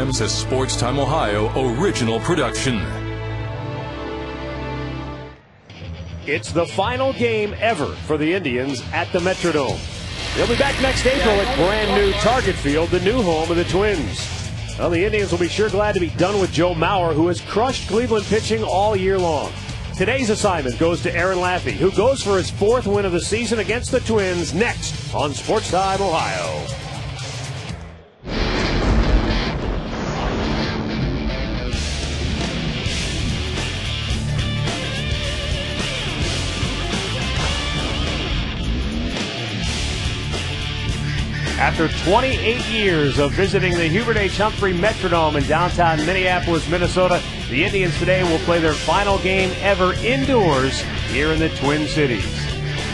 programs a Sports Time Ohio original production. It's the final game ever for the Indians at the Metrodome. They'll be back next April at brand new Target Field, the new home of the Twins. Well, the Indians will be sure glad to be done with Joe Mauer, who has crushed Cleveland pitching all year long. Today's assignment goes to Aaron Laffey, who goes for his 4th win of the season against the Twins, next on Sports Time Ohio. After 28 years of visiting the Hubert H. Humphrey Metrodome in downtown Minneapolis, Minnesota, the Indians today will play their final game ever indoors here in the Twin Cities.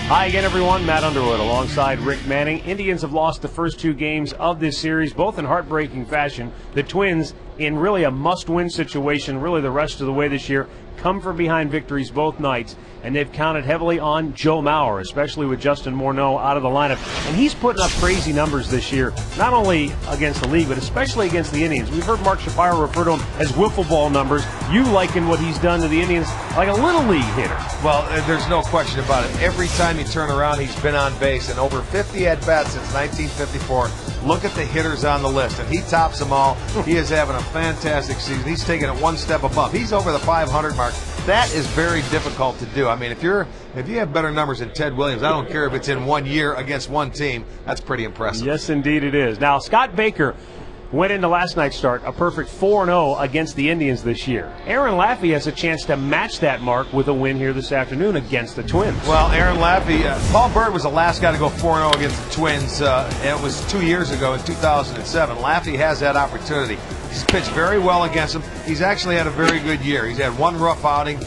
Hi again, everyone. Matt Underwood alongside Rick Manning. Indians have lost the first 2 games of this series, both in heartbreaking fashion. The Twins, in really a must-win situation, really the rest of the way this year, come from behind victories both nights, and they've counted heavily on Joe Mauer, especially with Justin Morneau out of the lineup. And he's putting up crazy numbers this year, not only against the league, but especially against the Indians. We've heard Mark Shapiro refer to him as wiffle ball numbers. You liken what he's done to the Indians like a little league hitter. Well, there's no question about it. Every time you turn around, he's been on base, and over 50 at-bats since 1954. Look at the hitters on the list, and he tops them all. He is having a fantastic season. He's taking it one step above. He's over the 500 mark. That is very difficult to do. I mean, if you have better numbers than Ted Williams, I don't care if it's in 1 year against one team, that's pretty impressive. Yes, indeed it is. Now, Scott Baker went into last night's start a perfect 4-0 against the Indians this year. Aaron Laffey has a chance to match that mark with a win here this afternoon against the Twins. Well, Aaron Laffey, Paul Byrd was the last guy to go 4-0 against the Twins. It was 2 years ago in 2007. Laffey has that opportunity. He's pitched very well against him. He's actually had a very good year. He's had one rough outing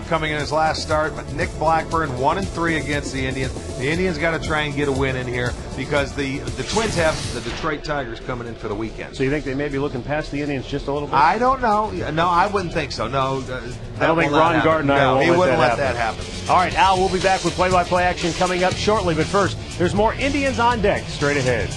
coming in his last start, but Nick Blackburn 1-3 against the Indians. The Indians got to try and get a win in here because the Twins have the Detroit Tigers coming in for the weekend. So you think they may be looking past the Indians just a little bit? I don't know. No, I wouldn't think so. No, I don't think Ron Gardner he wouldn't let that happen. All right, Al, we'll be back with play-by-play action coming up shortly. But first, there's more Indians on deck straight ahead.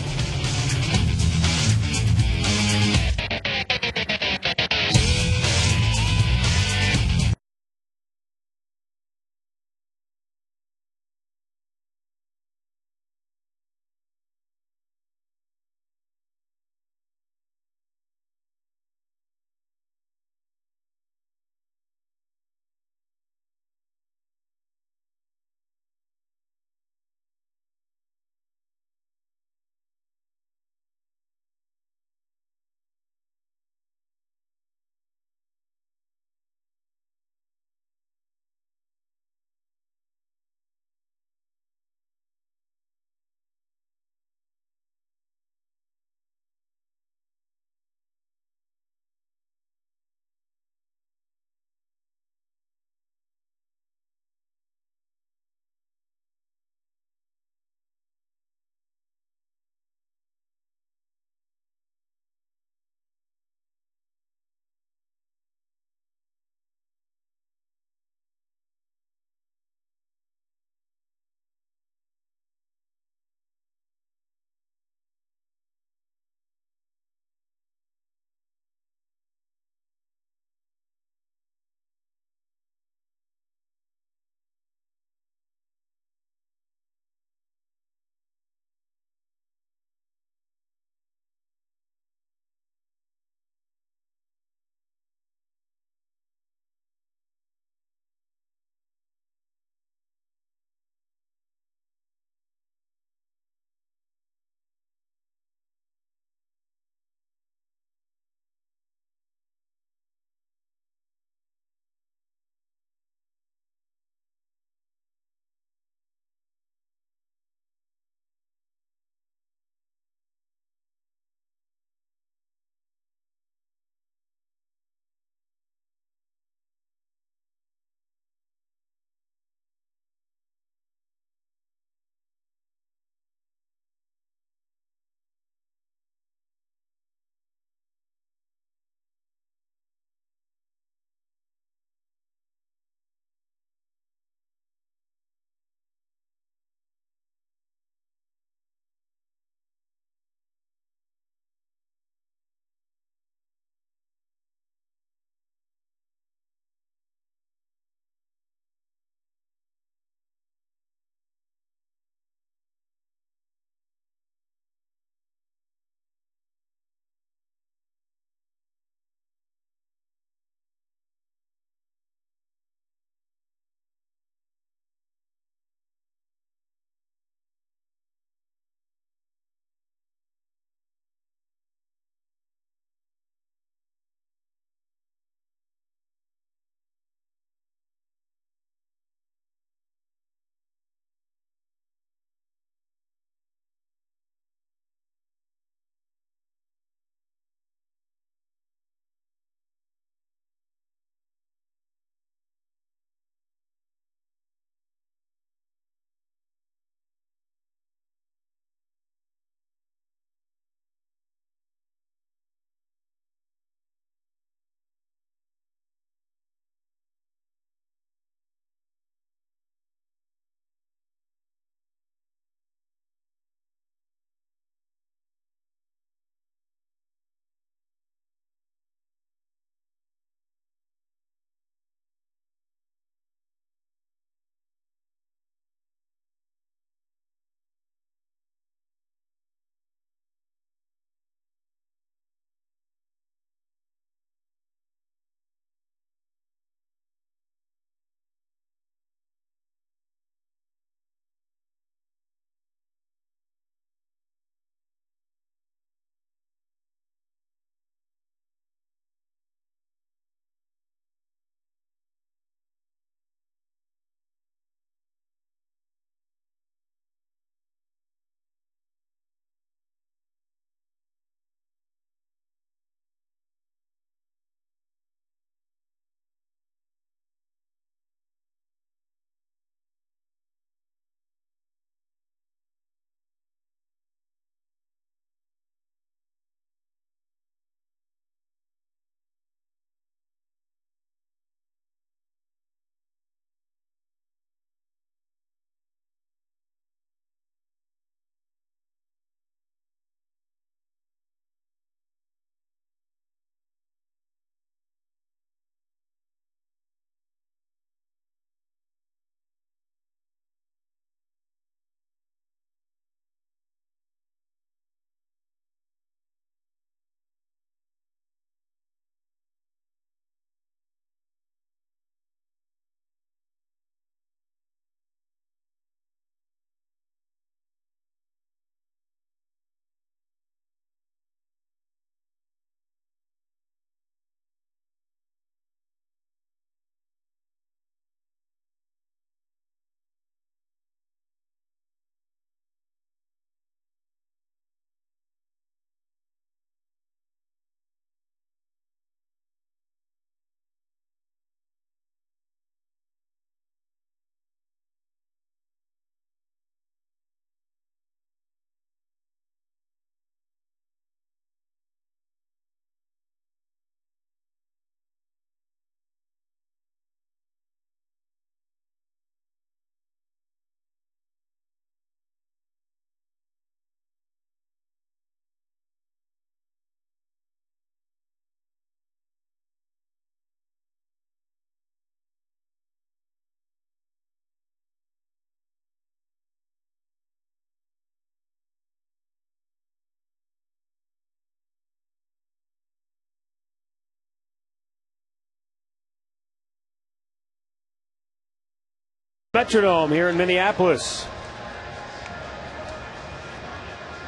Metrodome here in Minneapolis.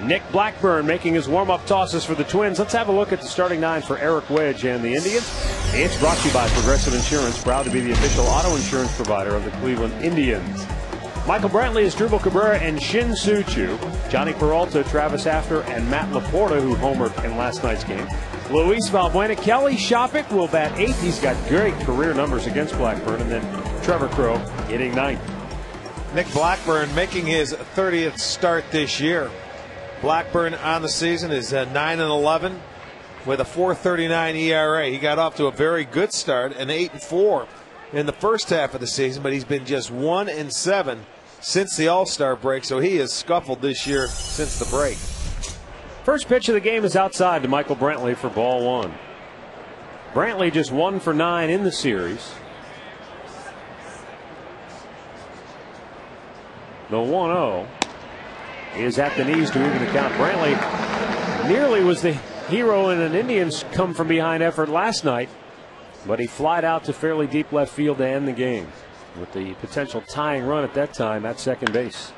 Nick Blackburn making his warm-up tosses for the Twins. Let's have a look at the starting nine for Eric Wedge and the Indians. It's brought to you by Progressive Insurance, proud to be the official auto insurance provider of the Cleveland Indians. Michael Brantley is Drupal Cabrera and Shin-Soo Choo. Johnny Peralta, Travis After, and Matt Laporta, who homered in last night's game. Luis Valbuena, Kelly Shoppach will bat eighth. He's got great career numbers against Blackburn. And then Trevor Crow hitting ninth. Nick Blackburn making his 30th start this year. Blackburn on the season is 9-11 with a 4.39 ERA. He got off to a very good start, an 8-4 in the first half of the season, but he's been just 1-7 since the All-Star break, so he has scuffled this year since the break. First pitch of the game is outside to Michael Brantley for ball one. Brantley just 1 for 9 in the series. The 1-0 is at the knees to even the count. Brantley nearly was the hero in an Indians come from behind effort last night, but he flied out to fairly deep left field to end the game with the potential tying run at that time at second base.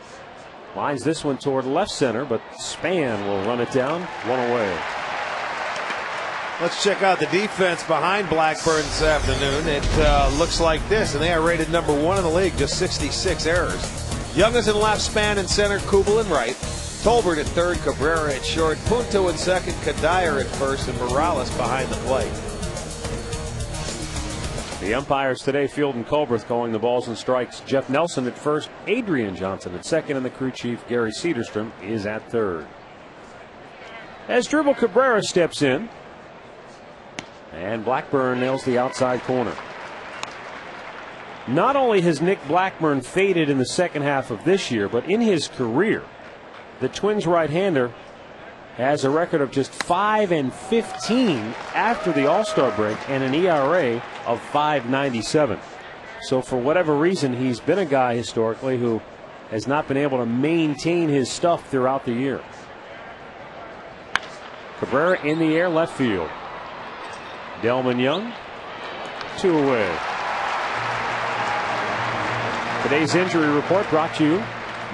Lines this one toward left center, but Span will run it down, one away. Let's check out the defense behind Blackburn this afternoon. It looks like this, and they are rated number 1 in the league, just 66 errors. Young is in left, Span in center, Kubel in right, Tolbert at third, Cabrera at short, Punto in second, Kadire at first, and Morales behind the plate. The umpires today, Field and Culberth, calling the balls and strikes. Jeff Nelson at first, Adrian Johnson at second, and the crew chief, Gary Cederstrom, is at third. As Drupal Cabrera steps in, and Blackburn nails the outside corner. Not only has Nick Blackburn faded in the second half of this year, but in his career, the Twins right-hander has a record of just 5-15 after the All-Star break and an ERA of 5.97. So for whatever reason, he's been a guy historically who has not been able to maintain his stuff throughout the year. Cabrera in the air, left field. Delman Young, 2 away. Today's injury report brought to you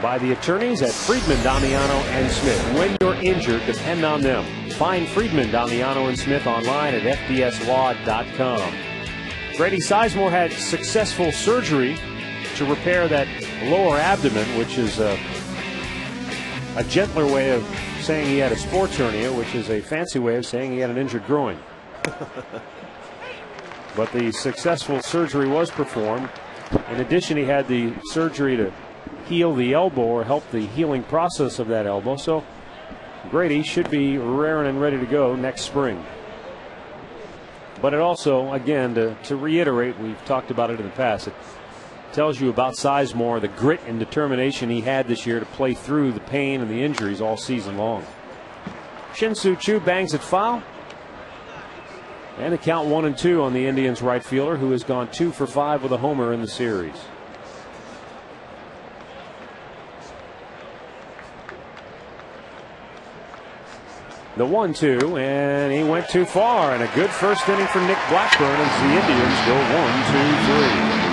by the attorneys at Friedman, Damiano, and Smith. When you're injured, depend on them. Find Friedman, Damiano, and Smith online at fdslaw.com. Grady Sizemore had successful surgery to repair that lower abdomen, which is a gentler way of saying he had a sports hernia, which is a fancy way of saying he had an injured groin. But the successful surgery was performed. In addition, he had the surgery to heal the elbow or help the healing process of that elbow. So Grady should be raring and ready to go next spring. But it also, again, to reiterate, we've talked about it in the past, it tells you about Sizemore, the grit and determination he had this year to play through the pain and the injuries all season long. Shin-Soo Choo bangs it foul. And a count 1-2 on the Indians right fielder, who has gone 2 for 5 with a homer in the series. The 1-2, and he went too far, and a good first inning for Nick Blackburn as the Indians go 1-2-3.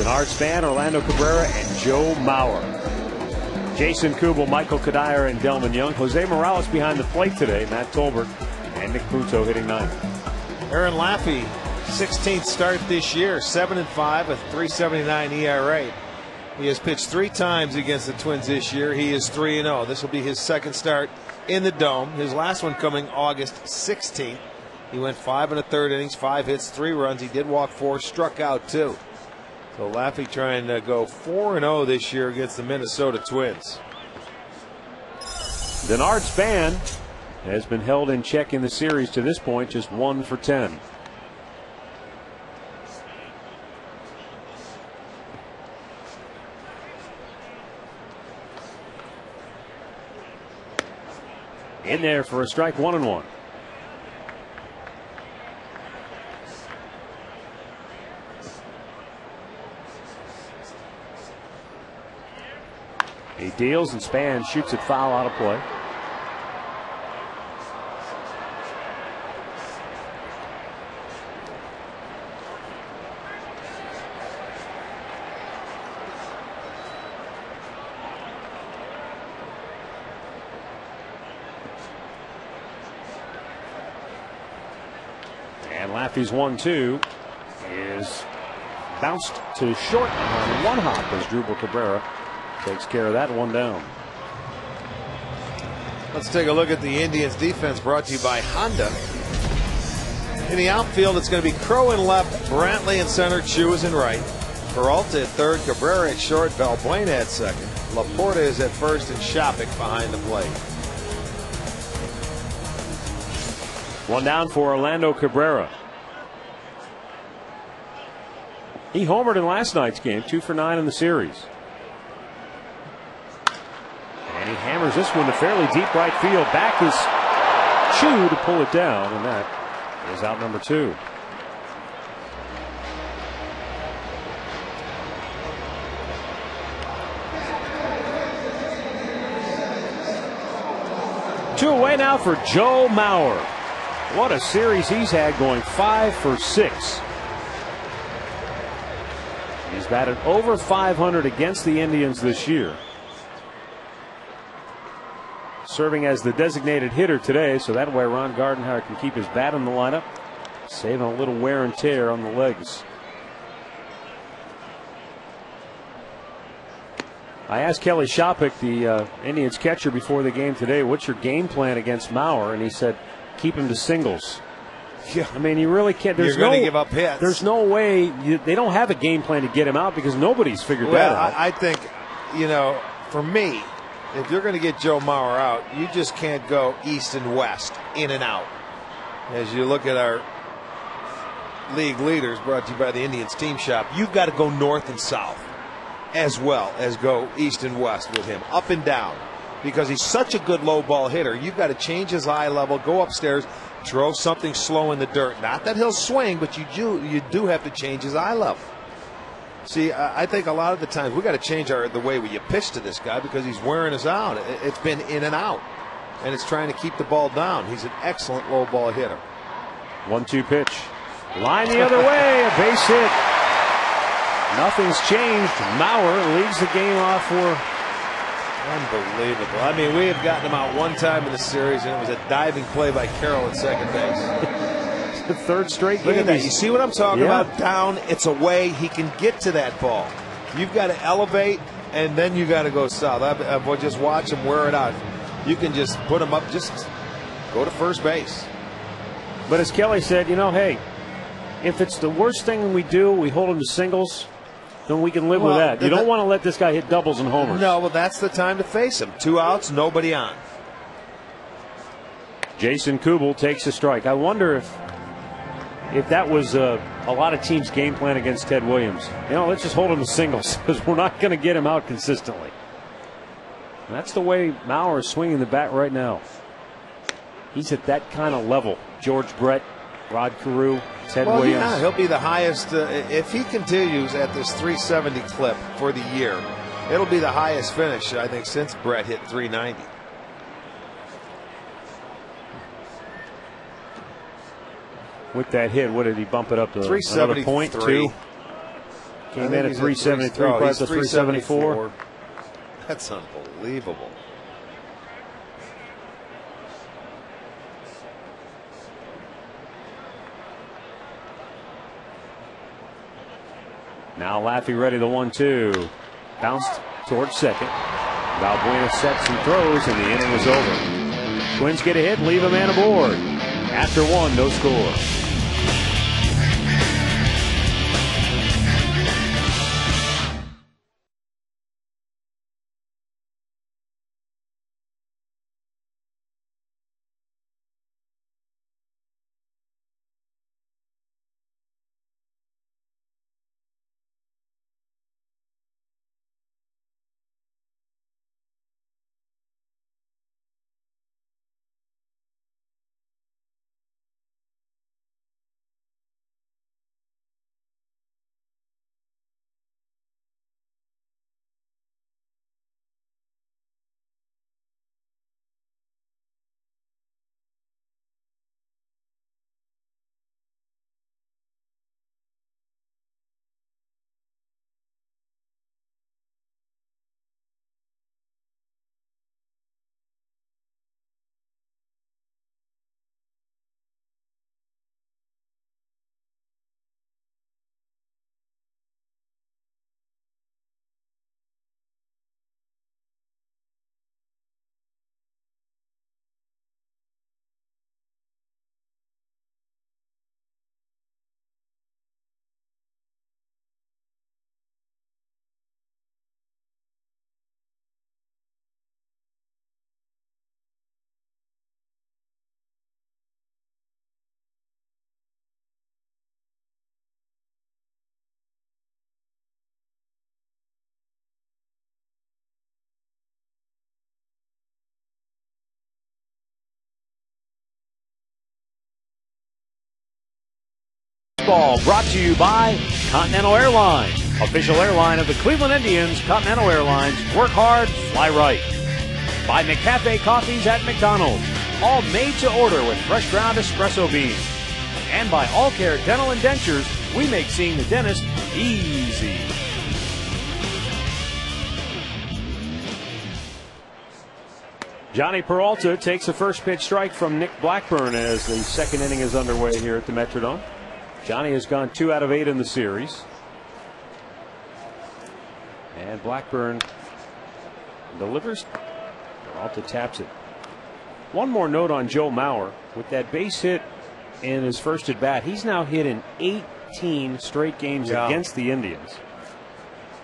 Denard Span, Orlando Cabrera, and Joe Mauer. Jason Kubel, Michael Kadire, and Delman Young. Jose Morales behind the plate today. Matt Tolbert and Nick Punto hitting ninth. Aaron Laffey, 16th start this year, 7-5 with 3.79 ERA. He has pitched 3 times against the Twins this year. He is 3-0. This will be his second start in the Dome. His last one coming August 16th. He went 5 1/3 innings, 5 hits, 3 runs. He did walk 4, struck out 2. So Laffey trying to go 4-0 this year against the Minnesota Twins. Denard Span has been held in check in the series to this point, just 1 for 10. In there for a strike, 1-1. He deals and Span shoots it foul out of play. And Laffey's 1-2 is bounced to short on one hop as Drupal Cabrera takes care of that one down. Let's take a look at the Indians defense, brought to you by Honda. In the outfield, it's going to be Crow in left, Brantley in center, Chu is in right. Peralta at third, Cabrera at short, Valbuena at second. Laporta is at first, and Shopik behind the plate. One down for Orlando Cabrera. He homered in last night's game, 2 for 9 in the series. And he hammers this one to fairly deep right field. Back is Chu to pull it down, and that is out number 2. Two away now for Joe Mauer. What a series he's had, going 5 for 6. He's batted over 500 against the Indians this year. Serving as the designated hitter today, so that way Ron Gardenhire can keep his bat in the lineup, saving a little wear and tear on the legs. I asked Kelly Shopik, the Indians catcher, before the game today, what's your game plan against Mauer? And he said, keep him to singles. Yeah. I mean, you really can't. There's You're going to give up hits. There's no way. They don't have a game plan to get him out because nobody's figured that out. I think, for me, if you're going to get Joe Mauer out, you just can't go east and west, in and out. As you look at our league leaders, brought to you by the Indians Team Shop, you've got to go north and south as well as go east and west with him, up and down, because he's such a good low ball hitter. You've got to change his eye level, go upstairs, throw something slow in the dirt. Not that he'll swing, but you do have to change his eye level. See, I think a lot of the times we got to change the way we pitch to this guy because he's wearing us out. It's been in and out, and it's trying to keep the ball down. He's an excellent low ball hitter. 1-2 pitch. Line the other way, a base hit. Nothing's changed. Mauer leads the game off for. Unbelievable. I mean, we have gotten him out one time in the series, and it was a diving play by Carroll at second base. The third straight game. Look at that. You see what I'm talking Yeah. about? Down, it's away. He can get to that ball. You've got to elevate, and then you got to go south. I just watch him wear it out. You can just put him up, just go to first base. But as Kelly said, hey, if it's the worst thing we do, we hold him to singles, then we can live with that. You don't want to let this guy hit doubles and homers. No, well, that's the time to face him. 2 outs, nobody on. Jason Kubel takes a strike. I wonder if that was a lot of teams' game plan against Ted Williams. Let's just hold him to singles because we're not going to get him out consistently. And that's the way Mauer is swinging the bat right now. He's at that kind of level. George Brett, Rod Carew, Ted Williams. Yeah, he'll be the highest. If he continues at this 370 clip for the year, it'll be the highest finish, I think, since Brett hit 390. With that hit, what did he bump it up to? 373. Came in at 373, probably to 374. That's unbelievable. Now Laffey ready, the 1-2. Bounced towards second. Valbuena sets and throws, and the inning is over. Twins get a hit, leave a man aboard. After one, no score. Ball brought to you by Continental Airlines, official airline of the Cleveland Indians. Continental Airlines, work hard, fly right. By McCafe Coffees at McDonald's, all made to order with fresh ground espresso beans. And by All Care Dental and Dentures, we make seeing the dentist easy. Johnny Peralta takes a first pitch strike from Nick Blackburn as the second inning is underway here at the Metrodome. Johnny has gone 2 out of 8 in the series. And Blackburn delivers. Peralta taps it. One more note on Joe Mauer. With that base hit in his first at bat, he's now hit in 18 straight games against the Indians.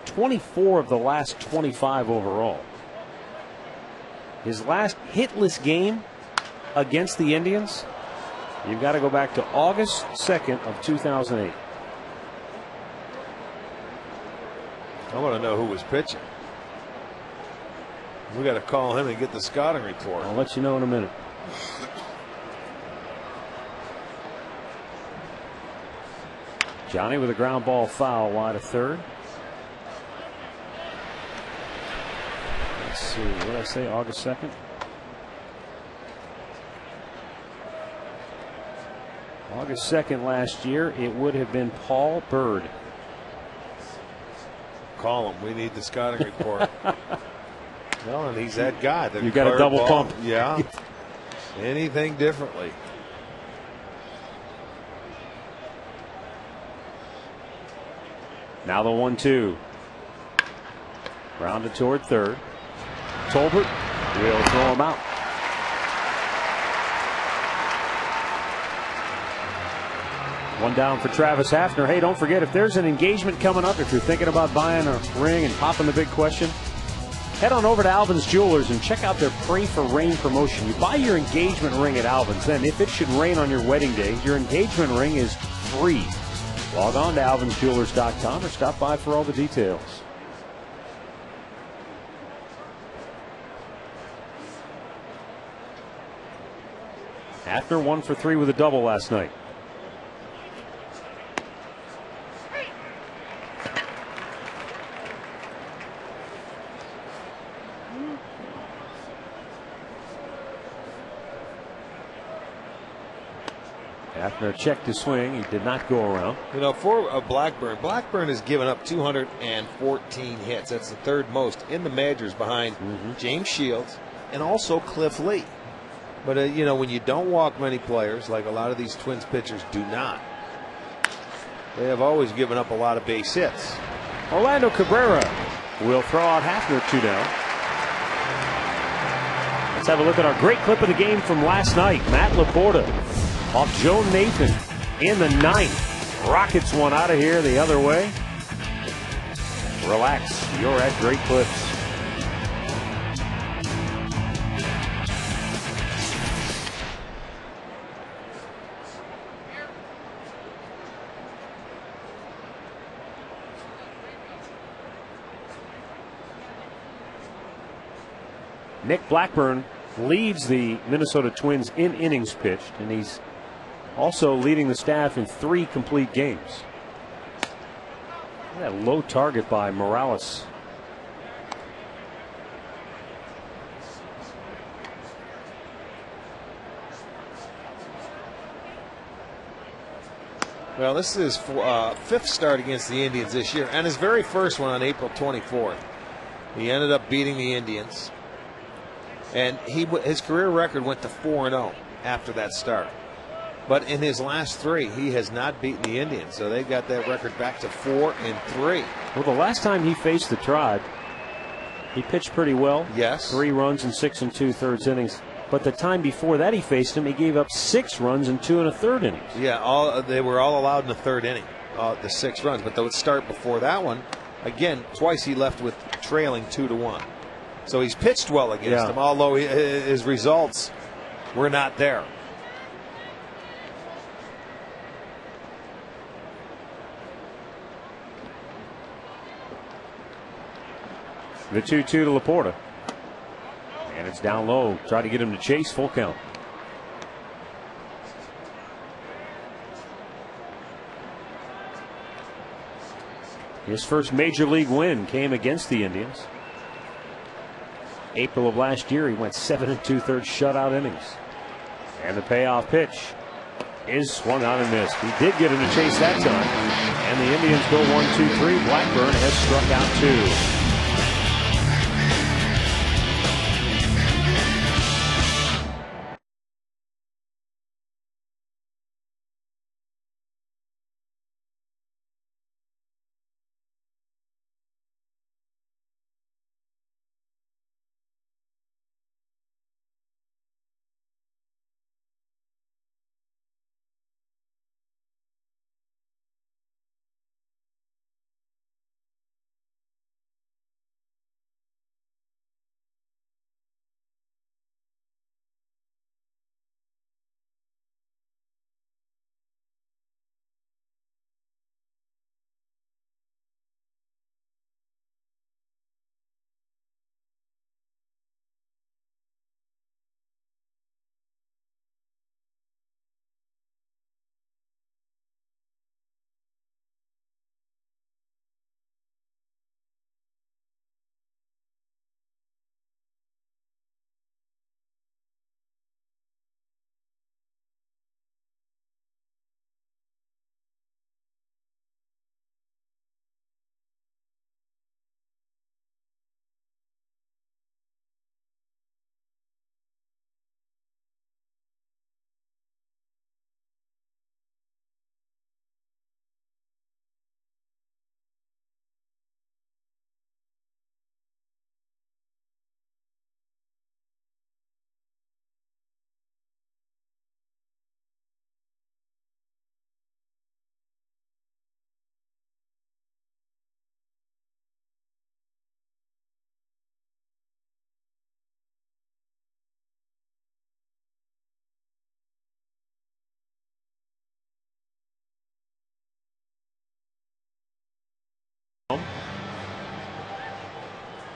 24 of the last 25 overall. His last hitless game against the Indians, you've got to go back to August 2nd of 2008. I want to know who was pitching. We got to call him and get the scouting report. I'll let you know in a minute. Johnny with a ground ball foul wide of third. Let's see, what did I say, August 2nd? August 2nd last year, it would have been Paul Bird. Call him. We need the scouting report. Well, and he's that guy. You got a double pump. Yeah. Anything differently. Now the 1-2. Rounded toward third. Tolbert will throw him out. One down for Travis Hafner. Hey, don't forget, if there's an engagement coming up, if you're thinking about buying a ring and popping the big question, head on over to Alvin's Jewelers and check out their Pray for Rain promotion. You buy your engagement ring at Alvin's, then if it should rain on your wedding day, your engagement ring is free. Log on to alvinsjewelers.com or stop by for all the details. Hafner 1 for 3 with a double last night. Hafner checked his swing. He did not go around. You know, for Blackburn has given up 214 hits. That's the third most in the majors behind James Shields and also Cliff Lee. But, you know, when you don't walk many players, like a lot of these Twins pitchers do not, they have always given up a lot of base hits. Orlando Cabrera will throw out Hafner 2 down. Let's have a look at our great clip of the game from last night. Matt Laporta off Joe Nathan in the 9th. Rockets one out of here the other way. Relax, you're at Great Clips. Nick Blackburn leads the Minnesota Twins in innings pitched, and he's also leading the staff in 3 complete games. That low target by Morales. Well, this is his 5th start against the Indians this year, and his very first one on April 24th. He ended up beating the Indians. And his career record went to 4-0 after that start. But in his last 3, he has not beaten the Indians. So they got that record back to 4-3. Well, the last time he faced the Tribe, he pitched pretty well. Yes. 3 runs in 6 2/3 innings. But the time before that he faced him, he gave up 6 runs in 2 1/3 innings. Yeah, they were all allowed in the 3rd inning, the 6 runs. But the start before that one, again, twice he left with trailing 2-1. So he's pitched well against him, although his results were not there. The 2-2 to Laporta. And it's down low. Try to get him to chase. Full count. His first major league win came against the Indians. April of last year, he went 7 2/3 shutout innings. And the payoff pitch is swung on and missed. He did get him to chase that time. And the Indians go 1-2-3. Blackburn has struck out 2.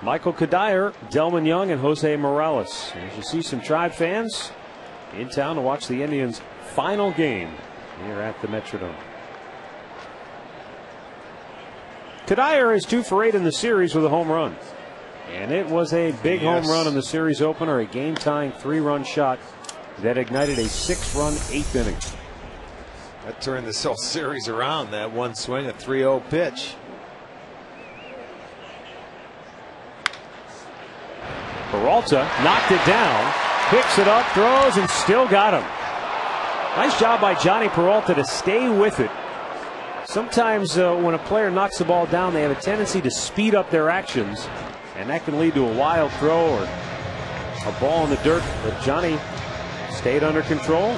Michael Kadire, Delman Young, and Jose Morales. As you see some Tribe fans in town to watch the Indians' final game here at the Metrodome. Kadire is 2 for 8 in the series with a home run. And it was a big home run in the series opener, a game-tying 3-run shot that ignited a 6-run 8th inning. That turned this whole series around. That one swing, a 3-0 pitch. Peralta knocked it down, picks it up, throws, and still got him. Nice job by Johnny Peralta to stay with it. Sometimes when a player knocks the ball down, they have a tendency to speed up their actions, and that can lead to a wild throw or a ball in the dirt. But Johnny stayed under control,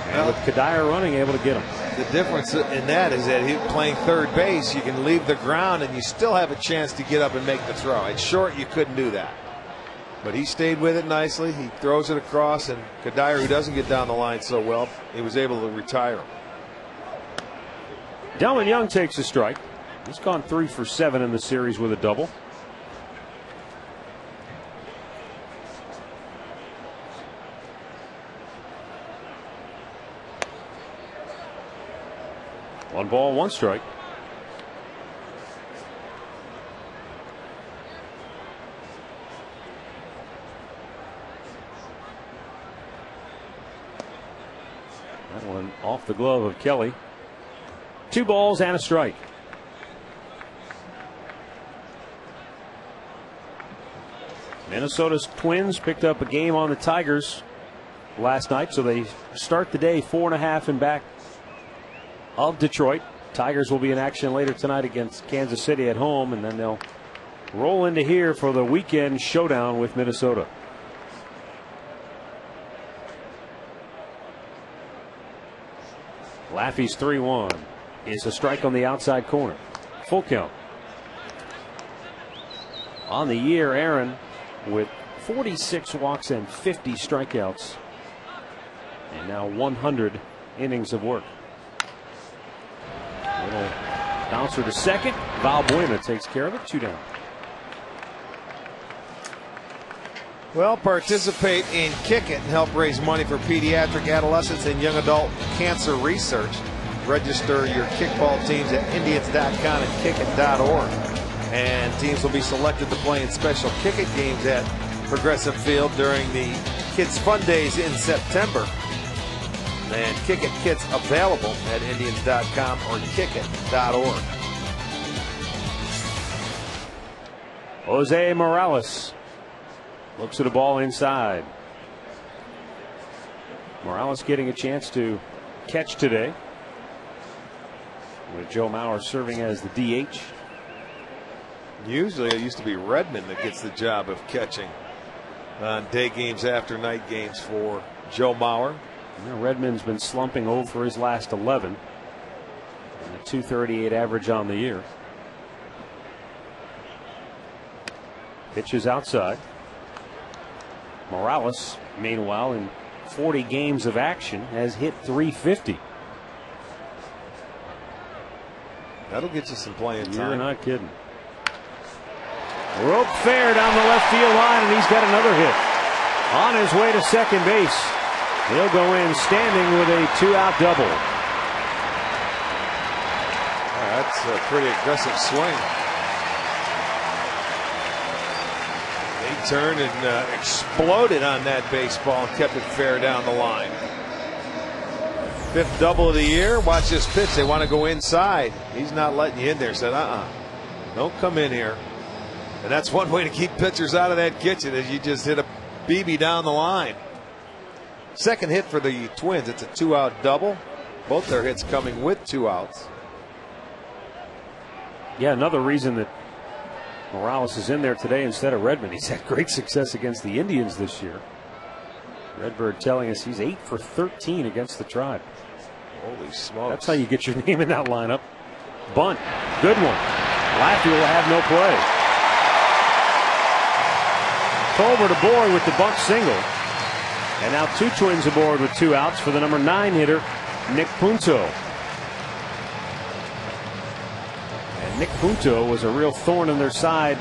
and with Kadire running, able to get him. The difference in that is that he's playing third base. You can leave the ground, and you still have a chance to get up and make the throw. At short, you couldn't do that. But he stayed with it nicely. He throws it across, and Kadire, who doesn't get down the line so well, he was able to retire him. Delman Young takes a strike. He's gone 3 for 7 in the series with a double. One ball, one strike. That one off the glove of Kelly. 2 balls and a strike. Minnesota's Twins picked up a game on the Tigers last night, so they start the day 4.5 in back of Detroit. Tigers will be in action later tonight against Kansas City at home, and then they'll roll into here for the weekend showdown with Minnesota. Laffey's 3-1. Is a strike on the outside corner. Full count. On the year, Aaron with 46 walks and 50 strikeouts, and now 100 innings of work. Little bouncer to second. Valbuena takes care of it. 2 down. Well, participate in Kick It and help raise money for pediatric, adolescents, and young adult cancer research. Register your kickball teams at Indians.com and kickit.org. And teams will be selected to play in special Kick It games at Progressive Field during the Kids Fun Days in September. And Kick It kits available at Indians.com or kickit.org. Jose Morales looks at a ball inside. Morales getting a chance to catch today, with Joe Mauer serving as the DH. Usually it used to be Redmond that gets the job of catching on day games after night games for Joe Mauer. Redmond's been slumping over his last 11, and a 238 average on the year. Pitches outside. Morales, meanwhile, in 40 games of action, has hit 350. That'll get you some playing time. You're not kidding. Rope fair down the left field line, and he's got another hit. On his way to second base. He'll go in standing with a 2-out double. That's a pretty aggressive swing. He turned and exploded on that baseball and kept it fair down the line. 5th double of the year. Watch this pitch. They want to go inside. He's not letting you in there. Said, don't come in here. And that's one way to keep pitchers out of that kitchen, is you just hit a BB down the line. Second hit for the Twins. It's a 2-out double. Both their hits coming with 2 outs. Yeah, another reason that Morales is in there today instead of Redmond. He's had great success against the Indians this year. Redbird telling us he's 8 for 13 against the Tribe. Holy smokes. That's how you get your name in that lineup. Bunt. Good one. Laffey will have no play. Tolbert aboard with the bunt single. And now 2 Twins aboard with 2 outs for the number 9 hitter, Nick Punto. And Nick Punto was a real thorn in their side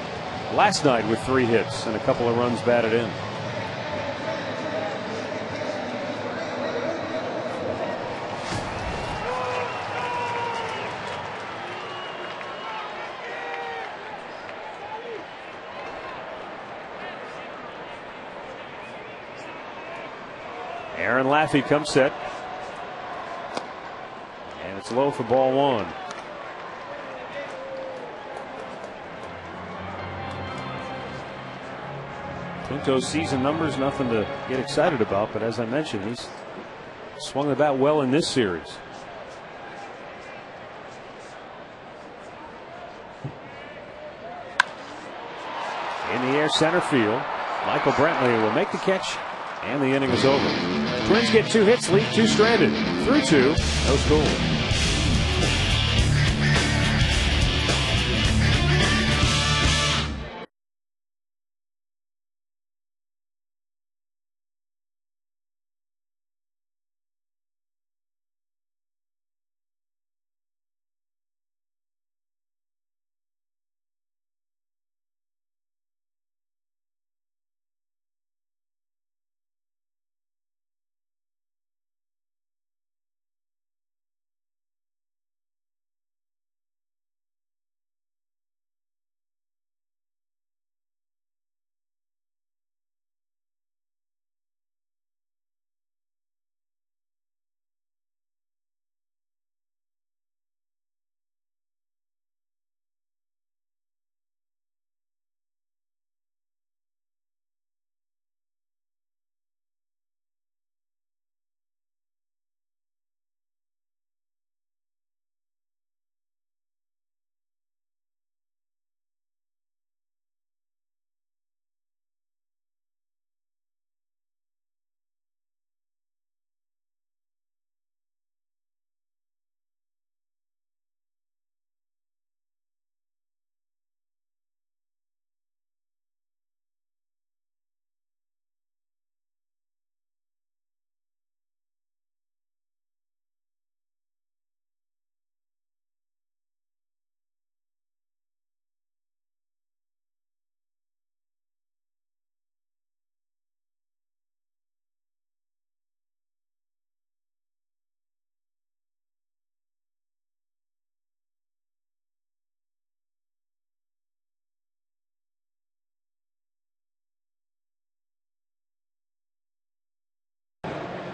last night with 3 hits and a couple of runs batted in. Aaron Laffey comes set. low for ball one. Punto's season numbers, nothing to get excited about, but as I mentioned, he's swung the bat well in this series. In the air, center field. Michael Brantley will make the catch, and the inning is over. Twins get 2 hits, lead 2 stranded. Through 2, no score.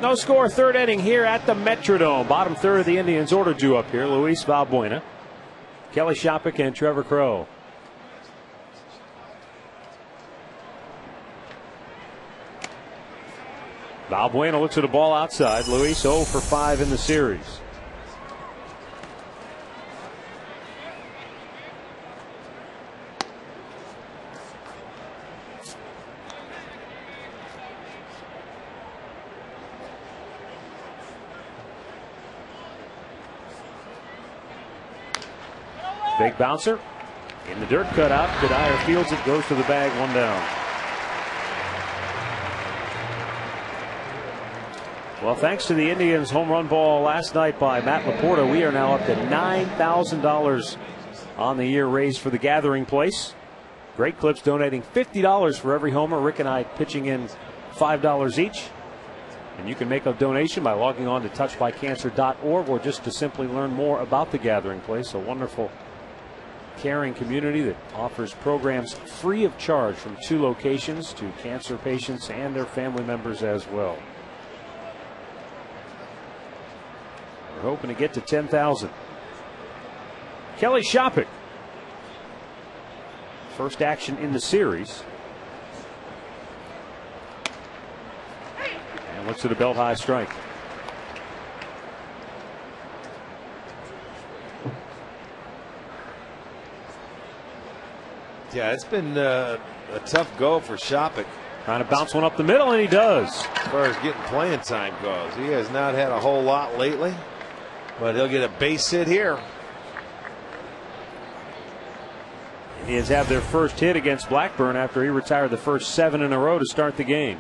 No score, third inning here at the Metrodome. Bottom third of the Indians order due up here. Luis Valbuena, Kelly Shopik, and Trevor Crowe. Valbuena looks at a ball outside. Luis 0 for 5 in the series. Big bouncer in the dirt, cut out. Kadire fields it, goes to the bag, 1 down. Well, thanks to the Indians' home run ball last night by Matt Laporta, we are now up to $9,000 on the year raised for the Gathering Place. Great Clips donating $50 for every homer. Rick and I pitching in $5 each. And you can make a donation by logging on to touchbycancer.org or just to simply learn more about the Gathering Place, a wonderful caring community that offers programs free of charge from 2 locations to cancer patients and their family members as well. We're hoping to get to 10,000. Kelly Shopik, first action in the series, and looks at a belt high strike. Yeah, it's been a tough go for Shopik. Trying to bounce one up the middle, and he does. As far as getting playing time goes, he has not had a whole lot lately, but he'll get a base hit here. Indians have their first hit against Blackburn after he retired the first 7 in a row to start the game.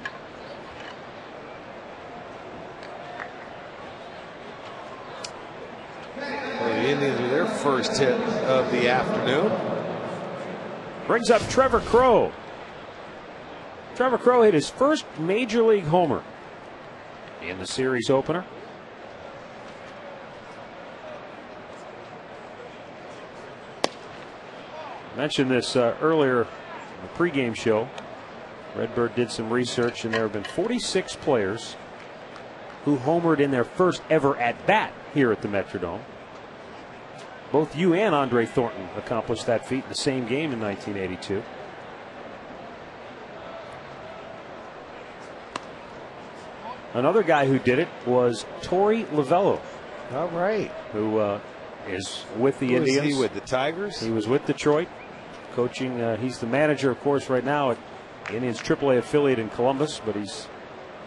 Well, the Indians with their first hit of the afternoon. Brings up Trevor Crowe. Trevor Crowe hit his first major league homer in the series opener. I mentioned this earlier in the pregame show. Redbird did some research, and there have been 46 players who homered in their first ever at bat here at the Metrodome. Both you and Andre Thornton accomplished that feat in the same game in 1982. Another guy who did it was Torey Lovello. All right. Who is with the Who Indians. is he with the Tigers? He was with Detroit, coaching. He's the manager, of course, right now at the Indians' AAA affiliate in Columbus, but he's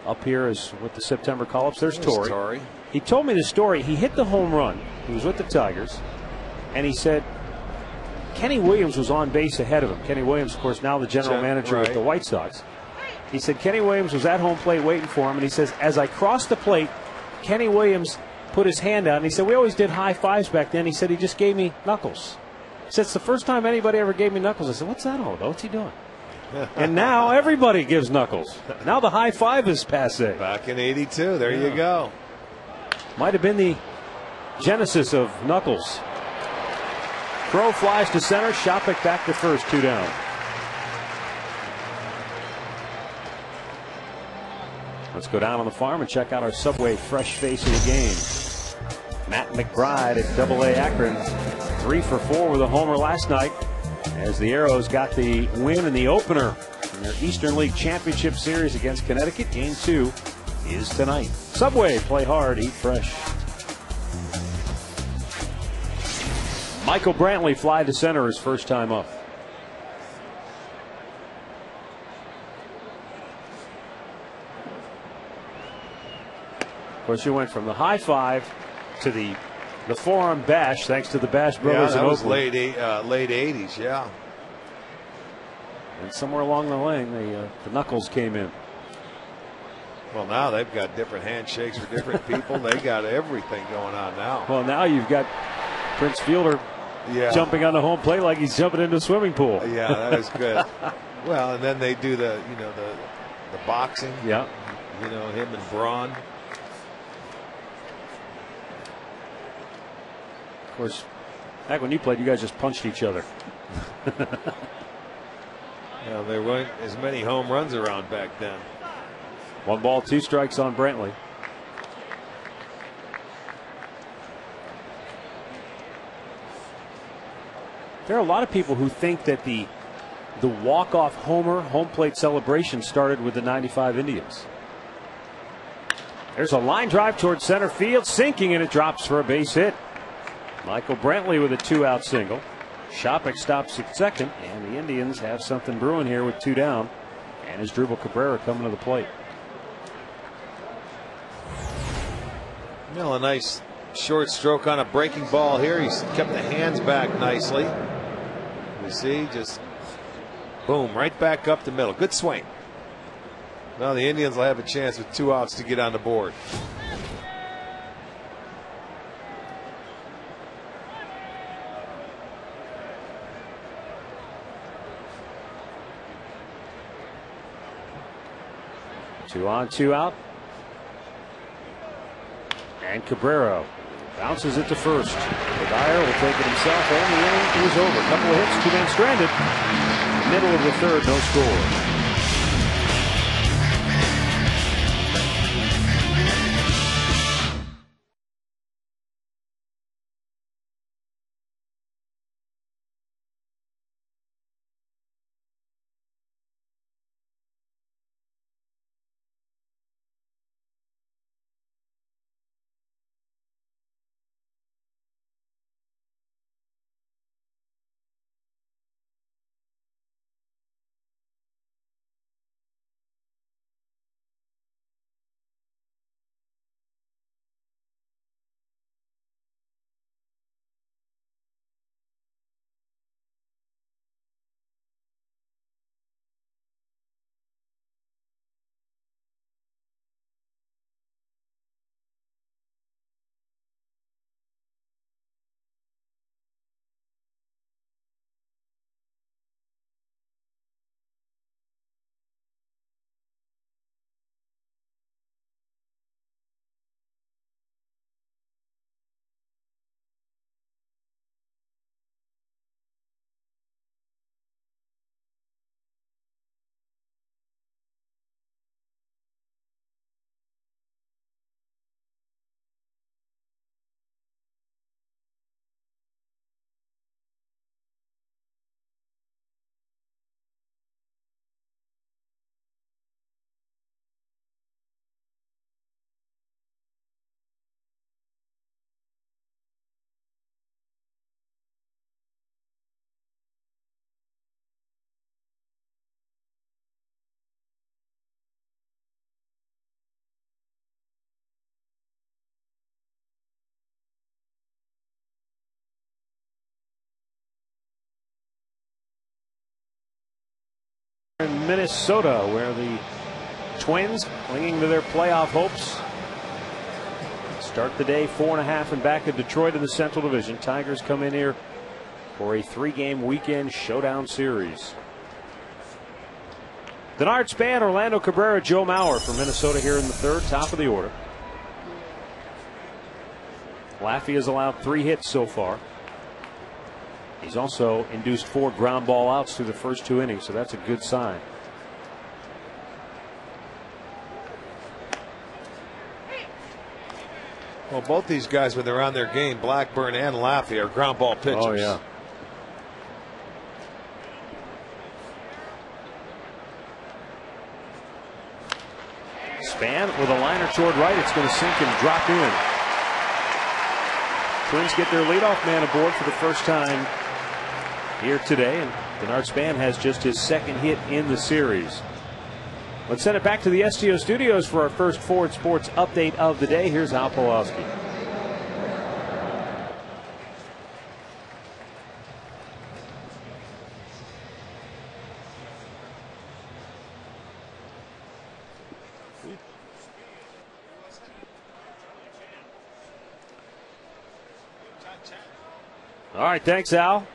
up here as with the September call-ups. There's Torey. He told me the story. He hit the home run. He was with the Tigers, and he said Kenny Williams was on base ahead of him. Kenny Williams, of course, now the general manager with the White Sox. He said Kenny Williams was at home plate waiting for him, and he says, as I crossed the plate, Kenny Williams put his hand out, and he said, we always did high fives back then. He said, he just gave me knuckles. He said, it's the first time anybody ever gave me knuckles. I said, what's that all about? What's he doing? And now everybody gives knuckles. Now the high five is passe. Back in '82, there you go. Might have been the genesis of knuckles. Throw flies to center. Shopik back to first, 2 down. Let's go down on the farm and check out our Subway fresh face of the game. Matt McBride at AA Akron, 3 for 4 with a homer last night, as the Arrows got the win in the opener in their Eastern League Championship Series against Connecticut. Game 2 is tonight. Subway, play hard, eat fresh. Michael Brantley fly to center his first time up. Of course, you went from the high five to the forearm bash, thanks to the Bash Brothers. Yeah, that in was Oakland. late 80s, yeah. And somewhere along the lane, the knuckles came in. Well, now they've got different handshakes for different people. They got everything going on now. Well, now you've got Prince Fielder jumping on the home plate like he's jumping into a swimming pool. Yeah, that is good. Well, and then they do the boxing. Yeah. You know, him and Braun. Of course, back when you played, you guys just punched each other. Yeah, there weren't as many home runs around back then. 1 ball, 2 strikes on Brantley. There are a lot of people who think that the walk-off homer home plate celebration started with the '95 Indians. There's a line drive towards center field, sinking, and it drops for a base hit. Michael Brantley with a 2-out single. Shopik stops at second, and the Indians have something brewing here with 2 down. And Asdrubal Cabrera coming to the plate. A nice short stroke on a breaking ball here. He's kept the hands back nicely. You see, just boom, right back up the middle. Good swing. Now the Indians will have a chance with 2 outs to get on the board. Two on, 2 out. And Cabrera bounces it to first. Dyer will take it himself, and the inning is over. A couple of hits, 2 men stranded. Middle of the third, no score. in Minnesota, where the Twins, clinging to their playoff hopes, start the day 4.5 and back of Detroit in the Central Division. Tigers come in here for a 3-game weekend showdown series. Denard Span, Orlando Cabrera, Joe Mauer for Minnesota here in the third, top of the order. Laffey has allowed 3 hits so far. He's also induced 4 ground ball outs through the first 2 innings, so that's a good sign. Well, both these guys, when they're on their game, Blackburn and Laffey, are ground ball pitchers. Oh, yeah. Span with a liner toward right. It's going to sink and drop in. Twins get their leadoff man aboard for the first time here today, and Denard Span has just his 2nd hit in the series. Let's send it back to the STO studios for our first Ford Sports update of the day. Here's Al Pawlowski. All right, thanks, Al.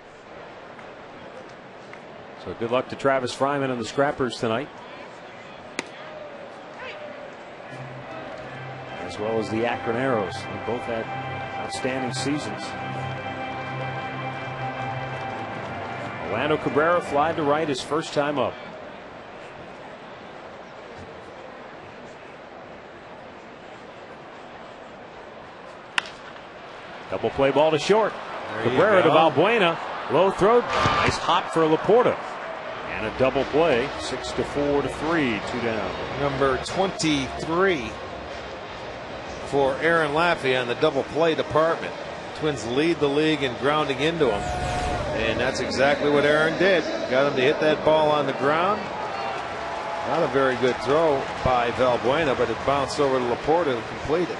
So good luck to Travis Fryman and the Scrappers tonight, as well as the Akron Arrows. They both had outstanding seasons. Orlando Cabrera flied to right his first time up. Double play ball to short. Cabrera to Valbuena. Low throw. Nice hop for Laporta. And a double play. 6-4 to 3. 2 down. Number 23 for Aaron Laffey on the double play department. Twins lead the league in grounding into him. And that's exactly what Aaron did. Got him to hit that ball on the ground. Not a very good throw by Valbuena, but it bounced over to Laporta to complete it.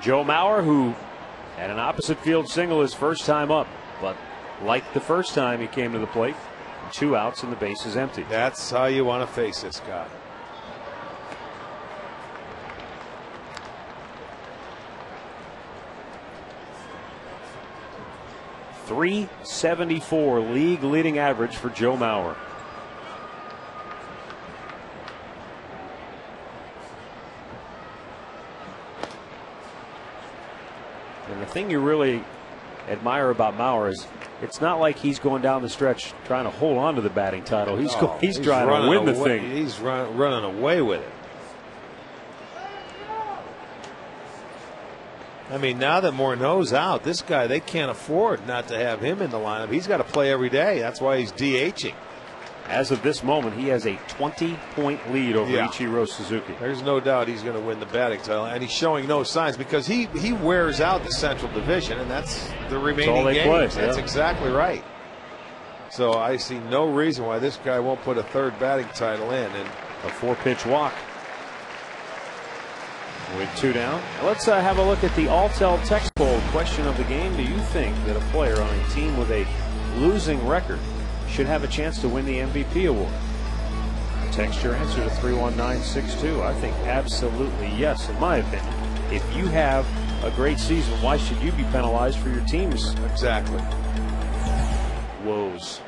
Joe Mauer, who had an opposite field single his first time up, but like the first time he came to the plate, 2 outs and the bases empty. That's how you want to face this guy. .374 league leading average for Joe Mauer. And the thing you really admire about Mauer is it's not like he's going down the stretch trying to hold on to the batting title. He's trying to win the thing. He's running away with it. I mean, now that Morneau's out, this guy, they can't afford not to have him in the lineup. He's got to play every day. That's why he's DHing. As of this moment, he has a 20-point lead over Ichiro Suzuki. There's no doubt he's going to win the batting title, and he's showing no signs because he wears out the Central Division, and that's the remaining games. That's exactly right. So I see no reason why this guy won't put a 3rd batting title in. And a 4-pitch walk with 2 down. Let's have a look at the Alltel text poll question of the game. Do you think that a player on a team with a losing record should have a chance to win the MVP award? Text your answer to 31962. I think absolutely yes, in my opinion. If you have a great season, why should you be penalized for your team's woes?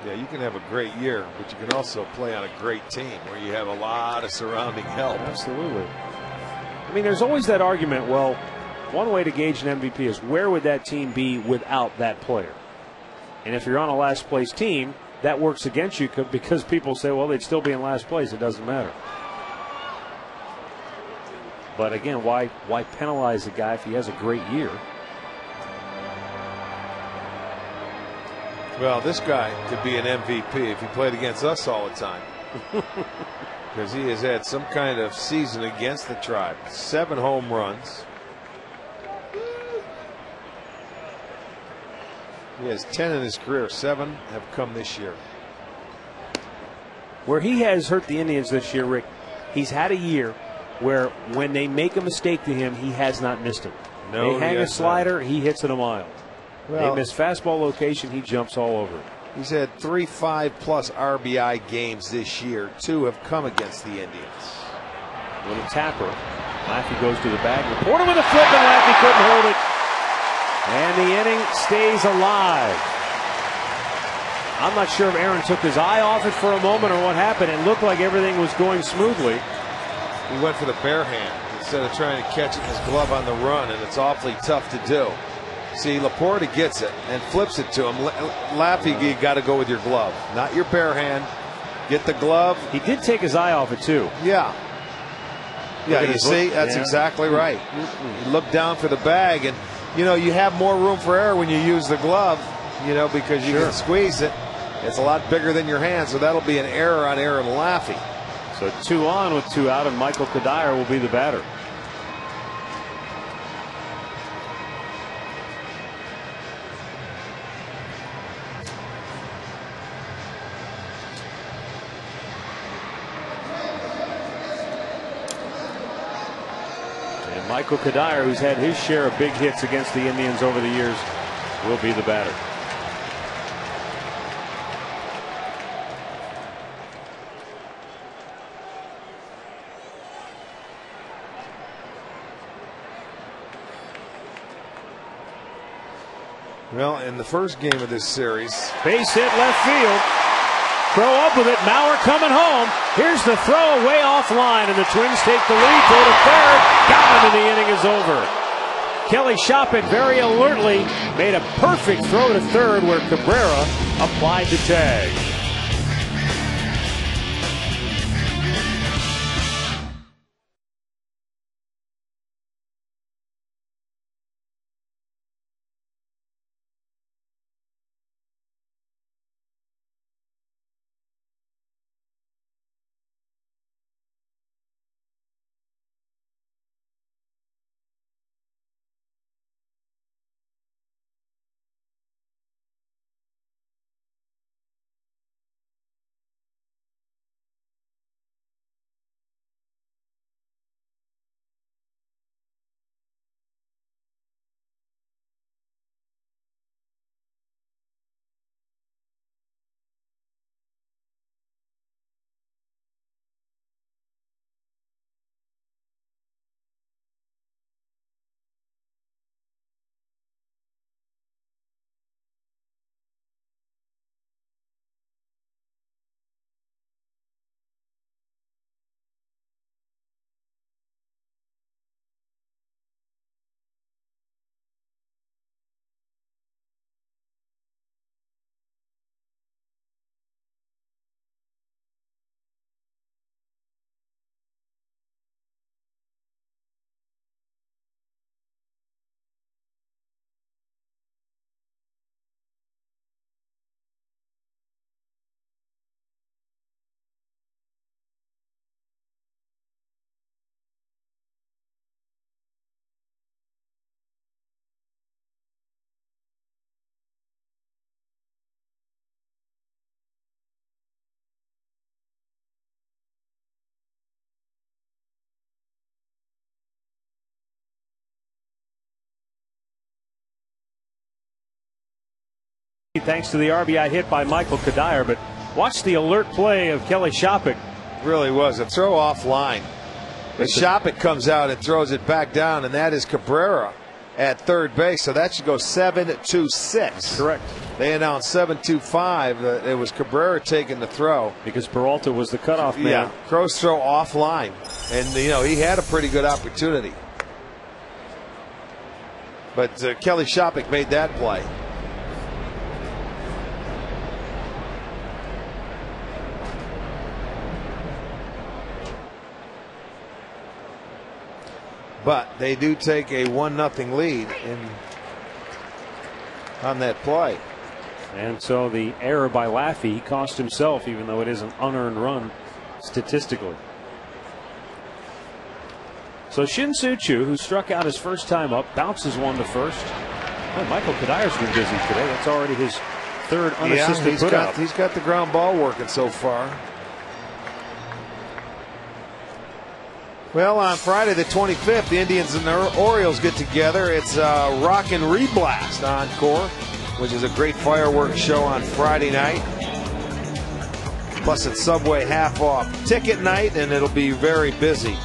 Yeah, you can have a great year, but you can also play on a great team where you have a lot of surrounding help. Absolutely. I mean, there's always that argument, well, one way to gauge an MVP is where would that team be without that player? And if you're on a last place team, that works against you because people say, well, they'd still be in last place. It doesn't matter. But again, why penalize a guy if he has a great year? Well, this guy could be an MVP if he played against us all the time. Because he has had some kind of season against the Tribe. 7 home runs. He has 10 in his career. 7 have come this year. Where he has hurt the Indians this year, Rick, he's had a year where when they make a mistake to him, he has not missed it. No, they hang a slider, he hits it a mile. Well, they miss fastball location, he jumps all over it. He's had 3 5+ RBI games this year. 2 have come against the Indians. Little tapper. Laffey goes to the bag. Reporter with a flip, and Laffey couldn't hold it. And the inning stays alive. I'm not sure if Aaron took his eye off it for a moment or what happened. It looked like everything was going smoothly. He went for the bare hand instead of trying to catch it in his glove on the run, and it's awfully tough to do. See, Laporta gets it and flips it to him. Laffey, you got to go with your glove, not your bare hand. Get the glove. He did take his eye off it, too. Yeah. Yeah, you see, that's exactly right. You look down for the bag, and, you know, you have more room for error when you use the glove, you know, because you can squeeze it. It's a lot bigger than your hand, so that'll be an error on Aaron Laffey. So 2 on with 2 out, and Michael Kadire will be the batter. And Michael Kadire, who's had his share of big hits against the Indians over the years, will be the batter. Well, in the first game of this series, base hit left field. Throw up with it. Mauer coming home. Here's the throw way offline, and the Twins take the lead. Go to third. Got him, and the inning is over. Kelly Shoppach very alertly made a perfect throw to third where Cabrera applied the tag. Thanks to the RBI hit by Michael Kadire, but watch the alert play of Kelly Shoppach. Really was a throw offline. But Shoppach comes out and throws it back down, and that is Cabrera at third base. So that should go 7-6. Correct. They announced 7-5. It was Cabrera taking the throw because Peralta was the cutoff man. Yeah, Crow's throw offline, and you know he had a pretty good opportunity. But Kelly Shoppach made that play. But they do take a 1-0 lead on that play. And so the error by Laffey cost himself, even though it is an unearned run statistically. So Shin-Soo Choo, who struck out his first time up, bounces one to first. Oh, Michael Kadire's been busy today. That's already his third unassisted put out. He's got the ground ball working so far. Well, on Friday the 25th, the Indians and the Orioles get together. It's Rock and Reblast Encore, which is a great fireworks show on Friday night. Plus, it's Subway half-off ticket night, and it'll be very busy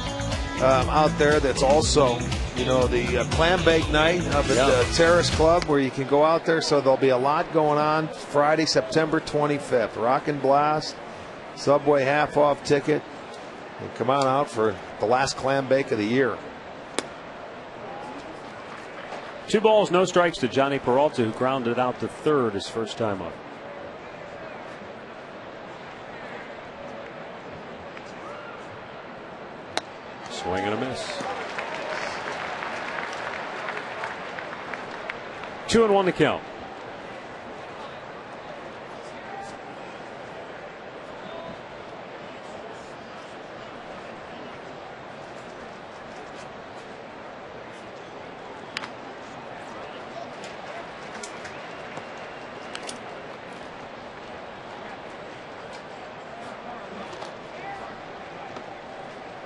out there. That's also, you know, the clam bake night up at the Terrace Club, where you can go out there. So there'll be a lot going on Friday, September 25th. Rock and Blast, Subway half-off ticket. And come on out for the last clam bake of the year. 2 balls, no strikes to Johnny Peralta, who grounded out to third his first time up. Swing and a miss. 2-1 to count.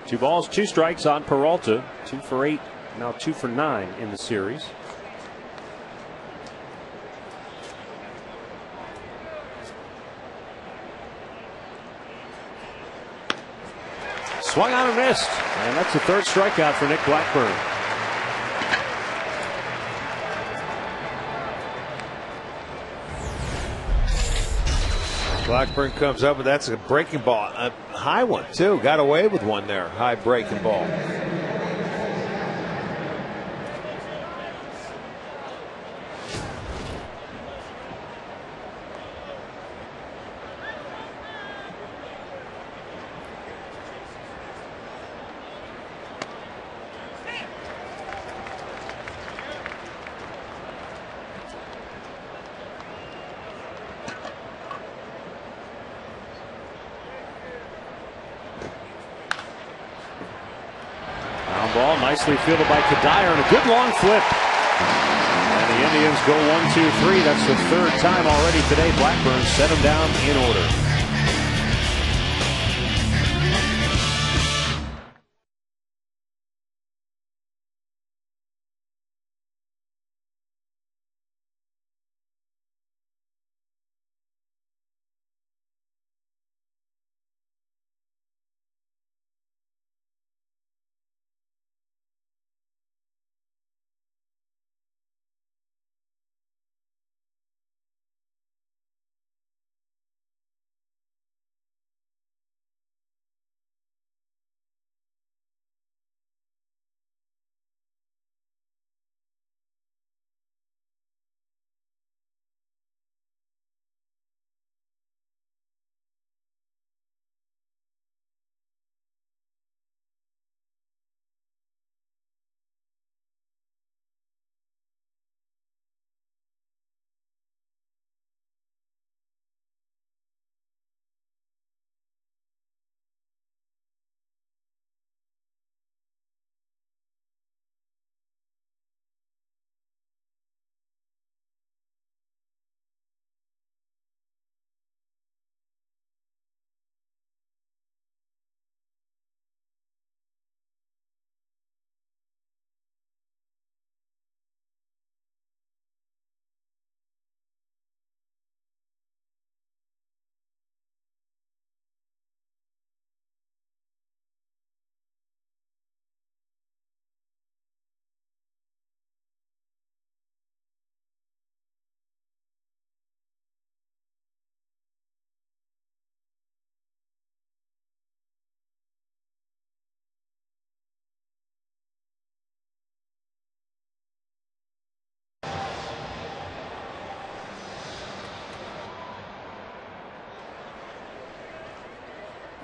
Two balls, 2 strikes on Peralta. 2 for 8, now 2 for 9 in the series. Swung on and missed. And that's the 3rd strikeout for Nick Blackburn. Blackburn comes up, but that's a breaking ball. A high one, too. Got away with one there. High breaking ball. Ball nicely fielded by Kadire, and a good long flip. And the Indians go 1-2-3. That's the 3rd time already today. Blackburn set him down in order.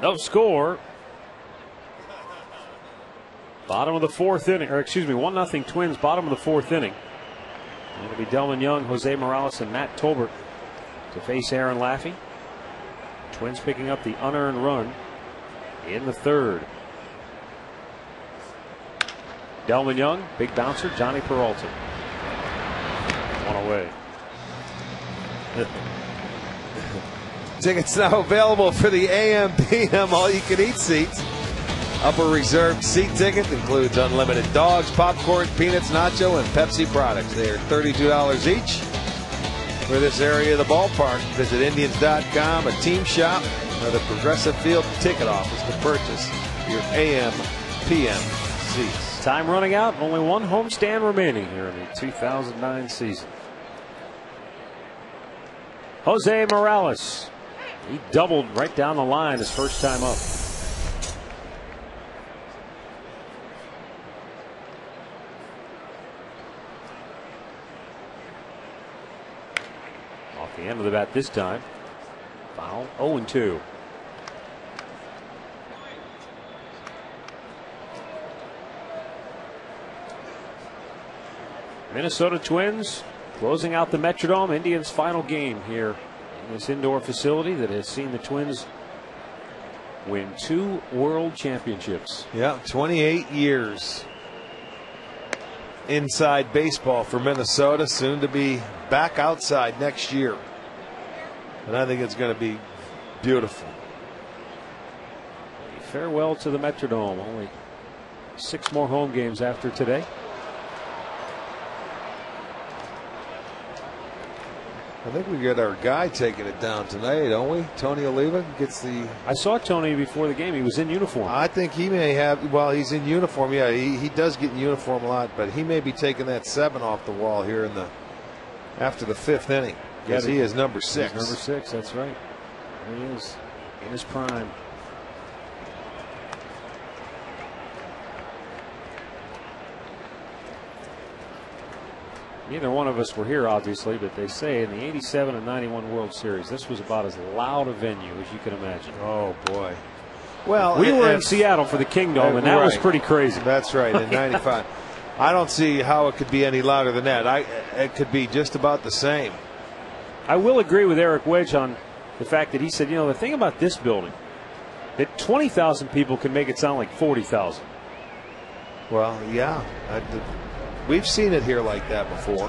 No score. Bottom of the 4th inning, or excuse me, 1-0 Twins, bottom of the 4th inning. It'll be Delman Young, Jose Morales, and Matt Tolbert to face Aaron Laffey. Twins picking up the unearned run in the 3rd. Delman Young, big bouncer, Johnny Peralta. One away. Tickets now available for the AM/PM all-you-can-eat seats. Upper reserved seat ticket includes unlimited dogs, popcorn, peanuts, nacho, and Pepsi products. They are $32 each. For this area of the ballpark, visit Indians.com, a team shop, or the Progressive Field ticket office to purchase your AM, PM seats. Time running out. Only one homestand remaining here in the 2009 season. Jose Morales. He doubled right down the line his first time up. Off the end of the bat this time. Foul. 0-2. Minnesota Twins closing out the Metrodome. Indians' final game here in this indoor facility that has seen the Twins win 2 world championships. Yeah, 28 years inside baseball for Minnesota, soon to be back outside next year. And I think it's going to be beautiful. Farewell to the Metrodome. Only 6 more home games after today. I think we got our guy taking it down tonight, don't we? Tony Oliva gets the. I saw Tony before the game. He was in uniform. I think he may have. Well, he's in uniform. Yeah, he does get in uniform a lot, but he may be taking that 7 off the wall here in the after the 5th inning. Because he is number 6. He's number 6. That's right. There he is in his prime. Neither one of us were here, obviously, but they say in the 87 and 91 World Series, this was about as loud a venue as you can imagine. Oh, boy. Well, we were in Seattle for the Kingdom, and that was pretty crazy. That's right, in 95. I don't see how it could be any louder than that. It could be just about the same. I will agree with Eric Wedge on the fact that he said, you know, the thing about this building, that 20,000 people can make it sound like 40,000. Well, yeah. We've seen it here like that before.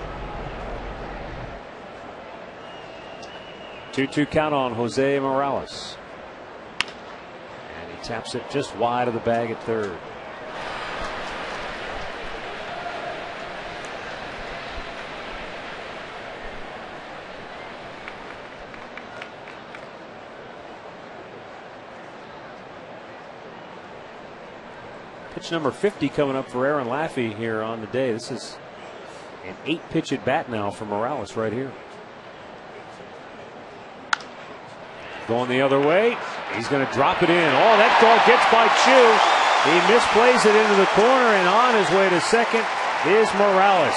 2-2 count on Jose Morales. And he taps it just wide of the bag at third. Pitch number 50 coming up for Aaron Laffey here on the day. This is an 8-pitch at bat now for Morales right here. Going the other way. He's going to drop it in. Oh, that ball gets by Chu. He misplays it into the corner, and on his way to second is Morales.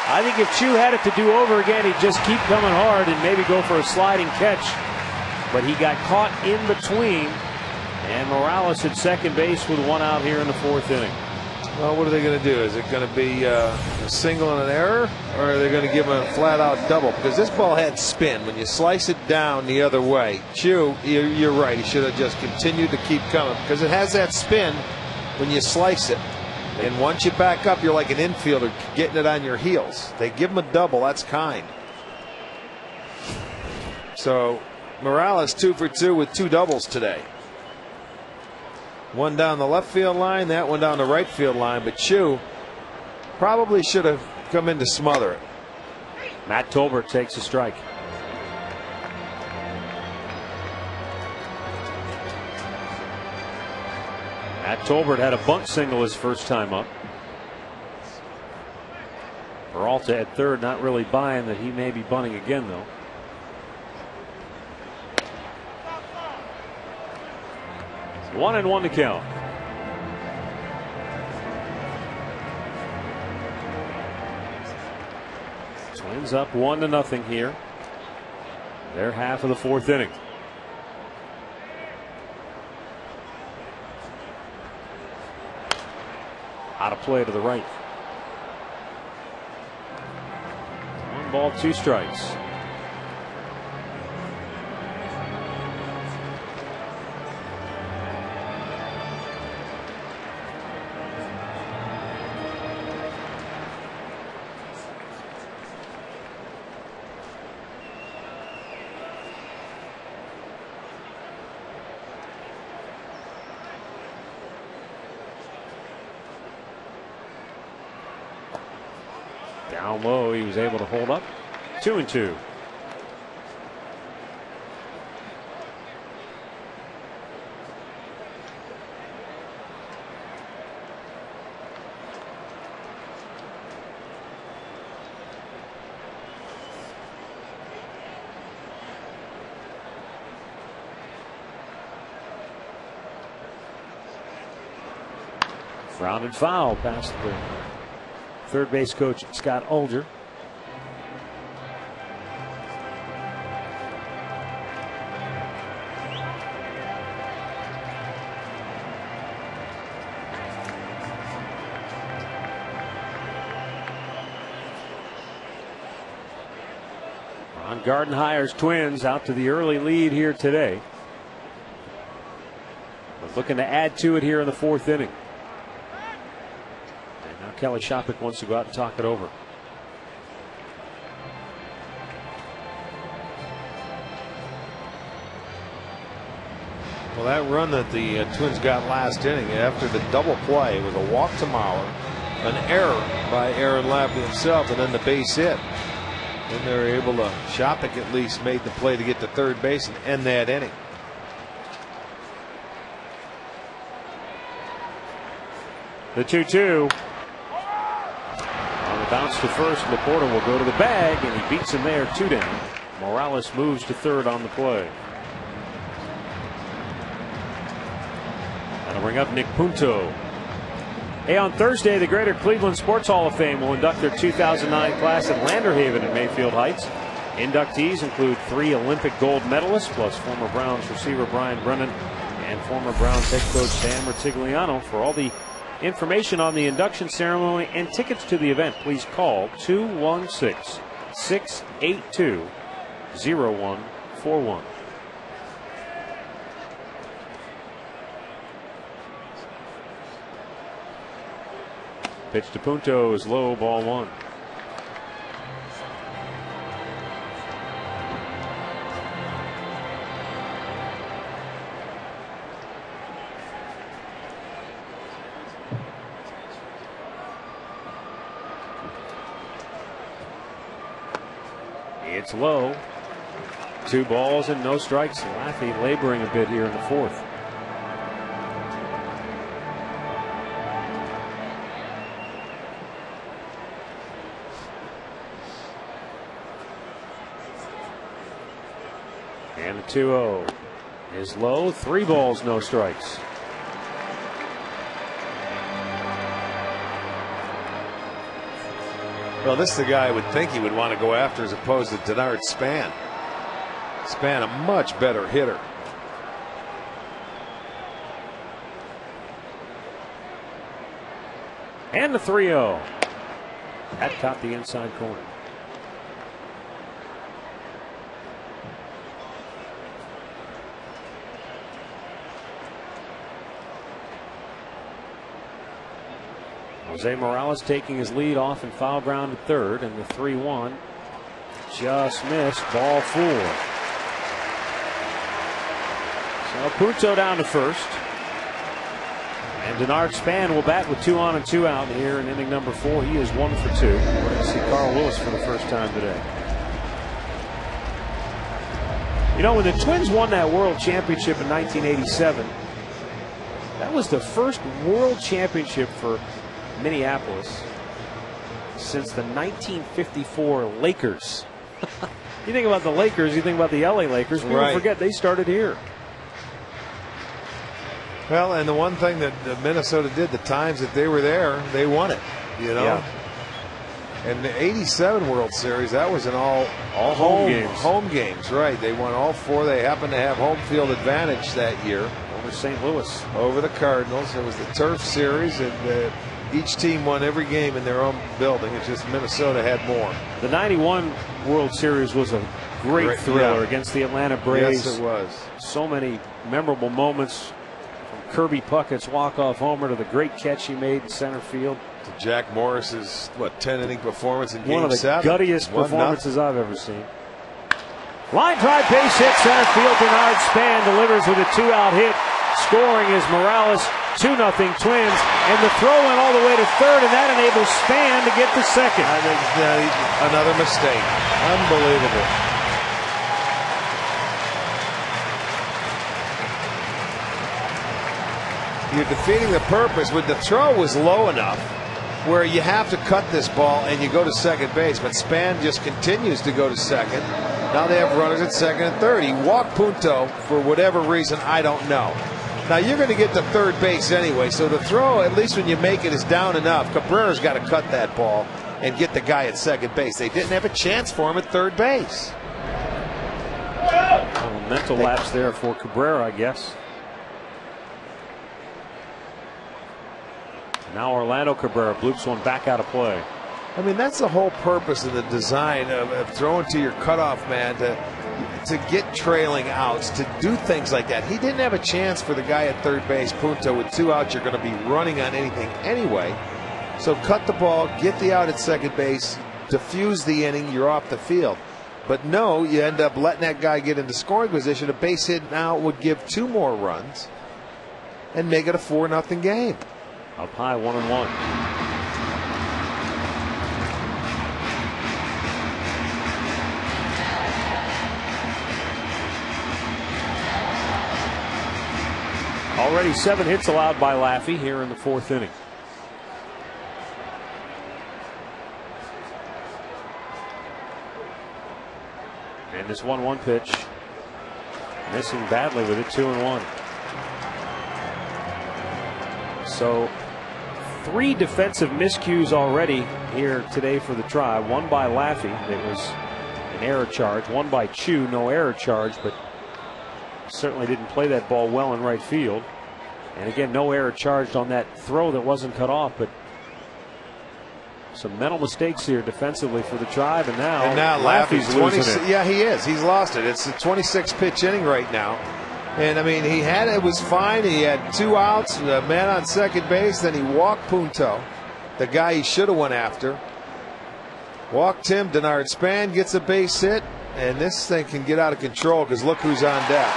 I think if Chu had it to do over again, he'd just keep coming hard and maybe go for a sliding catch. But he got caught in between. And Morales at second base with 1 out here in the 4th inning. Well, what are they going to do? Is it going to be a single and an error, or are they going to give him a flat-out double? Because this ball had spin. When you slice it down the other way, Chu, you're right. He should have just continued to keep coming because it has that spin when you slice it. And once you back up, you're like an infielder getting it on your heels. They give him a double. That's kind. So Morales 2 for 2 with 2 doubles today. One down the left field line, that one down the right field line, but Chu probably should have come in to smother it. Matt Tolbert takes a strike. Matt Tolbert had a bunt single his first time up. Peralta at third, not really buying that he may be bunting again, though. One and one to count. Twins up 1-0 here. Their half of the 4th inning. Out of play to the right. 1 ball, 2 strikes. Down low, he was able to hold up. 2-2. Grounded foul past the third base coach, Scott Olger. Ron Gardenhire's Twins out to the early lead here today, but looking to add to it here in the fourth inning. Kelly Shopik wants to go out and talk it over. Well, that run that the Twins got last inning after the double play was a walk to Mauer, an error by Aaron Lappy himself, and then the base hit. Then they were able to, Shopik at least made the play to get to third base and end that inning. The 2-2. Bounce to first. Laporta will go to the bag, and he beats him there. 2 down. Morales moves to third on the play. That'll bring up Nick Punto. Hey, on Thursday, the Greater Cleveland Sports Hall of Fame will induct their 2009 class at Landerhaven in Mayfield Heights. Inductees include 3 Olympic gold medalists, plus former Browns receiver Brian Brennan and former Browns head coach Sam Rutigliano. For all the information on the induction ceremony and tickets to the event, please call 216-682-0141. Pitch to Punto is low, ball 1. It's low. 2 balls and no strikes. Laffey laboring a bit here in the fourth. And the 2-0 is low. 3 balls, no strikes. Well, this is the guy I would think he would want to go after as opposed to Denard Span. Span, a much better hitter. And the 3-0. That caught the inside corner. Jose Morales taking his lead off and foul ground at third, and the 3-1 just missed, ball 4. So Punto down to first, and Denard Span will bat with 2 on and 2 out here in inning number 4. He is 1 for 2. We're going to see Carl Willis for the first time today. You know, when the Twins won that World Championship in 1987, that was the first World Championship for Minneapolis since the 1954 Lakers. You think about the Lakers, you think about the LA Lakers. People forget they started here. Well, and the one thing that Minnesota did, the times that they were there, they won it. You know. Yeah. And the '87 World Series, that was an all home games. Home games, right? They won all 4. They happened to have home field advantage that year over St. Louis, over the Cardinals. It was the turf series, and each team won every game in their own building. It's just Minnesota had more. The '91 World Series was a great thriller against the Atlanta Braves. Yes, it was. So many memorable moments, from Kirby Puckett's walk-off homer to the great catch he made in center field. To Jack Morris's 10-inning performance in Game 7. One of the guttiest performances I've ever seen. Line drive, base hit, center field. Denard Span delivers with a 2-out hit. Scoring is Morales. 2-0 Twins, and the throw went all the way to third, and that enables Span to get to second. I think another mistake. Unbelievable. You're defeating the purpose. When the throw was low enough where you have to cut this ball and you go to second base, but Span just continues to go to second. Now they have runners at second and third. He walked Punto for whatever reason, I don't know. Now you're going to get to third base anyway, so the throw, at least when you make it, is down enough. Cabrera's got to cut that ball and get the guy at second base. They didn't have a chance for him at third base. A mental lapse there for Cabrera, I guess. Now Orlando Cabrera bloops one back out of play. I mean, that's the whole purpose of the design of throwing to your cutoff man to get trailing outs, to do things like that. He didn't have a chance for the guy at third base, Punto. With 2 outs, you're going to be running on anything anyway. So cut the ball, get the out at second base, diffuse the inning, you're off the field. But no, you end up letting that guy get into scoring position. A base hit now would give 2 more runs and make it a 4-0 game. Up high, 1-1. Already 7 hits allowed by Laffey here in the 4th inning. And this 1-1 pitch, missing badly with it, 2-1. So 3 defensive miscues already here today for the Tribe. One by Laffey, it was an error charge. One by Chu, no error charge, but certainly didn't play that ball well in right field. And again, no error charged on that throw that wasn't cut off, but some mental mistakes here defensively for the Tribe. And now Laffey's losing it. Yeah, he is. He's lost it. It's a 26 pitch inning right now. And I mean, it was fine. He had 2 outs, a man on second base. Then he walked Punto, the guy he should have went after. Walked him. Denard Span gets a base hit, and this thing can get out of control because look who's on deck.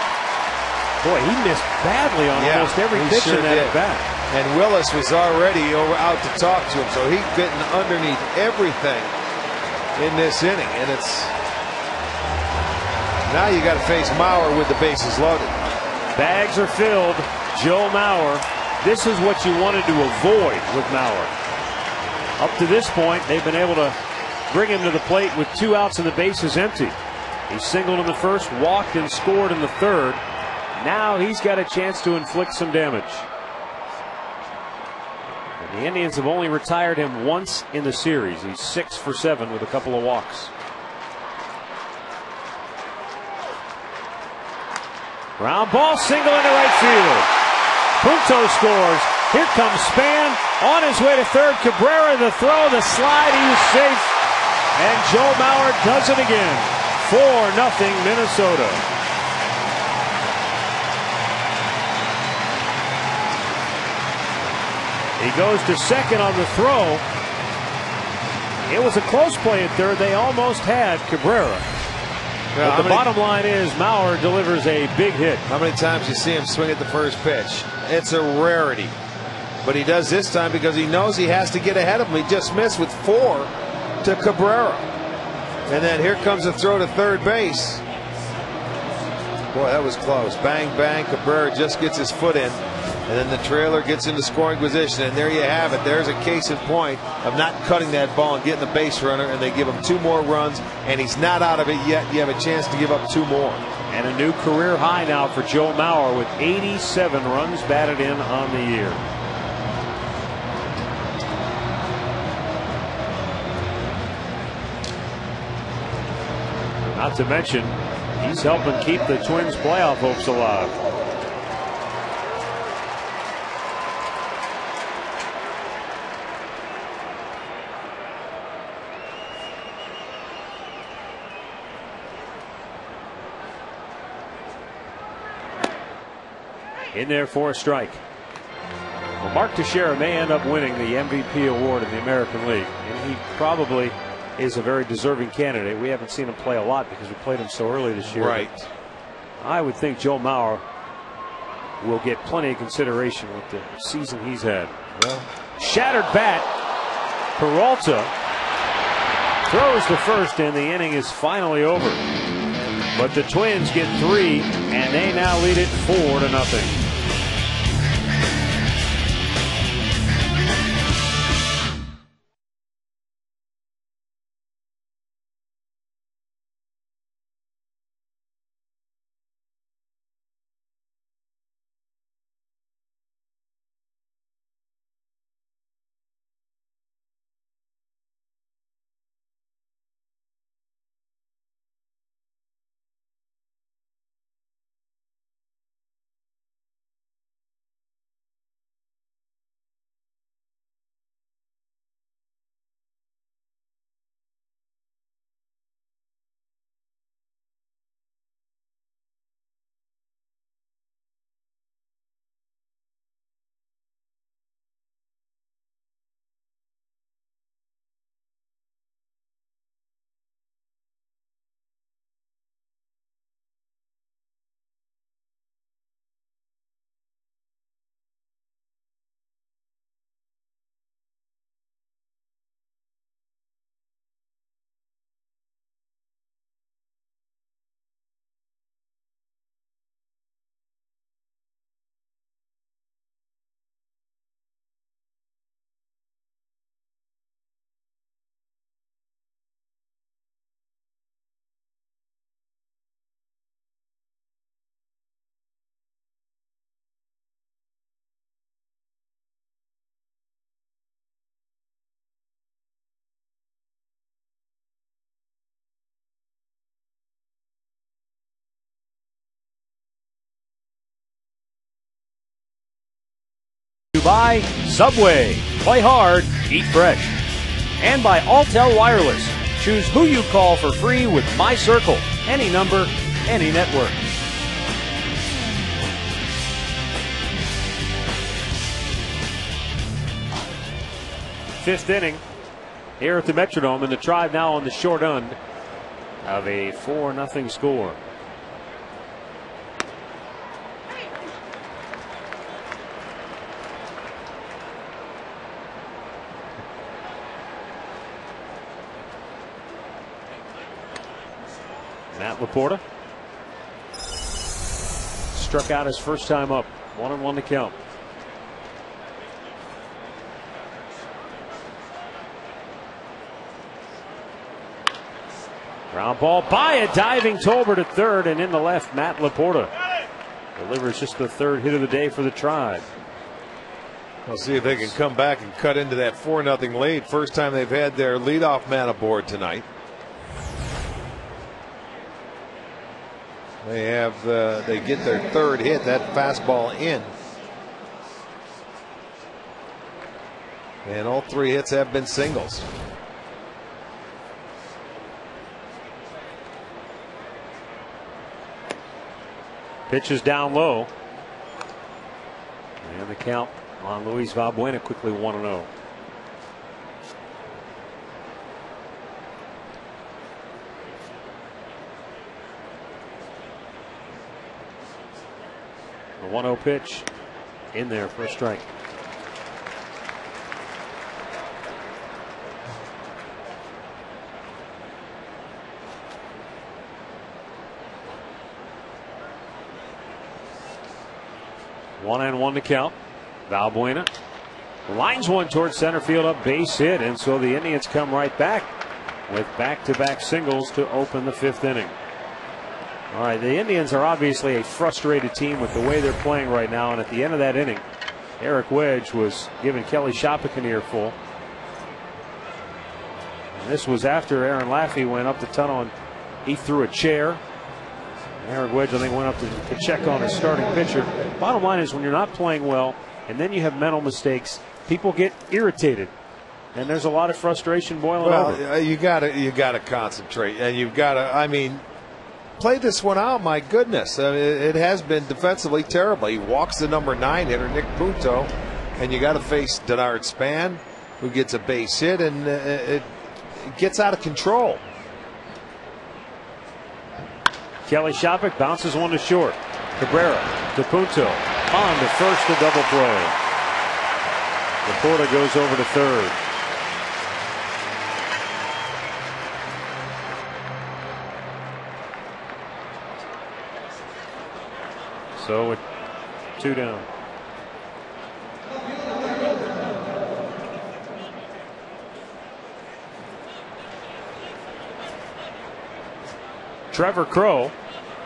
Boy, he missed badly on almost every pitch in that at bat. And Willis was already out to talk to him, so he's getting underneath everything in this inning. And it's now you got to face Mauer with the bases loaded. Bags are filled. Joe Mauer. This is what you wanted to avoid with Mauer. Up to this point, they've been able to bring him to the plate with 2 outs and the bases empty. He singled in the first, walked and scored in the third. Now he's got a chance to inflict some damage. And the Indians have only retired him once in the series. He's 6 for 7 with a couple of walks. Ground ball, single into right field. Punto scores. Here comes Span on his way to third. Cabrera, the throw, the slide, he was safe. And Joe Mauer does it again. 4-0 Minnesota. He goes to second on the throw. It was a close play at third. They almost had Cabrera. But the bottom line is Mauer delivers a big hit. How many times you see him swing at the first pitch? It's a rarity. But he does this time because he knows he has to get ahead of him. He just missed with 4 to Cabrera. And then here comes a throw to third base. Boy, that was close. Bang, bang. Cabrera just gets his foot in. And then the trailer gets into scoring position. And there you have it. There's a case in point of not cutting that ball and getting the base runner. And they give him 2 more runs. And he's not out of it yet. You have a chance to give up 2 more. And a new career high now for Joe Mauer with 87 runs batted in on the year. Not to mention, he's helping keep the Twins' playoff hopes alive. In there for a strike. Well, Mark Teixeira may end up winning the MVP award in the American League, and he probably is a very deserving candidate. We haven't seen him play a lot because we played him so early this year. Right. I would think Joe Mauer will get plenty of consideration with the season he's had. Well, shattered bat. Peralta throws to first, and the inning is finally over. But the Twins get 3, and they now lead it 4-0. By Subway. Play hard, eat fresh. And by Alltel Wireless. Choose who you call for free with My Circle. Any number, any network. Fifth inning here at the Metrodome, and the Tribe now on the short end of a 4-0 score. Matt Laporta struck out his first time up. 1-1 to count. Ground ball by a diving Tolbert at third, and in the left, Matt Laporta delivers just the third hit of the day for the Tribe. We'll see if they can come back and cut into that 4-0 lead. First time they've had their leadoff man aboard tonight. They get their third hit, that fastball in. And all 3 hits have been singles. Pitch is down low. And the count on Luis Valbuena quickly 1-0. The 1-0 pitch in there for a strike. One and one to count. Valbuena lines one towards center field, up base hit, and so the Indians come right back with back-to-back singles to open the fifth inning. All right, the Indians are obviously a frustrated team with the way they're playing right now, and at the end of that inning, Eric Wedge was giving Kelly Shopik an earful. And this was after Aaron Laffey went up the tunnel and he threw a chair. Eric Wedge, I think, went up to check on his starting pitcher. Bottom line is, when you're not playing well and then you have mental mistakes, people get irritated, and there's a lot of frustration boiling over. You gotta concentrate, and you've got to. I mean, play this one out. My goodness, I mean, it has been defensively terrible. He walks the number 9 hitter, Nick Punto, and you got to face Denard Span, who gets a base hit, and it gets out of control. Kelly Shopik bounces one to short. Cabrera to Punto. on to first, a double play. Laporta goes over to third. So with 2 down. Trevor Crow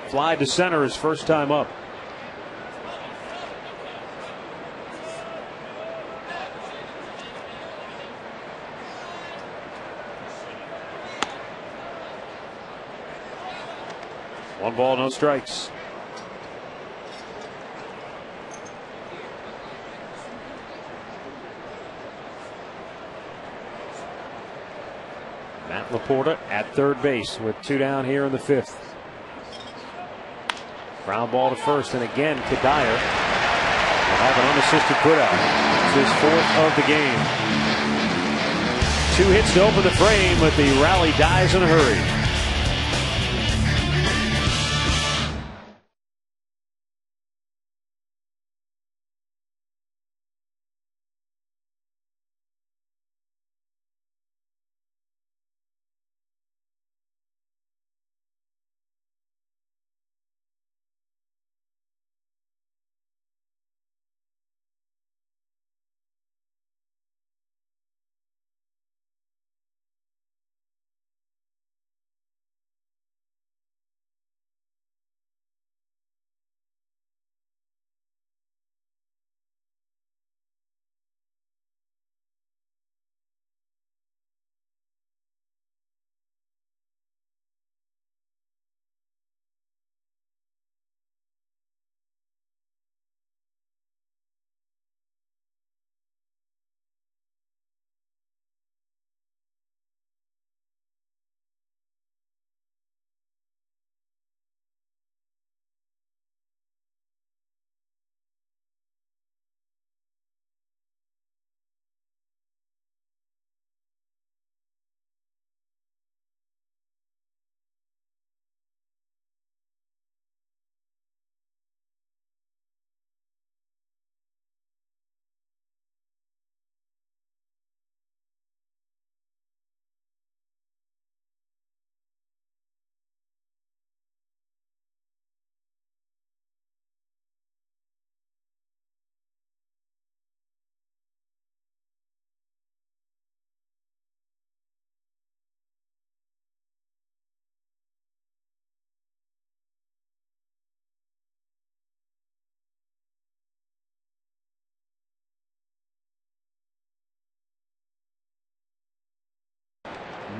fly to center his first time up. One ball, no strikes. Matt Laporta at third base with 2 down here in the 5th. Ground ball to first, and again Kadire will have an unassisted putout. It's his 4th of the game. 2 hits to open the frame, but the rally dies in a hurry.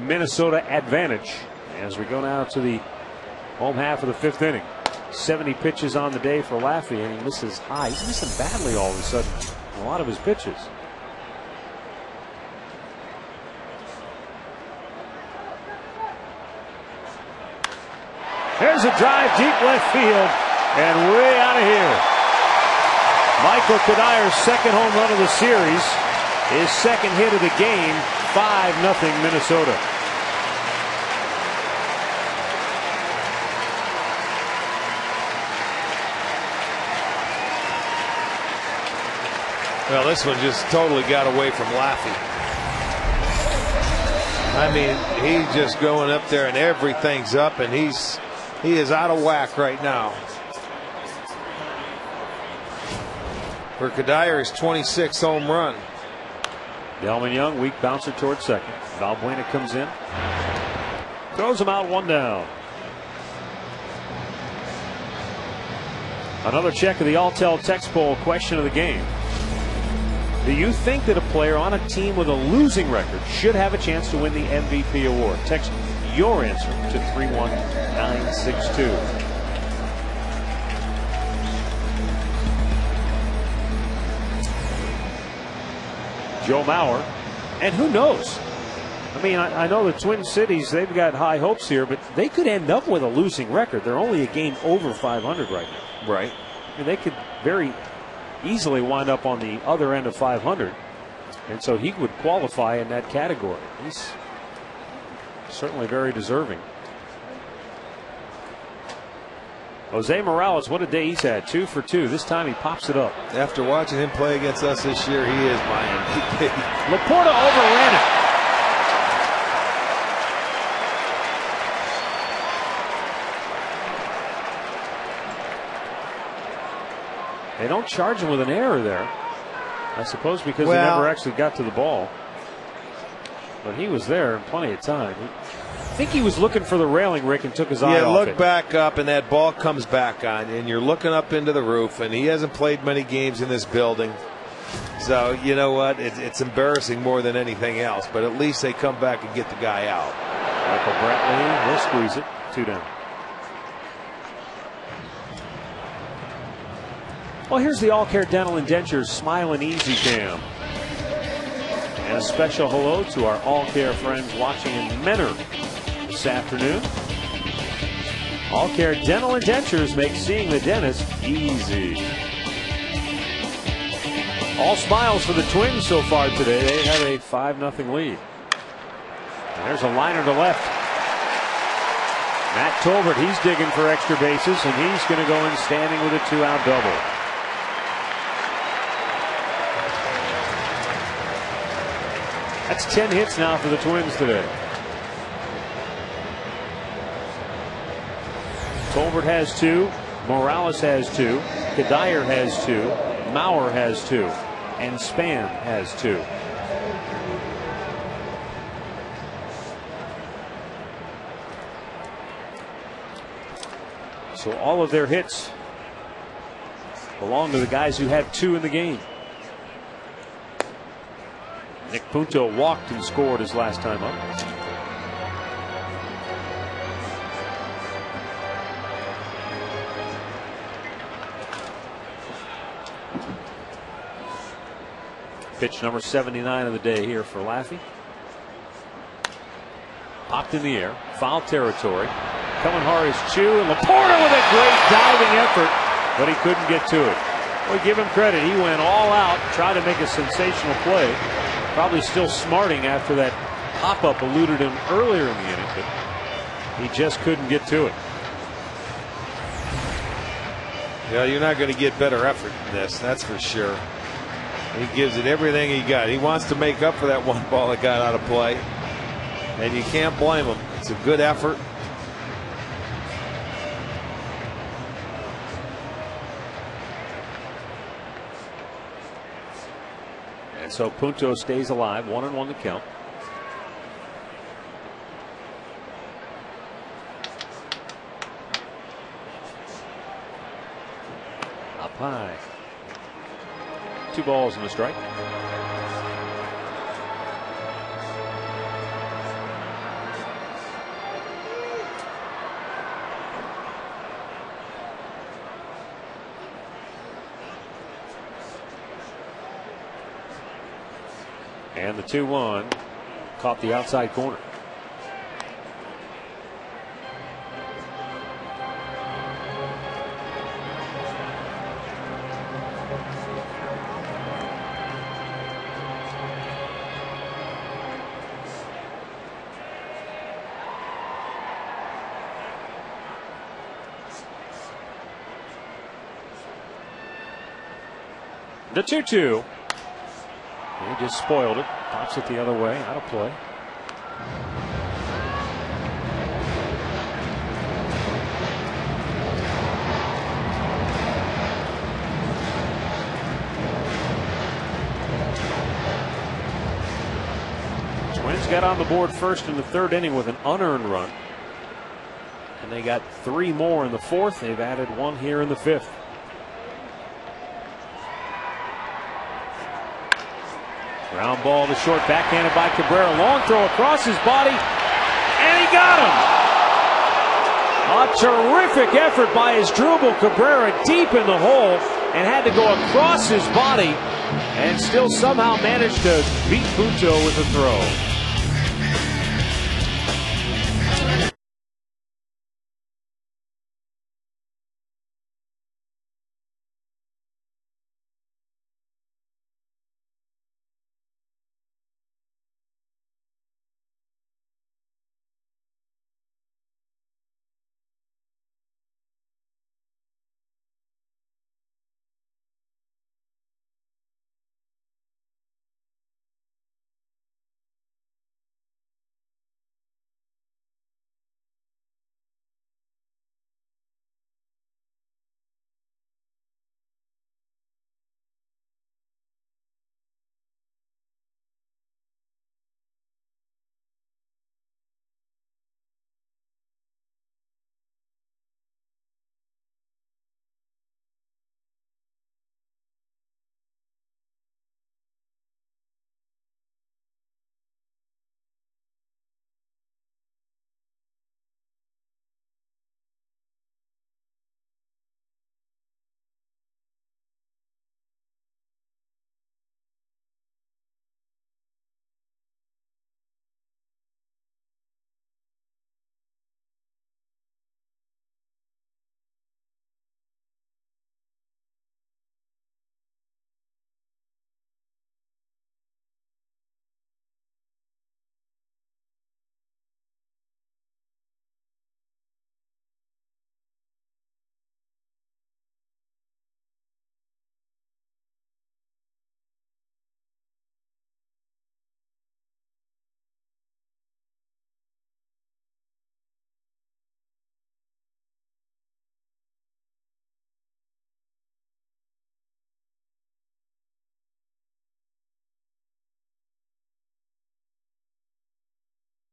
Minnesota advantage as we go now to the home half of the 5th inning. 70 pitches on the day for Laffey, and he misses high. He's missing badly all of a sudden. A lot of his pitches. There's a drive deep left field and way out of here. Michael Kadire's 2nd home run of the series. His 2nd hit of the game. 5-0 Minnesota. Well, this one just totally got away from Laffey. I mean, he's just going up there and everything's up, and he is out of whack right now. For Kadire's 26th home run. Delman Young, weak bouncer towards second. Valbuena comes in, throws him out, 1 down. Another check of the Alltel text poll question of the game. Do you think that a player on a team with a losing record should have a chance to win the MVP award? Text your answer to 31962. Joe Mauer, and who knows? I mean, I know the Twin Cities, they've got high hopes here, but they could end up with a losing record. They're only a game over 500 right now. Right. I mean, they could very easily wind up on the other end of 500, and so he would qualify in that category. He's certainly very deserving. Jose Morales, what a day he's had. 2 for 2. This time he pops it up. After watching him play against us this year, he is my MVP. Laporta overran it. They don't charge him with an error there. I suppose because he never actually got to the ball. But he was there in plenty of time. I think he was looking for the railing, Rick, and took his eye off it. Look back up, and that ball comes back on, and you're looking up into the roof, and he hasn't played many games in this building. So, you know what? It's embarrassing more than anything else, but at least they come back and get the guy out. Michael Brantley will squeeze it. 2 down. Well, here's the All Care Dental Indentures Smile and Easy Cam. And a special hello to our All Care friends watching in Menor this afternoon. All Care Dental Indentures make seeing the dentist easy. All smiles for the Twins so far today. They have a 5-0 lead. And there's a liner to left. Matt Tolbert, he's digging for extra bases, and he's going to go in standing with a 2-out double. That's 10 hits now for the Twins today. Tolbert has 2. Morales has 2. Kadire has 2. Mauer has 2. And Span has 2. So all of their hits belong to the guys who had 2 in the game. Nick Punto walked and scored his last time up. Pitch number 79 of the day here for Laffey. Popped in the air, foul territory. Coming hard is Chu, and Laporta with a great diving effort, but he couldn't get to it. We give him credit. He went all out, tried to make a sensational play. Probably still smarting after that pop-up eluded him earlier in the inning, but he just couldn't get to it. Yeah, you're not going to get better effort than this, that's for sure. He gives it everything he got. He wants to make up for that one ball that got out of play, and you can't blame him. It's a good effort. So Punto stays alive, 1-1 to count. Up high. 2 balls and a strike. And the 2-1 caught the outside corner. The 2-2. He just spoiled it. Pops it the other way. Out of play. Twins got on the board first in the 3rd inning with an unearned run. And they got 3 more in the 4th. They've added 1 here in the 5th. Ground ball to short, backhanded by Cabrera. Long throw across his body, and he got him. A terrific effort by Asdrubal Cabrera deep in the hole, and had to go across his body, and still somehow managed to beat Punto with a throw.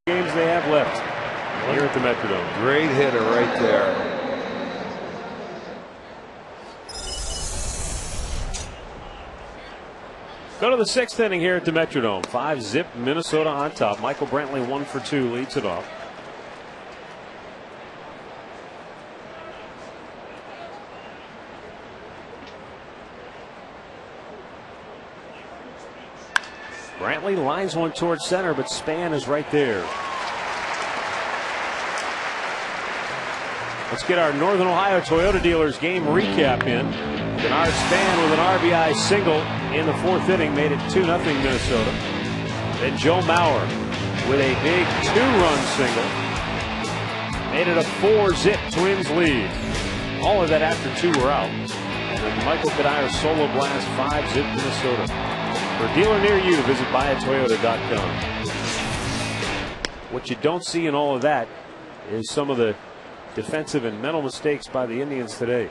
games they have left here at the Metrodome. Great hitter right there. Go to the 6th inning here at the Metrodome. 5-zip Minnesota on top. Michael Brantley 1 for 2 leads it off. Brantley lines one towards center, but Span is right there. Let's get our Northern Ohio Toyota dealers game recap in. Bernard Span with an RBI single in the 4th inning made it 2-0 Minnesota. Then Joe Mauer with a big 2-run single made it a 4-zip Twins lead. All of that after 2 were out. And then Michael Kadire solo blast 5-zip Minnesota. For a dealer near you, visit buyatoyota.com. What you don't see in all of that is some of the defensive and mental mistakes by the Indians today.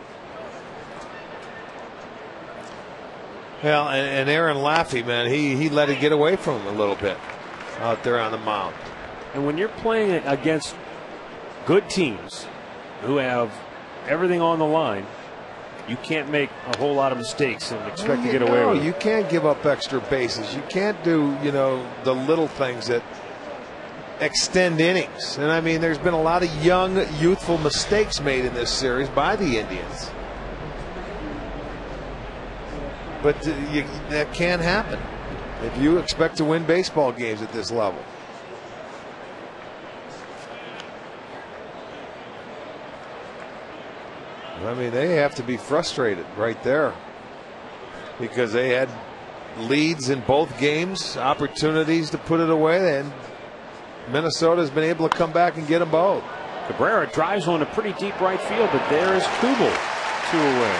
Well, and Aaron Laffey, man, he let it get away from him a little bit out there on the mound. And when you're playing against good teams who have everything on the line, you can't make a whole lot of mistakes and expect to get away with it. You can't give up extra bases. You can't do, the little things that extend innings. And I mean, there's been a lot of young, youthful mistakes made in this series by the Indians. But that can't happen if you expect to win baseball games at this level. I mean, they have to be frustrated right there because they had leads in both games, opportunities to put it away, and Minnesota's been able to come back and get them both. Cabrera drives one to pretty deep right field, but there is Kubel 2 away.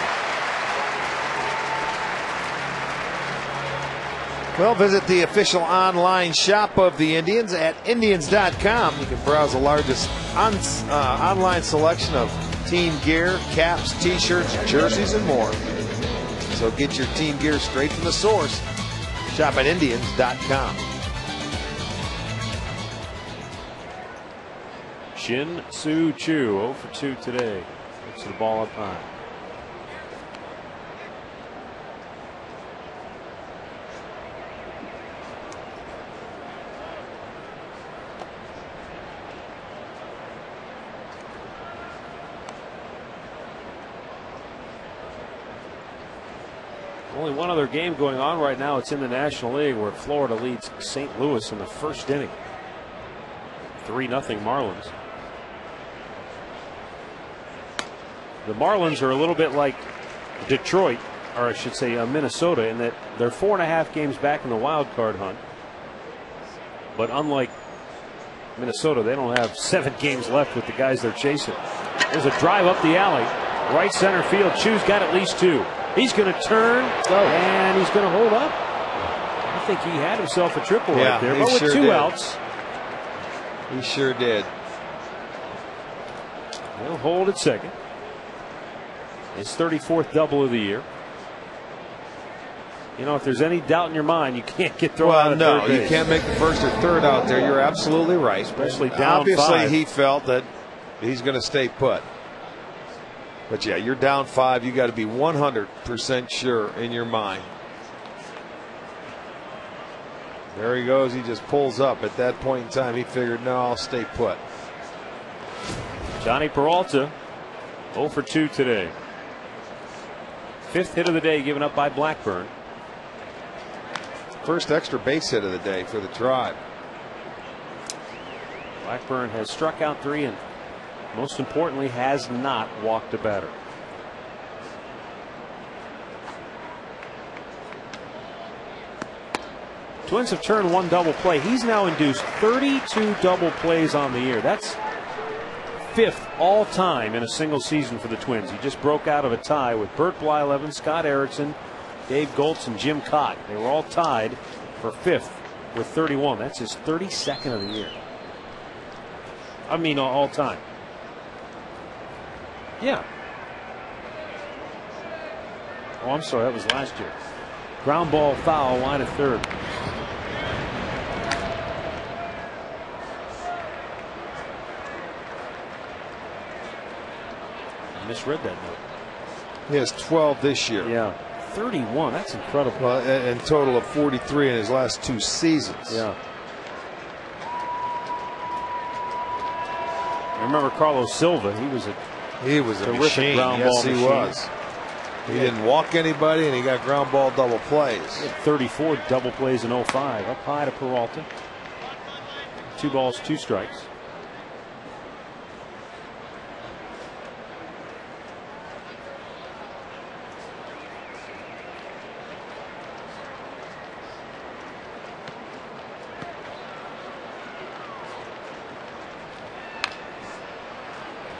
Well, visit the official online shop of the Indians at Indians.com. You can browse the largest online selection of team gear, caps, t-shirts, jerseys, and more. So get your team gear straight from the source. Shop at Indians.com. Shin Soo Choo 0 for 2 today. Looks the ball up high. Only one other game going on right now. It's in the National League where Florida leads St. Louis in the 1st inning. 3-0 Marlins. The Marlins are a little bit like Detroit, or I should say Minnesota, in that they're 4.5 games back in the wild card hunt. But unlike Minnesota, they don't have 7 games left with the guys they're chasing. There's a drive up the alley. Right center field. Chu's got at least 2. He's going to turn, and he's going to hold up. I think he had himself a triple right there, but with 2 outs. He sure did. He'll hold at second. His 34th double of the year. If there's any doubt in your mind, you can't get thrown out of third base. You can't make the first or third out there. You're absolutely right. Especially down 5. Obviously, he felt that he's going to stay put. But yeah, you're down 5. You got to be 100% sure in your mind. There he goes. He just pulls up. At that point in time, he figured, no, I'll stay put. Johnny Peralta 0 for 2 today. 5th hit of the day given up by Blackburn. First extra base hit of the day for the Tribe. Blackburn has struck out 3 and most importantly has not walked a batter. Twins have turned 1 double play. He's now induced 32 double plays on the year. That's 5th all time in a single season for the Twins. He just broke out of a tie with Bert Blyleven, Scott Erickson, Dave Goltz, and Jim Cott. They were all tied for 5th with 31. That's his 32nd of the year. I mean, all time. Yeah. Oh, I'm sorry. That was last year. Ground ball foul, line of third. misread that note. He has 12 this year. Yeah, 31. That's incredible. Well, and total of 43 in his last 2 seasons. Yeah. I remember Carlos Silva. He was a terrific machine. ground Yes, ball he machine. was. He didn't walk anybody, and he got ground ball double plays. He had 34 double plays in 05. Up high to Peralta. 2 balls, 2 strikes.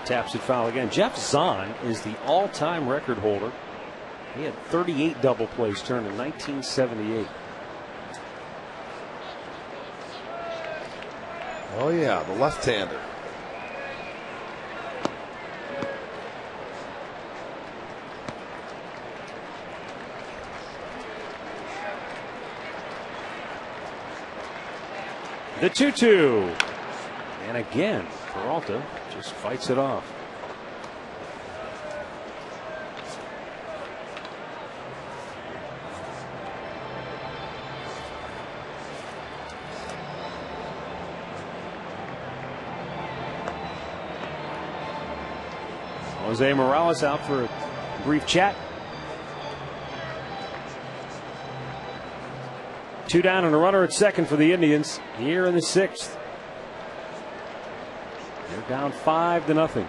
Taps it foul again. Jeff Zahn is the all-time record holder. He had 38 double plays turned in 1978. Oh yeah, the left-hander. The 2-2. And again, Peralta just fights it off. Jose Morales out for a brief chat. 2 down and a runner at second for the Indians here in the 6th. They're down 5-0.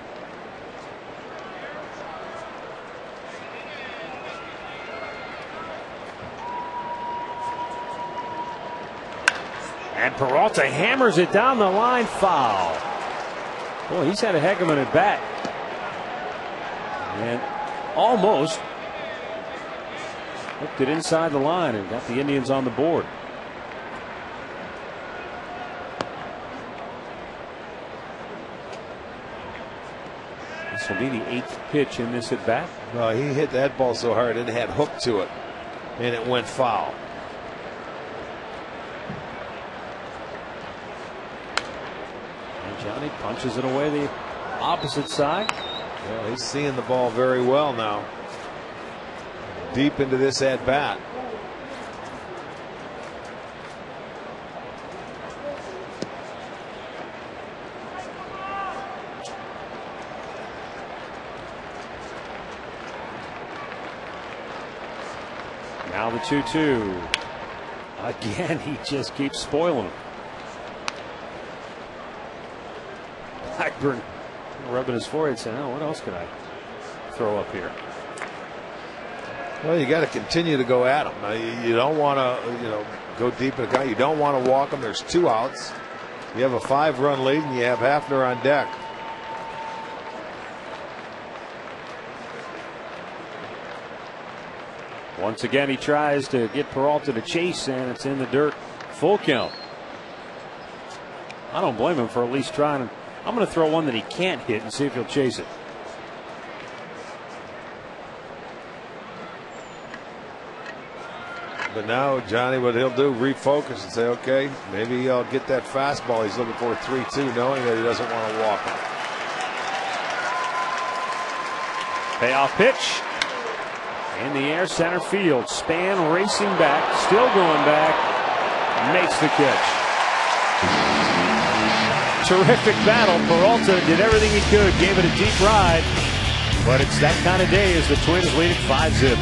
And Peralta hammers it down the line, foul. Boy, he's had a heck of an at bat. And almost hooked it inside the line and got the Indians on the board. This will be the 8th pitch in this at bat. No, he hit that ball so hard it had hook to it, and it went foul. And Johnny punches it away the opposite side. Well, he's seeing the ball very well now. Deep into this at bat. Now the 2-2. Again, he just keeps spoiling him. Blackburn rubbing his forehead saying, oh, what else can I throw up here? Well, you got to continue to go at him. You don't want to, go deep in the guy. You don't want to walk him. There's 2 outs. You have a 5-run lead, and you have Hafner on deck. Once again, he tries to get Peralta to chase, and it's in the dirt. Full count. I don't blame him for at least trying. I'm going to throw one that he can't hit and see if he'll chase it. But now, Johnny, what he'll do, refocus and say, okay, maybe I'll get that fastball he's looking for 3-2, knowing that he doesn't want to walk him. Payoff pitch. In the air, center field. Span racing back, still going back, makes the catch. Terrific battle. Peralta did everything he could, gave it a deep ride, but it's that kind of day as the Twins lead at 5-zip.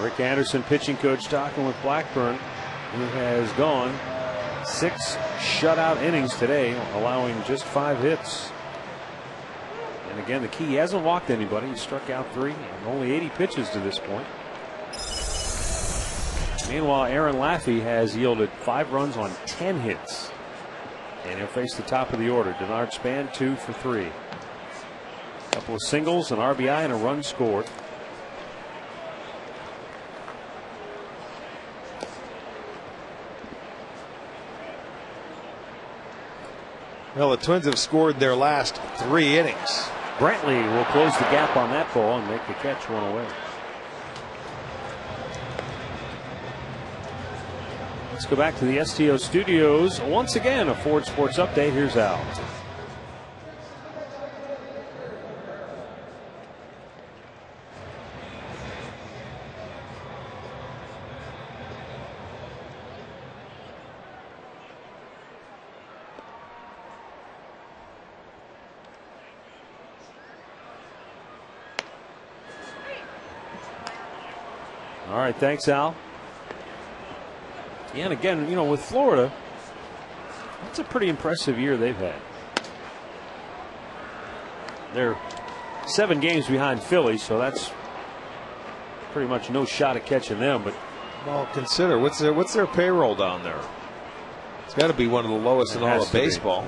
Rick Anderson, pitching coach, talking with Blackburn, who has gone 6 shutout innings today, allowing just 5 hits. And again, the key, he hasn't walked anybody. He struck out 3 and only 80 pitches to this point. Meanwhile, Aaron Laffey has yielded 5 runs on 10 hits. And he'll face the top of the order. Denard Span 2 for 3. A couple of singles, an RBI, and a run scored. Well, the Twins have scored their last 3 innings. Brantley will close the gap on that ball and make the catch, 1 away. Let's go back to the STO studios. Once again, a Ford Sports update. Here's Al. All right, thanks, Al. Yeah, and again, you know, with Florida, that's a pretty impressive year they've had. They're 7 games behind Philly, so that's pretty much no shot at catching them. But well, consider what's their payroll down there. It's got to be one of the lowest in all of baseball.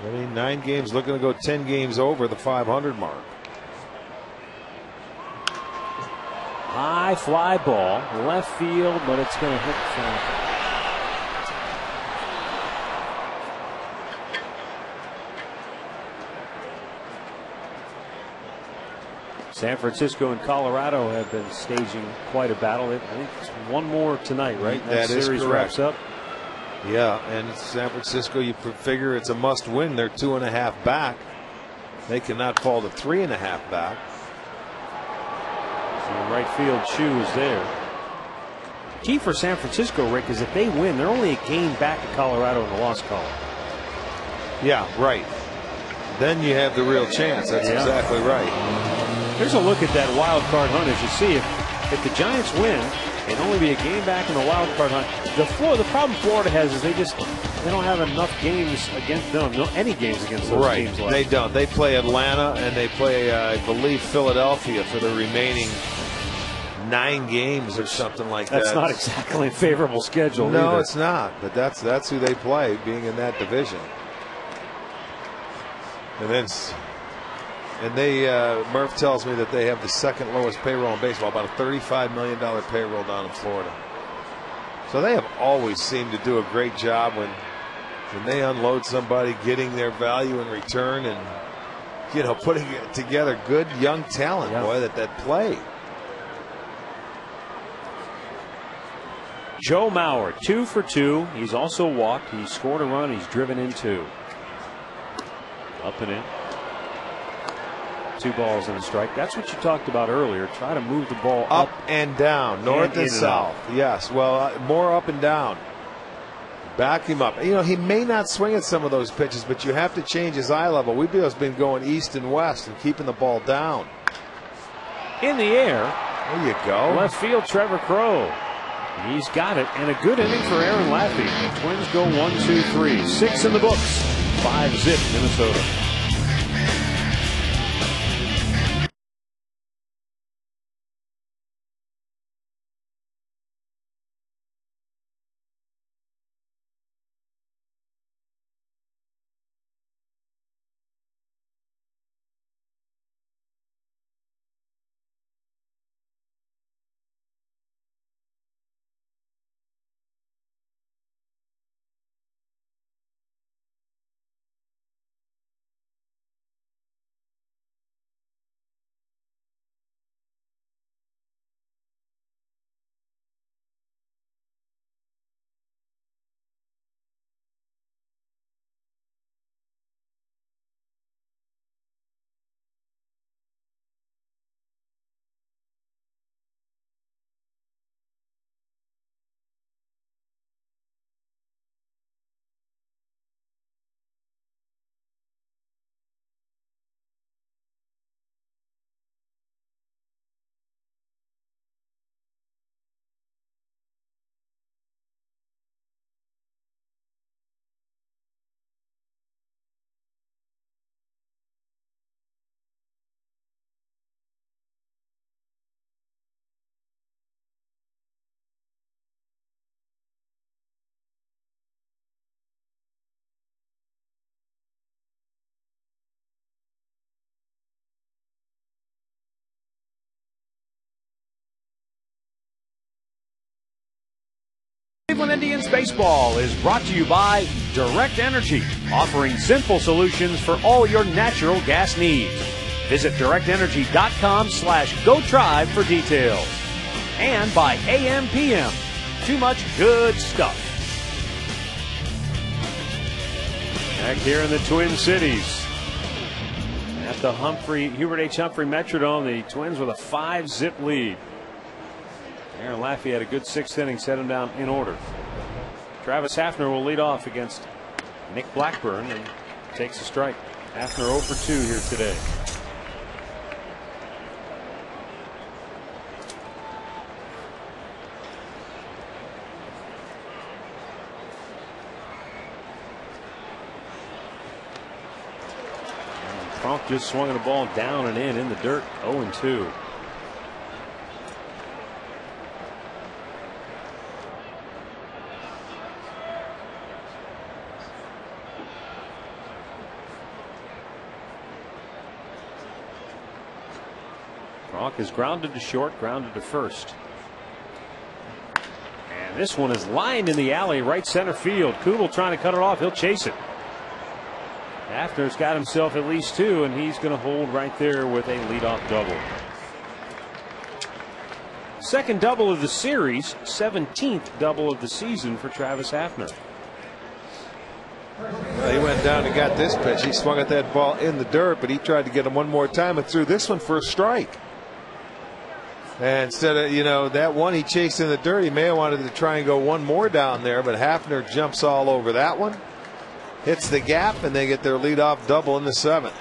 I mean, 9 games, looking to go 10 games over the 500 mark. High fly ball, left field, but it's going to hit San Francisco and Colorado have been staging quite a battle. I think it's 1 more tonight, right? That series is wraps up. Yeah, and San Francisco, you figure it's a must win. They're 2.5 back. They cannot fall to 3.5 back. Right field shoes there. Key for San Francisco, Rick, is if they win, they're only a game back of Colorado in the loss column. Yeah, right. Then you have the real chance. That's exactly right. Here's a look at that wild card hunt. As you see, if the Giants win, it'd only be a game back in the wild card hunt. The problem Florida has is they don't have enough games against them. Any games against those teams left. They don't. They play Atlanta and they play, I believe, Philadelphia for the remaining 9 games or something like that. That's not exactly a favorable schedule. No, either. it's not. But that's who they play, being in that division. And Murph tells me that they have the 2nd lowest payroll in baseball, about a $35 million payroll down in Florida. So they have always seemed to do a great job when they unload somebody, getting their value in return, and putting together good young talent, boy, that play. Joe Mauer, 2 for 2. He's also walked. He scored a run. He's driven in 2. Up and in. 2 balls and a strike. That's what you talked about earlier. Try to move the ball up and down, north and south. Yes, well, more up and down. Back him up. He may not swing at some of those pitches, but you have to change his eye level. We've been going east and west and keeping the ball down. In the air. There you go. Left field, Trevor Crowe. He's got it, and a good inning for Aaron Laffey. The Twins go 1-2-3. 6 in the books. 5-zip Minnesota. Cleveland Indians baseball is brought to you by Direct Energy, offering simple solutions for all your natural gas needs. Visit directenergy.com/GoTribe for details. And by AM/PM, too much good stuff. Back here in the Twin Cities at the Hubert H. Humphrey Metrodome, the Twins with a 5-zip lead. Aaron Laffey had a good 6th inning, set him down in order. Travis Hafner will lead off against Nick Blackburn and takes a strike. Hafner 0 for 2 here today. Cronk just swung the ball down and in the dirt. 0-2. Cronk is grounded to short, grounded to first. And this one is lined in the alley, right center field. Kubel trying to cut it off. He'll chase it. Hafner's got himself at least 2, and he's going to hold right there with a leadoff double. Second double of the series, 17th double of the season for Travis Hafner. Well, he went down and got this pitch. He swung at that ball in the dirt, but he tried to get him one more time and threw this one for a strike. And instead of, that one he chased in the dirt, he may have wanted to try and go one more down there, but Hafner jumps all over that one. Hits the gap, and they get their leadoff double in the 7th.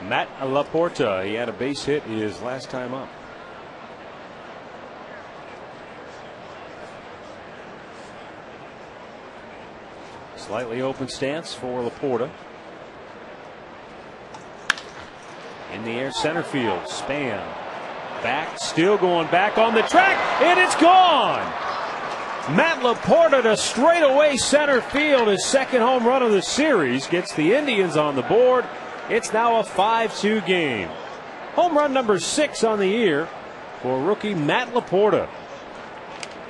Matt Laporta, he had a base hit his last time up. Slightly open stance for Laporta. In the air, center field. Span. Back, still going back on the track, and it's gone. Matt Laporta to straightaway center field, his second home run of the series, gets the Indians on the board. It's now a 5-2 game. Home run number 6 on the year for rookie Matt Laporta.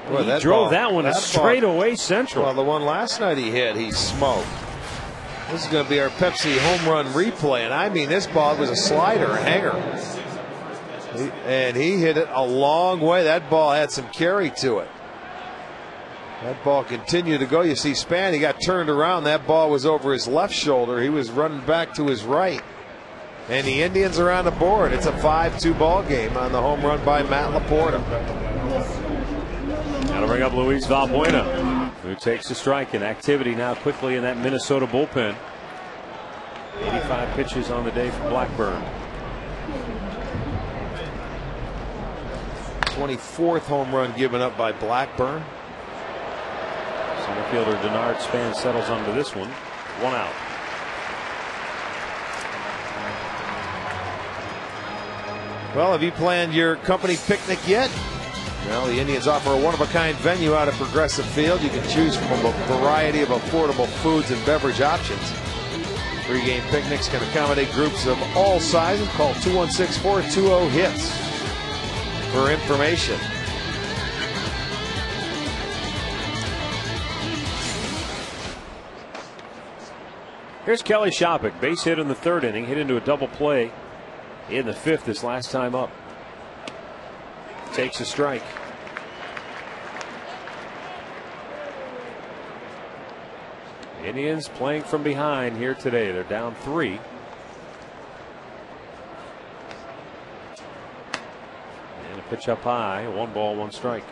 Boy, he drove that one to straightaway central. Well, the one last night he hit, he smoked. This is going to be our Pepsi home run replay, and I mean, this ball was a slider, a hanger. And he hit it a long way. That ball had some carry to it. That ball continued to go. You see Span, he got turned around. That ball was over his left shoulder. He was running back to his right. And the Indians are on the board. It's a 5-2 ball game on the home run by Matt Laporta. Now to bring up Luis Valbuena, who takes a strike. And activity now quickly in that Minnesota bullpen. 85 pitches on the day for Blackburn. 24th home run given up by Blackburn. Center fielder Denard Span settles onto this one. 1 out. Well, have you planned your company picnic yet? Well, the Indians offer a one-of-a-kind venue out at Progressive Field. You can choose from a variety of affordable foods and beverage options. Pre-game picnics can accommodate groups of all sizes. Call 216-420-HITS for information. Here's Kelly Shoppach, base hit in the 3rd inning, hit into a double play in the 5th his last time up. Takes a strike. Indians playing from behind here today. They're down 3. And a pitch up high, 1 ball, 1 strike.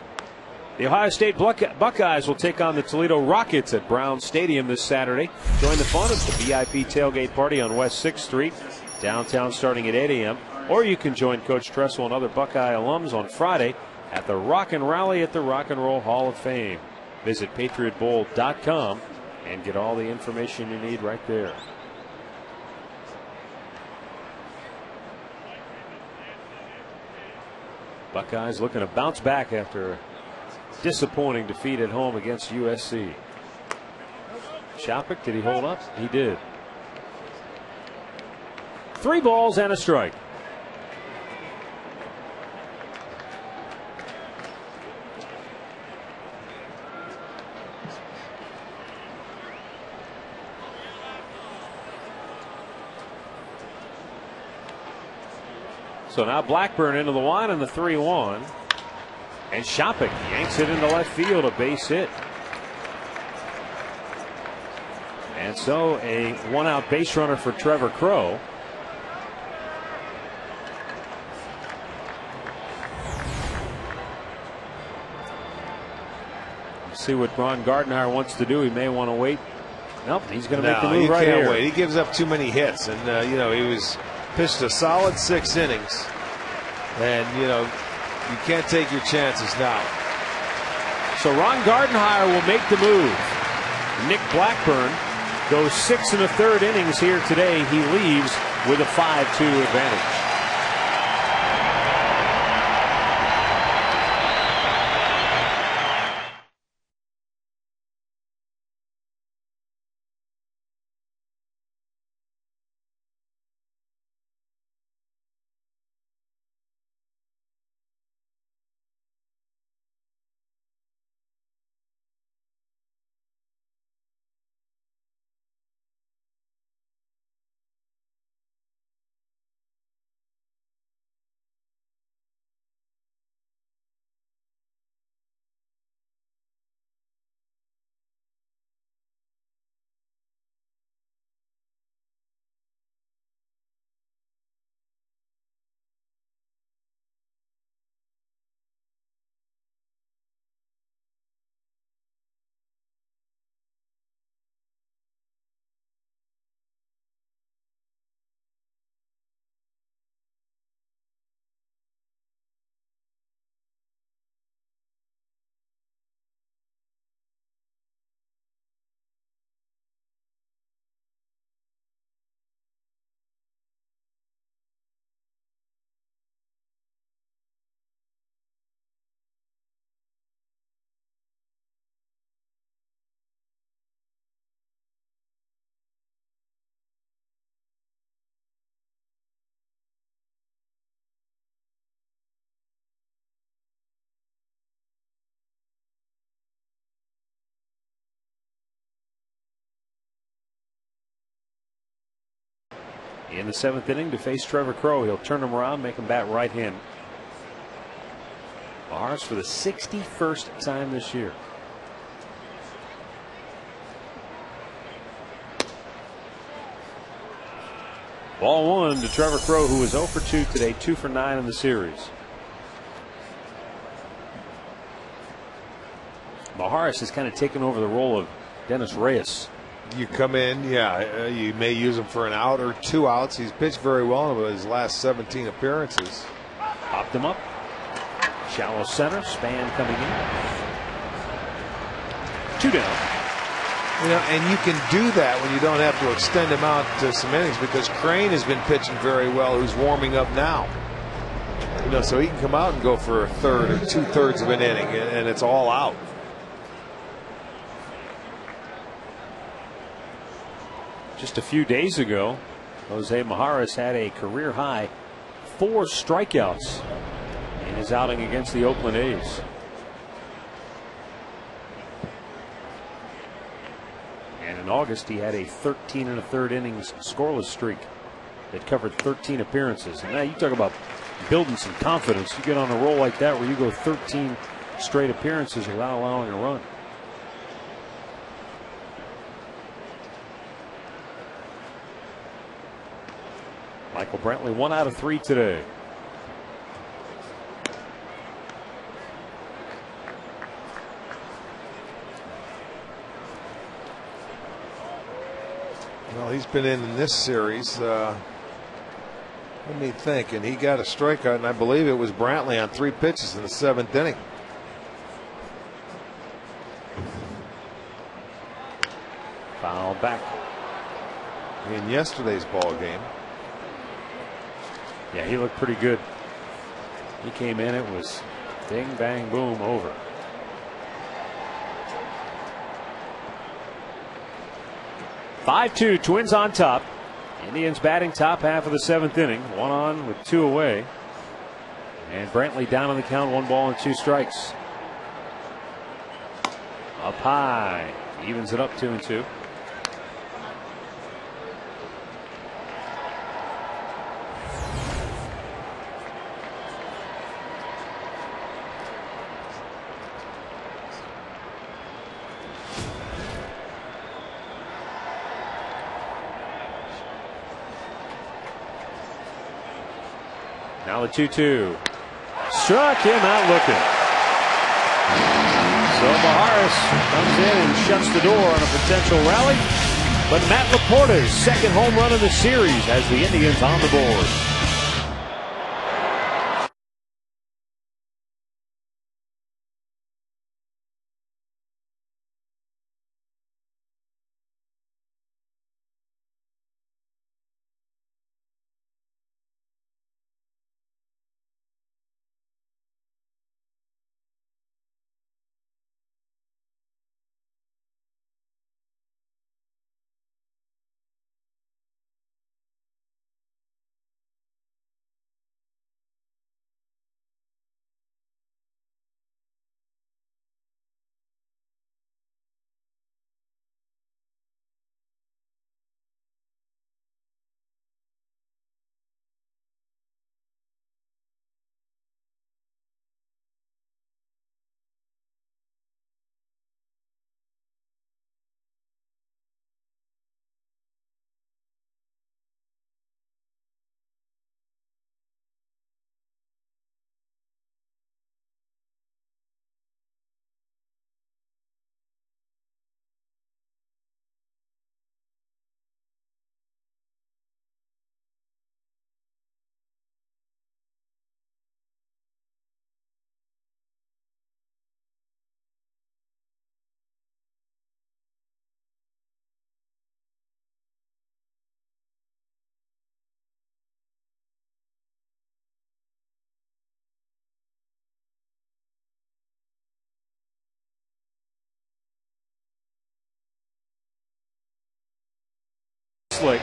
The Ohio State Buckeyes will take on the Toledo Rockets at Brown Stadium this Saturday. Join the fun at the VIP tailgate party on West 6th Street, downtown, starting at 8 a.m. Or you can join Coach Tressel and other Buckeye alums on Friday at the Rock and Rally at the Rock and Roll Hall of Fame. Visit PatriotBowl.com and get all the information you need right there. Buckeyes looking to bounce back after a disappointing defeat at home against USC. Shoppach, did he hold up? He did. 3 balls and a strike. So now Blackburn into the line in the 3-1. And Shopping yanks it into left field, a base hit. And so a 1-out base runner for Trevor Crowe. See what Ron Gardenhire wants to do. He may want to wait. Nope, he's going to make the move right here. Wait. He gives up too many hits, and he pitched a solid 6 innings, and you can't take your chances now. So Ron Gardenhire will make the move. Nick Blackburn goes 6 1/3 innings here today. He leaves with a 5-2 advantage. In the 7th inning to face Trevor Crowe. He'll turn him around, make him bat right-handed. Mahar's for the 61st time this year. Ball 1 to Trevor Crowe, who is 0 for 2 today, 2 for 9 in the series. Maharis has kind of taken over the role of Dennis Reyes. You come in, you may use him for an out or 2 outs. He's pitched very well in his last 17 appearances. Popped him up. Shallow center. Span coming in. 2 down. And you can do that when you don't have to extend him out to some innings, because Crane has been pitching very well, who's warming up now. So he can come out and go for a third or 2/3 of an inning, and it's all out. Just a few days ago, Jose Maharis had a career high 4 strikeouts in his outing against the Oakland A's. And in August, he had a 13 1/3 innings scoreless streak that covered 13 appearances. And now you talk about building some confidence. You get on a roll like that where you go 13 straight appearances without allowing a run. Michael Brantley 1 out of 3 today. Well, he's been in this series. Let me think. And he got a strikeout, and I believe it was Brantley on 3 pitches in the 7th inning. Foul back. In yesterday's ball game. Yeah, he looked pretty good. He came in, it was bing, bang, boom, over. (5-2) Twins on top. Indians batting top half of the 7th inning. 1 on with 2 away. And Brantley down on the count, 1 ball and 2 strikes. Up high. Evens it up 2-2. Now the 2-2. Struck him out looking. So Maharis comes in and shuts the door on a potential rally. But Matt Laporta's second home run of the series has the Indians on the board.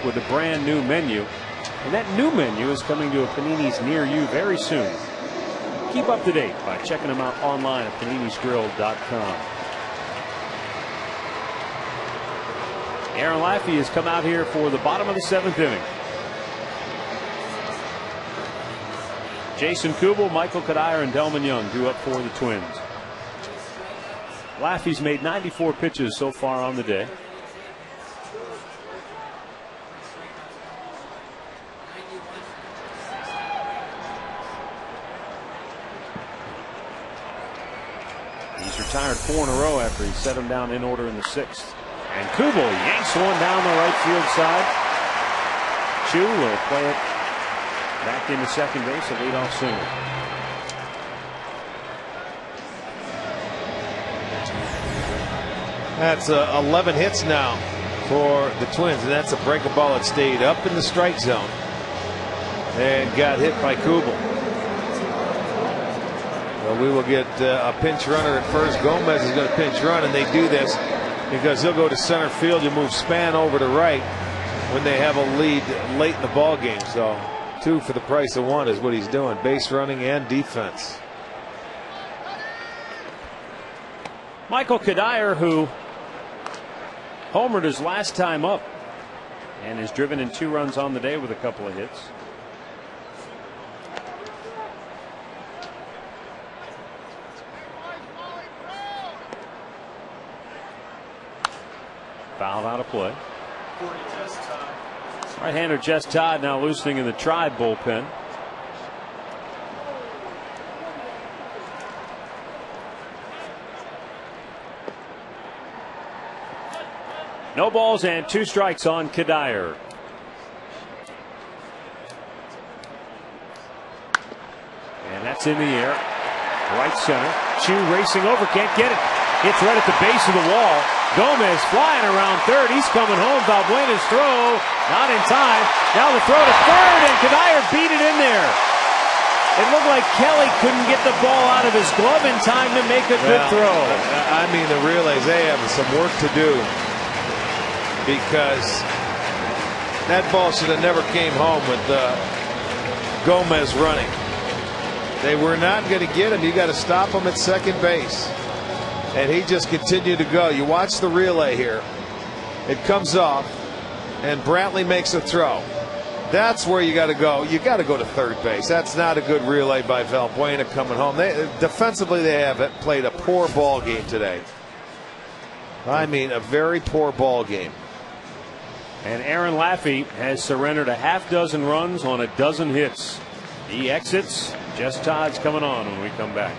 With a brand new menu, and that new menu is coming to a Panini's near you very soon. Keep up to date by checking them out online at paninisgrill.com. Aaron Laffey has come out here for the bottom of the 7th inning. Jason Kubel, Michael Kadire, and Delman Young due up for the Twins. Laffey's made 94 pitches so far on the day. He's retired 4 in a row after he set him down in order in the 6th. And Kubel yanks one down the right field side. Chu will play it back into second base, a leadoff single. That's 11 hits now for the Twins, and that's a breaking ball that stayed up in the strike zone and got hit by Kubel. Well, we will get a pinch runner at first. Gomez is going to pinch run, and they do this because he'll go to center field. You move Span over to right when they have a lead late in the ball game. So 2 for the price of 1 is what he's doing, base running and defense. Michael Kadire, who homered his last time up and has driven in 2 runs on the day with a couple of hits. Fouled out of play. Right-hander Jess Todd now loosening in the Tribe bullpen. No balls and 2 strikes on Kadire. And that's in the air. Right center. Chu racing over, can't get it. It's right at the base of the wall. Gomez flying around third. He's coming home. Valbuena's throw not in time. Now the throw to third, and Kadire beat it in there. It looked like Kelly couldn't get the ball out of his glove in time to make a good throw. I mean, the relays, they have some work to do because that ball should have never came home with Gomez running. They were not going to get him. You got to stop him at second base. And he just continued to go. You watch the relay here. It comes off, and Brantley makes a throw. That's where you got to go. You got to go to third base. That's not a good relay by Valbuena coming home. Defensively, they have played a poor ball game today. I mean, a very poor ball game. And Aaron Laffey has surrendered a half dozen runs on a dozen hits. He exits. Jess Todd's coming on when we come back.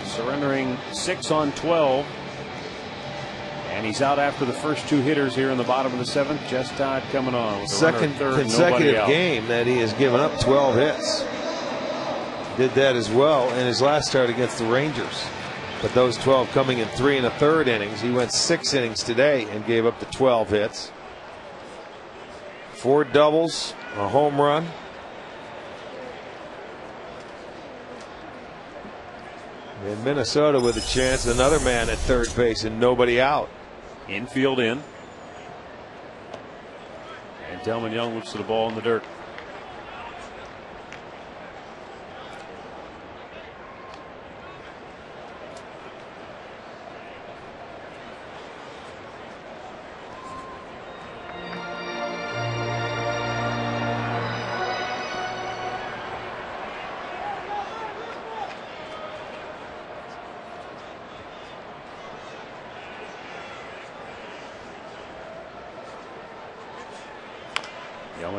Surrendering 6 on 12. And he's out after the first 2 hitters here in the bottom of the 7th. Jess Todd coming on with second third, consecutive game that he has given up 12 hits. Did that as well in his last start against the Rangers. But those 12 coming in 3 1/3 innings. He went 6 innings today and gave up the 12 hits. 4 doubles, a home run. And Minnesota with a chance, another man at third base and nobody out. Infield in. And Delman Young looks to the ball in the dirt.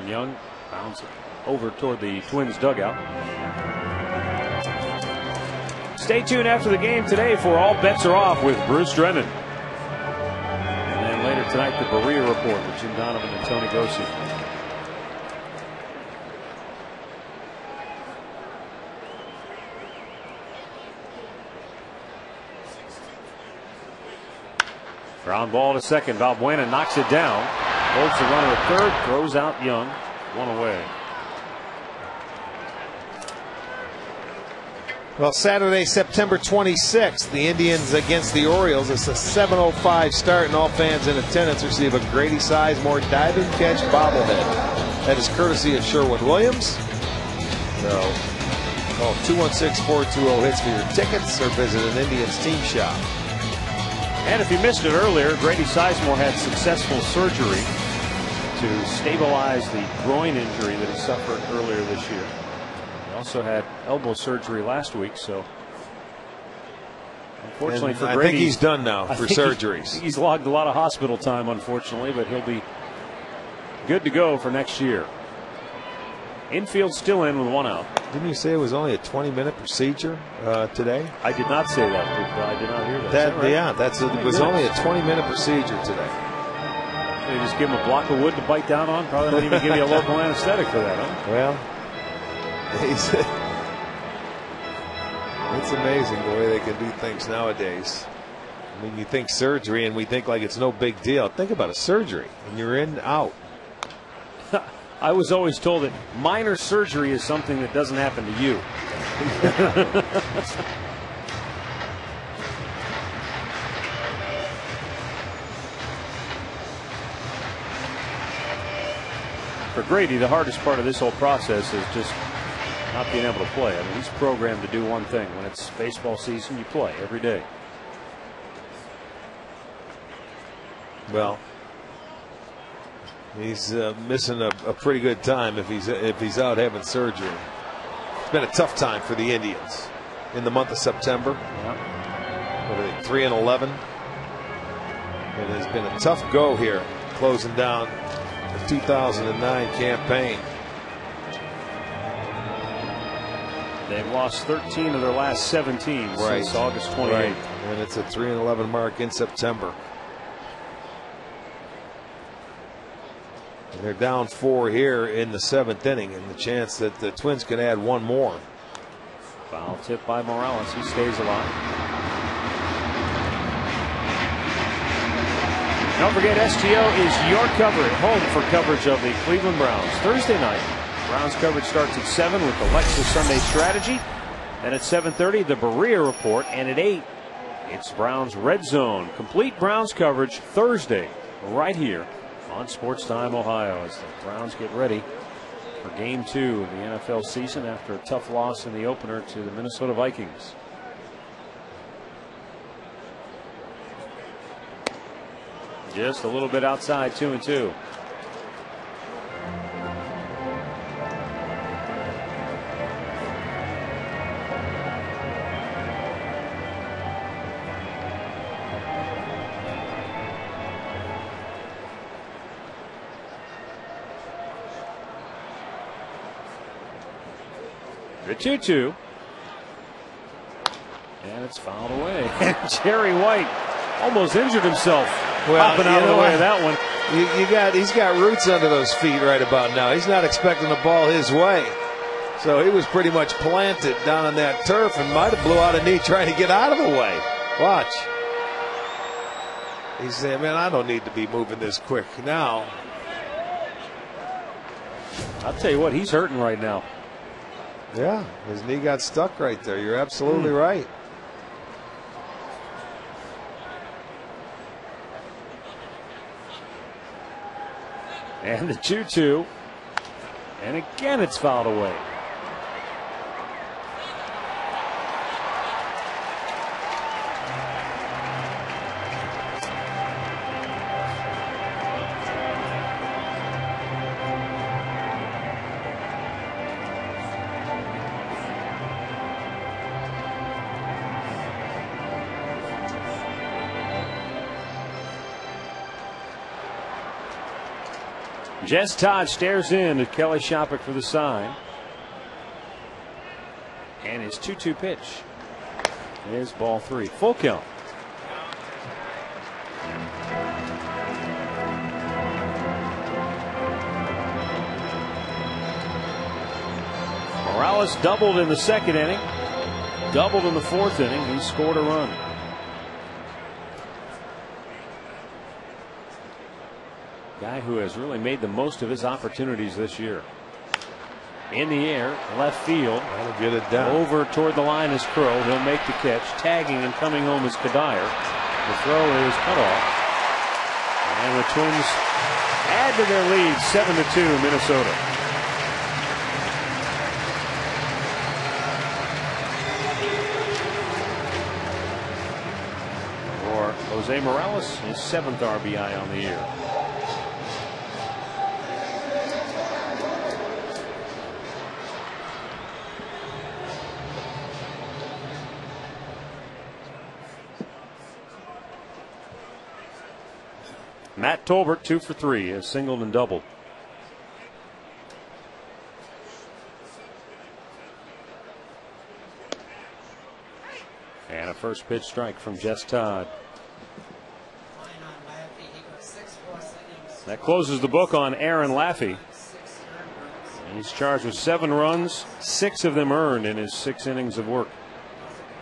Young bounces over toward the Twins dugout. Stay tuned after the game today for All Bets Are Off with Bruce Drennan. And then later tonight, the Berea Report with Jim Donovan and Tony Gossi. Ground ball to second. Valbuena knocks it down. Holds the runner at third, throws out Young, 1 away. Well, Saturday, September 26th, the Indians against the Orioles. It's a 7:05 start, and all fans in attendance receive a Grady Sizemore diving catch bobblehead. That is courtesy of Sherwin-Williams. So, call 216-420-HITS for your tickets or visit an Indians team shop. And if you missed it earlier, Grady Sizemore had successful surgery to stabilize the groin injury that he suffered earlier this year. He also had elbow surgery last week, so unfortunately for Grady, I think he's done now for surgeries. He's logged a lot of hospital time, unfortunately, but he'll be good to go for next year. Infield still in with 1 out. Didn't you say it was only a 20-minute procedure today? I did not say that. I did not hear that. Right? Yeah, it was only a 20-minute procedure today. They just give him a block of wood to bite down on? Probably don't even give you a local anesthetic for that, huh? Well, it's amazing the way they can do things nowadays. I mean, you think surgery and we think like it's no big deal. Think about a surgery and you're in, out. I was always told that minor surgery is something that doesn't happen to you. For Grady, the hardest part of this whole process is just not being able to play. I mean, he's programmed to do one thing. When it's baseball season, you play every day. Well, he's missing a pretty good time if he's out having surgery. It's been a tough time for the Indians in the month of September. Yeah. What are they, 3-11? It has been a tough go here, closing down the 2009 campaign. They've lost 13 of their last 17 since August 28th. Right. And it's a 3-11 mark in September. And they're down 4 here in the 7th inning, and the chance that the Twins can add one more. Foul tip by Morales. He stays alive. Don't forget, STO is your coverage, home for coverage of the Cleveland Browns. Thursday night, Browns coverage starts at 7 with the Lexus Sunday Strategy. And at 7:30, the Berea Report. And at 8, it's Browns Red Zone. Complete Browns coverage Thursday right here on Sports Time Ohio as the Browns get ready for Game 2 of the NFL season after a tough loss in the opener to the Minnesota Vikings. Just a little bit outside, 2-2. The 2-2. And it's fouled away. And Jerry White almost injured himself. Popping out of the way of that one. He's got roots under those feet right about now. He's not expecting the ball his way. So he was pretty much planted down on that turf and might have blew out a knee trying to get out of the way. Watch. He's saying, man, I don't need to be moving this quick now. I'll tell you what, he's hurting right now. Yeah, his knee got stuck right there. You're absolutely right. And the 2-2. And again, it's fouled away. Jess Todd stares in at Kelly Shopik for the sign. And his 2-2 pitch is ball 3. Full count. Morales doubled in the 2nd inning. Doubled in the 4th inning. He scored a run. Guy who has really made the most of his opportunities this year. In the air, left field. That'll get it down. Over toward the line is Crow. He'll make the catch. Tagging and coming home is Kadire. The throw is cut off. And the Twins add to their lead 7-2 Minnesota. For Jose Morales, his 7th RBI on the year. Matt Tolbert 2 for 3, has singled and doubled. And a first pitch strike from Jess Todd. That closes the book on Aaron Laffey. He's charged with 7 runs, 6 of them earned in his 6 innings of work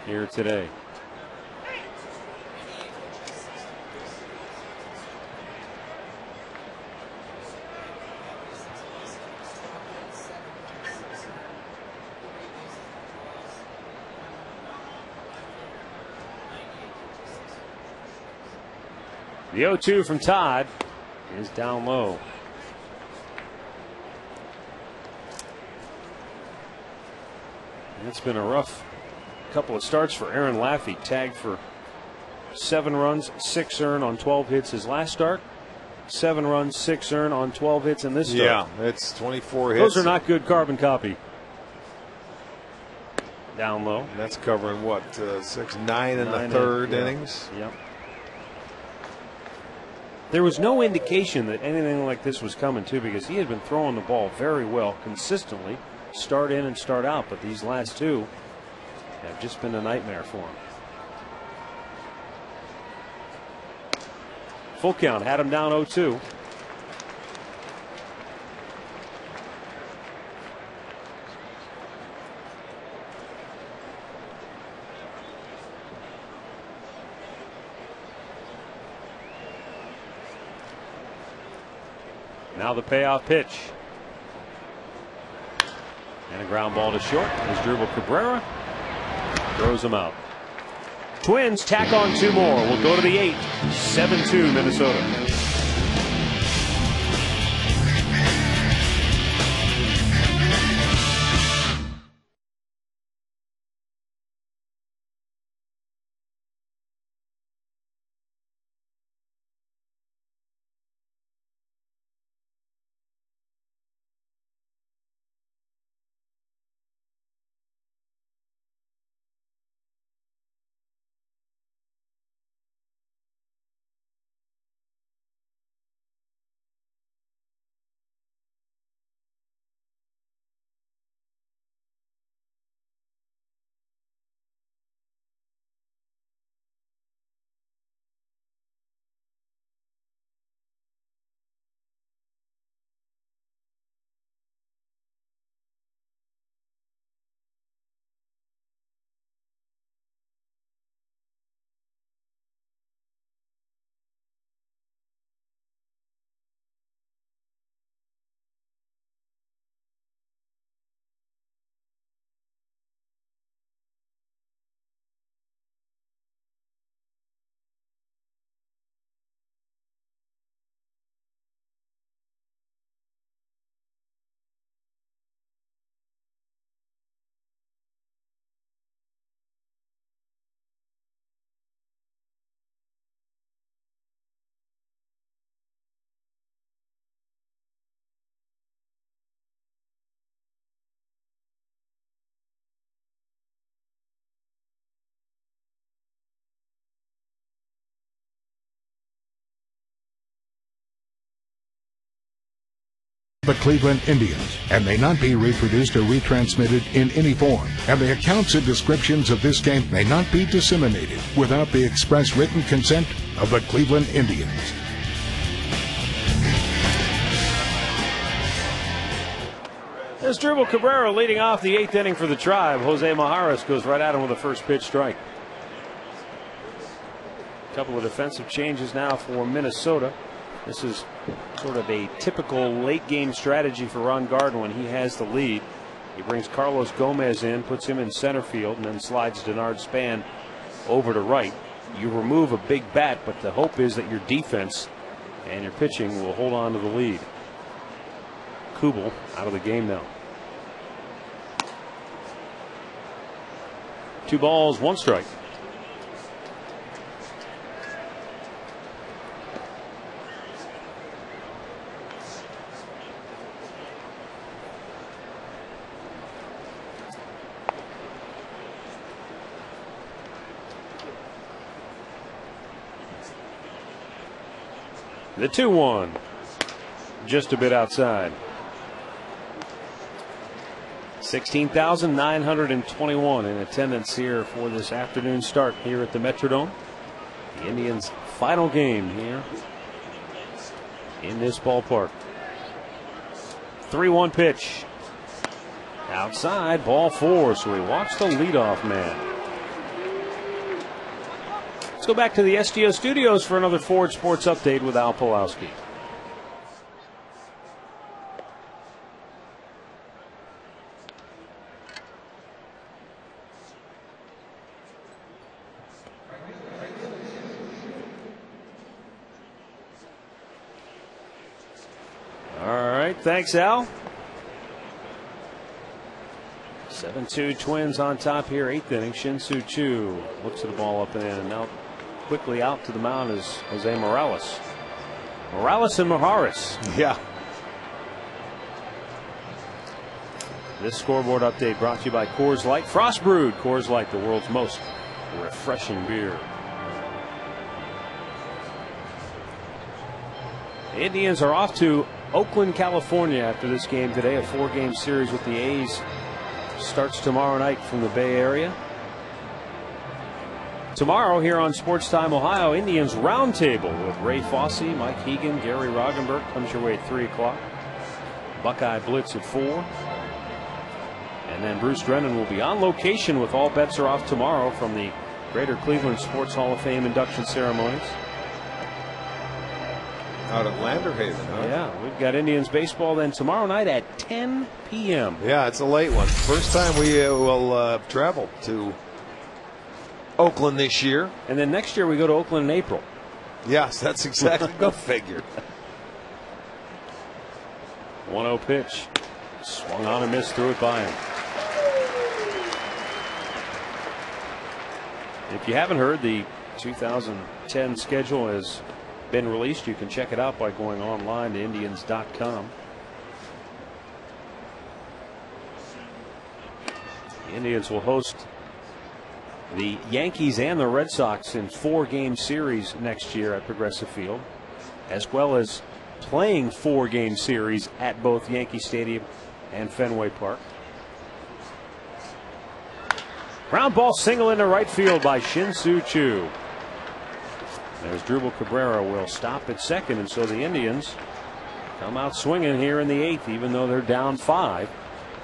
here today. The 0-2 from Todd is down low. It's been a rough couple of starts for Aaron Laffey. Tagged for 7 runs, 6 earned on 12 hits his last start. 7 runs, 6 earned on 12 hits in this start. Yeah, it's 24 hits. Those are not good carbon copy. Down low. And that's covering what, 9 in the third innings. Yep. There was no indication that anything like this was coming too, because he had been throwing the ball very well consistently, start in and start out. But these last 2 have just been a nightmare for him. Full count, had him down 0-2. Now the payoff pitch. And a ground ball to short as Dribble Cabrera throws him out. Twins tack on 2 more. We'll go to the 8th. 7-2 Minnesota. The Cleveland Indians and may not be reproduced or retransmitted in any form, and the accounts and descriptions of this game may not be disseminated without the express written consent of the Cleveland Indians. There's Dribble Cabrera leading off the 8th inning for the Tribe. Jose Majares goes right at him with a first pitch strike. A couple of defensive changes now for Minnesota. This is sort of a typical late game strategy for Ron Gardner when he has the lead. He brings Carlos Gomez in, puts him in center field, and then slides Denard Span over to right. You remove a big bat, but the hope is that your defense and your pitching will hold on to the lead. Kubel out of the game now. 2 balls, 1 strike. The 2-1, just a bit outside. 16,921 in attendance here for this afternoon start here at the Metrodome. The Indians' final game here in this ballpark. 3-1 pitch. Outside, ball 4, so we watch the leadoff man. Let's go back to the STO studios for another Ford Sports Update with Al Pulowski. All right, thanks, Al. 7-2 Twins on top here, 8th inning. Shin-Soo Choo looks at the ball up and in, and now quickly out to the mound is Jose Morales. Morales and Maharis. Yeah. This scoreboard update brought to you by Coors Light. Frost Brewed Coors Light, the world's most refreshing beer. The Indians are off to Oakland, California after this game today. A 4-game series with the A's starts tomorrow night from the Bay Area. Tomorrow here on Sports Time Ohio, Indians Roundtable with Ray Fosse, Mike Hegan, Gary Roggenberg comes your way at 3 o'clock. Buckeye Blitz at 4. And then Bruce Drennan will be on location with All Bets Are Off tomorrow from the Greater Cleveland Sports Hall of Fame induction ceremonies. Out at Landerhaven, huh? Yeah, we've got Indians baseball then tomorrow night at 10 p.m. Yeah, it's a late one. First time we will travel to Oakland this year. And then next year we go to Oakland in April. Yes, that's exactly. Go figure. 1-0 pitch. Swung on and missed, threw it by him. If you haven't heard, the 2010 schedule has been released. You can check it out by going online to Indians.com. The Indians will host the Yankees and the Red Sox in 4-game series next year at Progressive Field, as well as playing 4-game series at both Yankee Stadium and Fenway Park. Ground ball single into right field by Shin-Soo Choo. There's Drupal Cabrera will stop at second, and so the Indians come out swinging here in the 8th, even though they're down 5.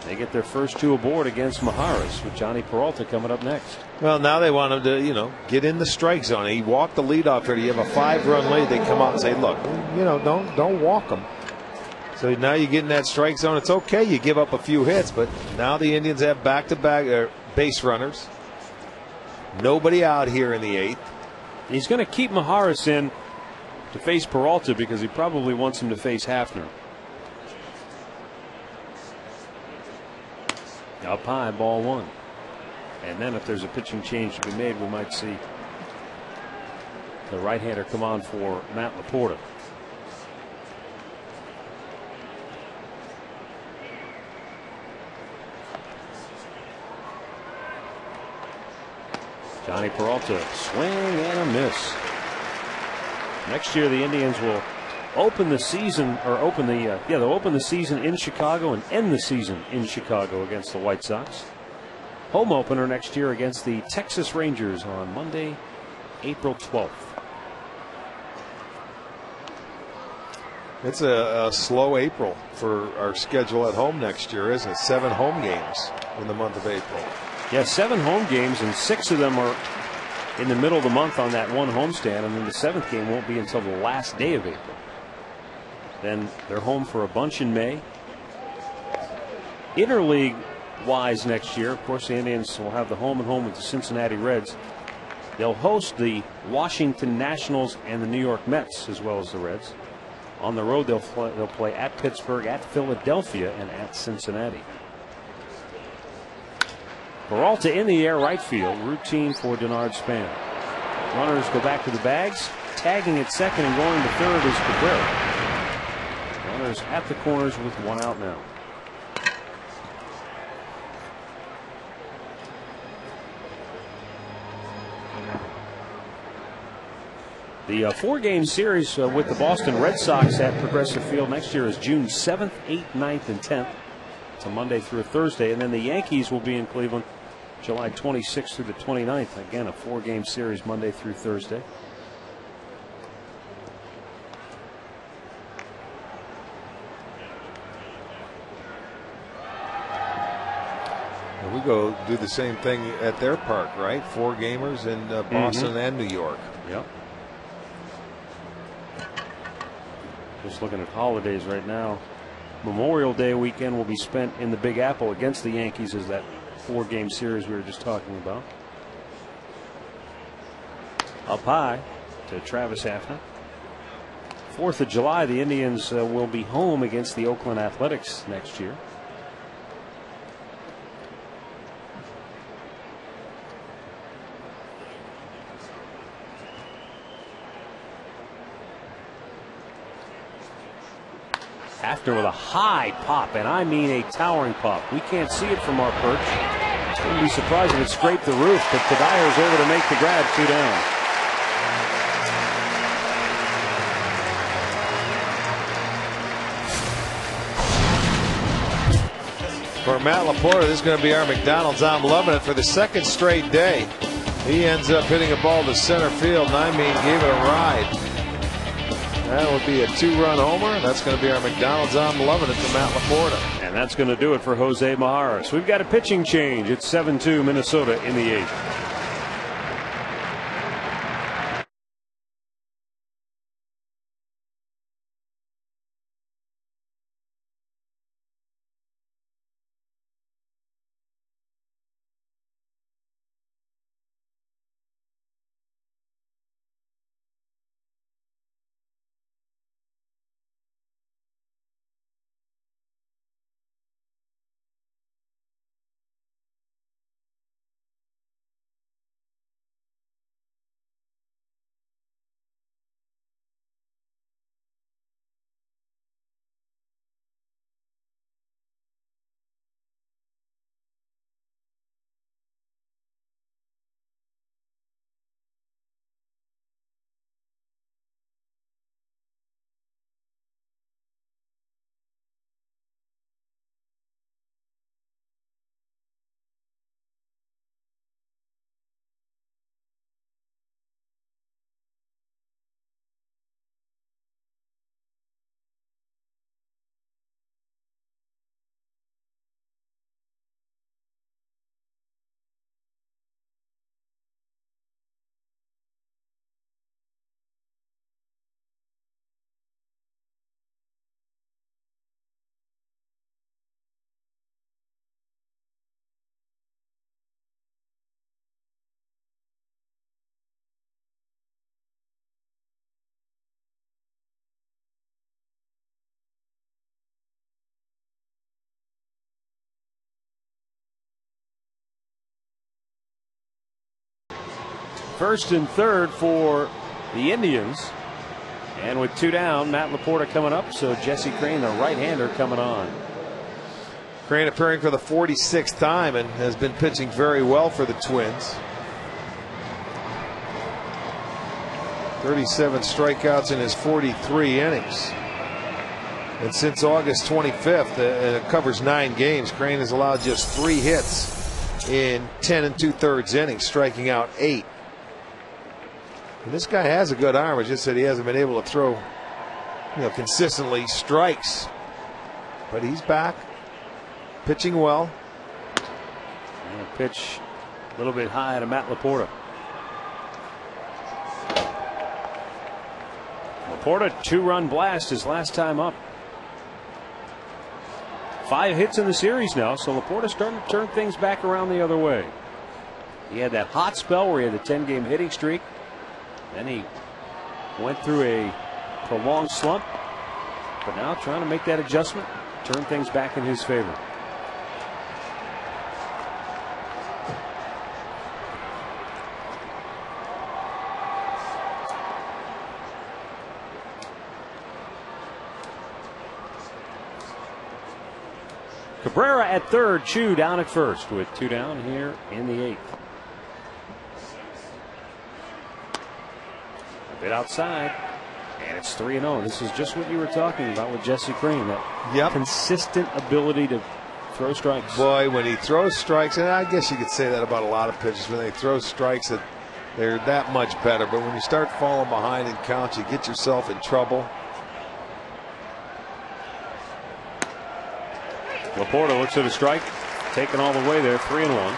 They get their first 2 aboard against Maharis, with Johnny Peralta coming up next. Well, now they want him to, get in the strike zone. He walked the leadoff hitter. You have a 5-run lead. They come out and say, look, don't walk him. So now you get in that strike zone. It's okay. You give up a few hits, but now the Indians have back-to-back base runners. Nobody out here in the 8th. He's going to keep Maharis in to face Peralta because he probably wants him to face Hafner. Up high, ball 1. And then if there's a pitching change to be made, we might see the right-hander come on for Matt Laporta. Johnny Peralta, swing and a miss. Next year, the Indians will open the season, or they'll open the season in Chicago and end the season in Chicago against the White Sox. Home opener next year against the Texas Rangers on Monday, April 12th. It's a slow April for our schedule at home next year, isn't it? 7 home games in the month of April. Yeah, 7 home games, and 6 of them are in the middle of the month on that one homestand, and then the 7th game won't be until the last day of April. Then they're home for a bunch in May. Interleague wise next year, of course, the Indians will have the home and home with the Cincinnati Reds. They'll host the Washington Nationals and the New York Mets, as well as the Reds. On the road, they'll play at Pittsburgh, at Philadelphia, and at Cincinnati. Peralta in the air, right field, routine for Denard Span. Runners go back to the bags. Tagging at second and going to third is Cabrera. Runners at the corners with 1 out now. The 4-game series with the Boston Red Sox at Progressive Field next year is June 7th, 8th, 9th, and 10th. It's a Monday through a Thursday. And then the Yankees will be in Cleveland July 26th through the 29th. Again, a 4-game series Monday through Thursday. And we go do the same thing at their park, right? 4 gamers in Boston and New York. Yep. Just looking at holidays right now. Memorial Day weekend will be spent in the Big Apple against the Yankees as that 4-game series we were just talking about. Up high to Travis Hafner. 4th of July, the Indians will be home against the Oakland Athletics next year. Schaffner with a high pop, and I mean a towering pop. We can't see it from our perch. Wouldn't be surprised if it scraped the roof, but Kadyr's able to make the grab. 2 down. For Matt Laporta, this is going to be our McDonald's. I'm loving it for the second straight day. He ends up hitting a ball to center field, and I mean gave it a ride. That would be a 2-run homer. That's going to be our McDonald's. I'm loving it for Matt Laporta. And that's going to do it for Jose Majaras. We've got a pitching change. It's 7-2 Minnesota in the 8th. First and third for the Indians. And with 2 down, Matt Laporta coming up. So Jesse Crain, the right-hander, coming on. Crain appearing for the 46th time and has been pitching very well for the Twins. 37 strikeouts in his 43 innings. And since August 25th, it covers 9 games. Crain has allowed just 3 hits in 10 2/3 innings, striking out 8. And this guy has a good arm. It's just that he hasn't been able to throw, consistently strikes. But he's back, pitching well. And a pitch a little bit high to Matt Laporta. Laporta, 2-run blast his last time up. 5 hits in the series now, so Laporta's starting to turn things back around the other way. He had that hot spell where he had the 10-game hitting streak. Then he went through a prolonged slump, but now trying to make that adjustment, turn things back in his favor. Cabrera at third, Chu down at first with 2 down here in the 8th. Bit outside, and it's 3-0. This is just what you were talking about with Jesse Crain, that consistent ability to throw strikes. Boy, when he throws strikes, and I guess you could say that about a lot of pitchers, when they throw strikes, that they're that much better. But when you start falling behind in counts, you get yourself in trouble. Laporta looks at a strike, taken all the way there, 3-1.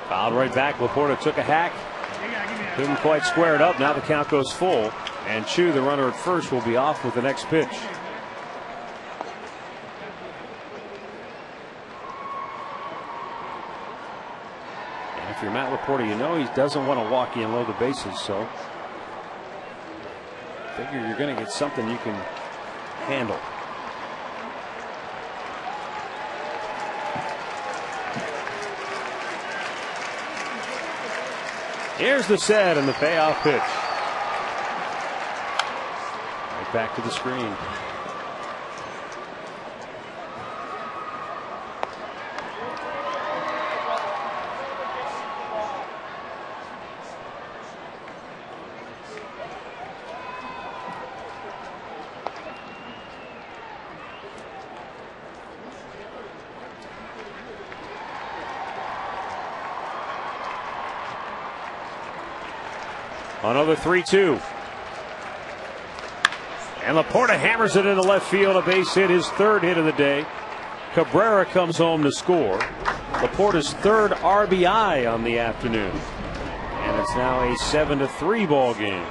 Fouled right back. Laporta took a hack. Couldn't quite square it up. Now the count goes full. And Chu, the runner at first, will be off with the next pitch. And if you're Matt Laporta, you know he doesn't want to walk you and load the bases. So Figure you're going to get something you can handle. Here's the set and the payoff pitch. Right back to the screen. Another 3-2. And Laporta hammers it into left field. A base hit, his third hit of the day. Cabrera comes home to score. Laporta's third RBI on the afternoon. And it's now a 7-3 ball game.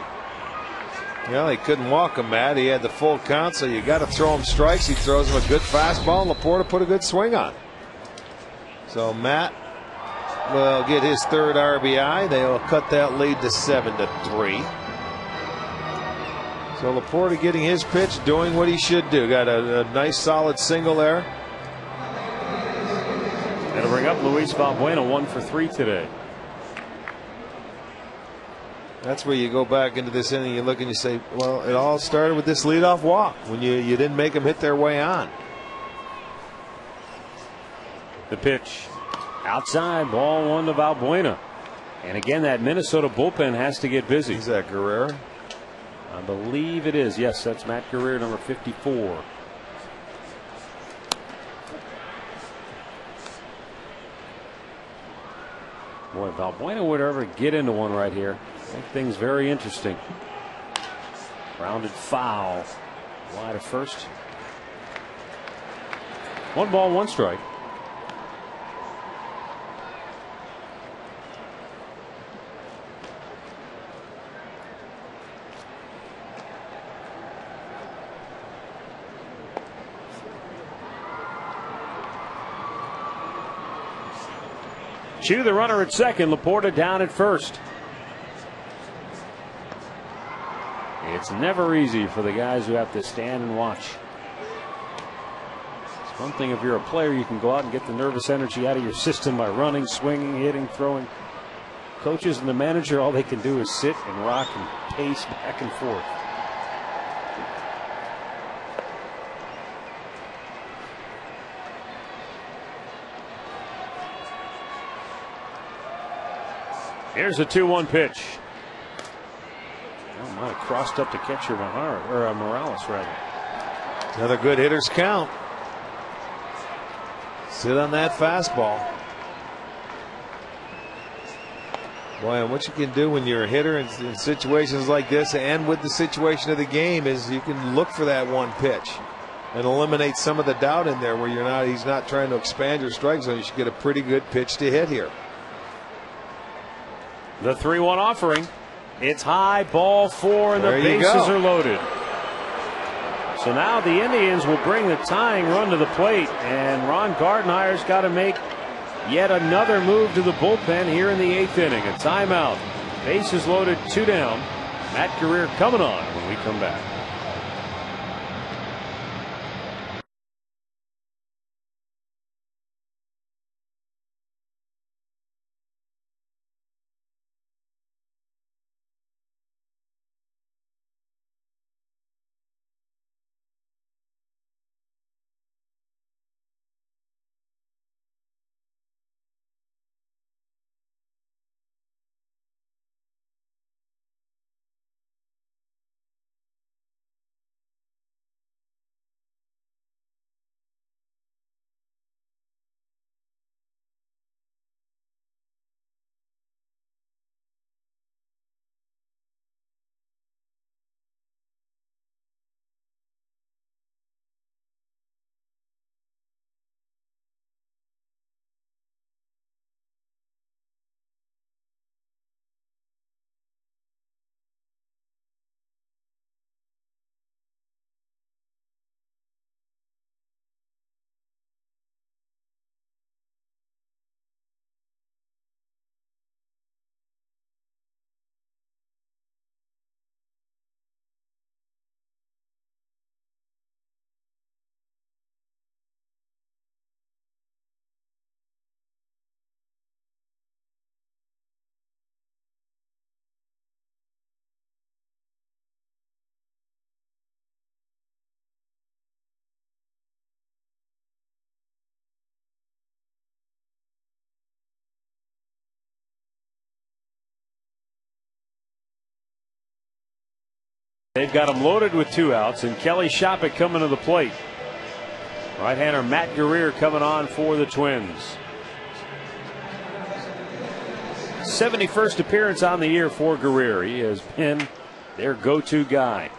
Well, he couldn't walk him, Matt. He had the full count, so you got to throw him strikes. He throws him a good fastball, and Laporta put a good swing on. So Matt will get his third RBI. They'll cut that lead to 7-3. So Laporta getting his pitch, doing what he should do. Got a nice solid single there. That'll bring up Luis Valbuena, 1 for 3 today. That's where you go back into this inning, you look and you say, well, it all started with this leadoff walk when you didn't make them hit their way on. The pitch. Outside, ball 1 to Valbuena. And again, that Minnesota bullpen has to get busy. Is that Guerrero? I believe it is. Yes, that's Matt Guerrero, number 54. Boy, Valbuena would ever get into one right here. Make things very interesting. Rounded foul. Wide of first. 1 ball, 1 strike. Chew, the runner at second. Laporta down at first. It's never easy for the guys who have to stand and watch. It's one thing if you're a player, you can go out and get the nervous energy out of your system by running, swinging, hitting, throwing. Coaches and the manager, all they can do is sit and rock and pace back and forth. Here's a 2-1 pitch. Oh, might have crossed up to catcher Morales, rather. Another good hitter's count. Sit on that fastball. Boy, and what you can do when you're a hitter in situations like this and with the situation of the game is you can look for that one pitch and eliminate some of the doubt in there where he's not trying to expand your strike zone. You should get a pretty good pitch to hit here. The 3-1 offering. It's high, ball 4, and the bases are loaded. So now the Indians will bring the tying run to the plate, and Ron Gardenhire's got to make yet another move to the bullpen here in the 8th inning. A timeout. Bases loaded, 2 down. Matt Guerrero coming on when we come back. They've got him loaded with 2 outs, and Kelly Shoppach coming to the plate. Right-hander Matt Guerrier coming on for the Twins. 71st appearance on the year for Guerrier. He has been their go-to guy.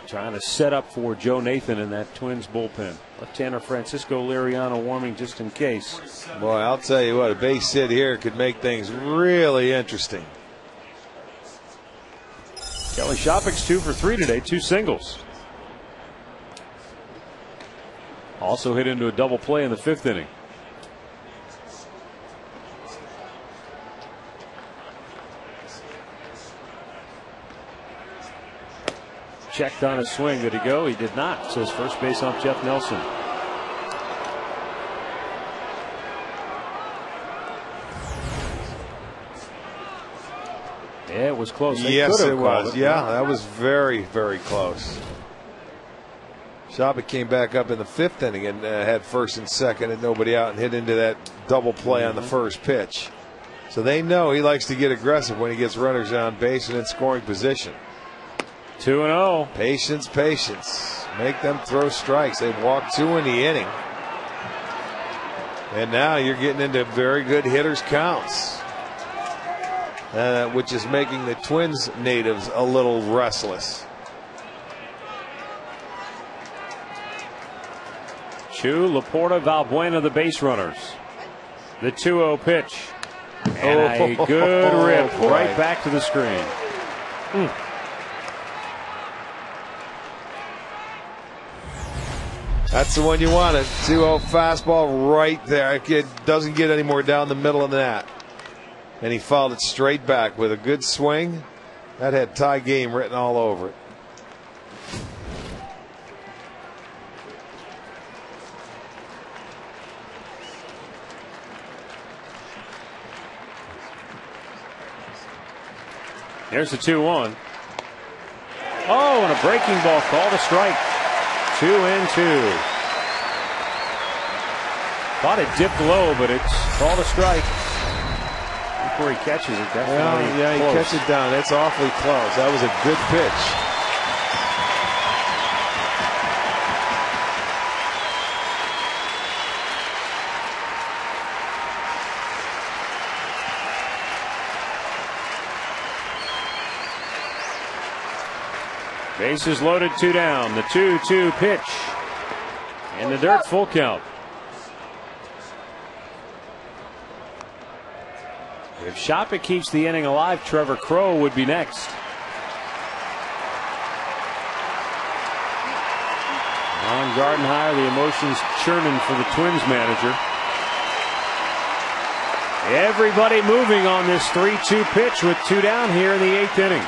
Trying to set up for Joe Nathan in that Twins bullpen. Left-hander Francisco Liriano warming just in case. Boy, I'll tell you what, a base hit here could make things really interesting. Kelly Shoppach's 2 for 3 today, 2 singles. Also hit into a double play in the 5th inning. Checked on his swing. Did he go? He did not, says first base ump Jeff Nelson. Yeah, it was close. Yes, it was. Yeah, that was very, very close. Shoppach came back up in the 5th inning and had first and second and nobody out and hit into that double play on the first pitch. So they know he likes to get aggressive when he gets runners on base and in scoring position. 2-0. Patience, patience. Make them throw strikes. They've walked 2 in the inning. And now you're getting into very good hitters counts. Which is making the Twins natives a little restless. Chu, Laporta, Valbuena, the base runners. The 2-0 pitch. And a good rip right back to the screen. That's the one you wanted. 2-0 fastball right there. It doesn't get any more down the middle of that. And he fouled it straight back with a good swing. That had tie game written all over it. There's the 2-1. Oh, and a breaking ball called a strike. 2-2. Thought it dipped low, but it's called a strike. Before he catches it, definitely. Yeah, he close. catches it down. That's awfully close. That was a good pitch. Bases loaded, 2 down. The 2-2 pitch. In the dirt, full count. If Shoppach keeps the inning alive, Trevor Crowe would be next. On Gardenhire, the emotions churning for the Twins manager. Everybody moving on this 3-2 pitch with 2 down here in the 8th inning.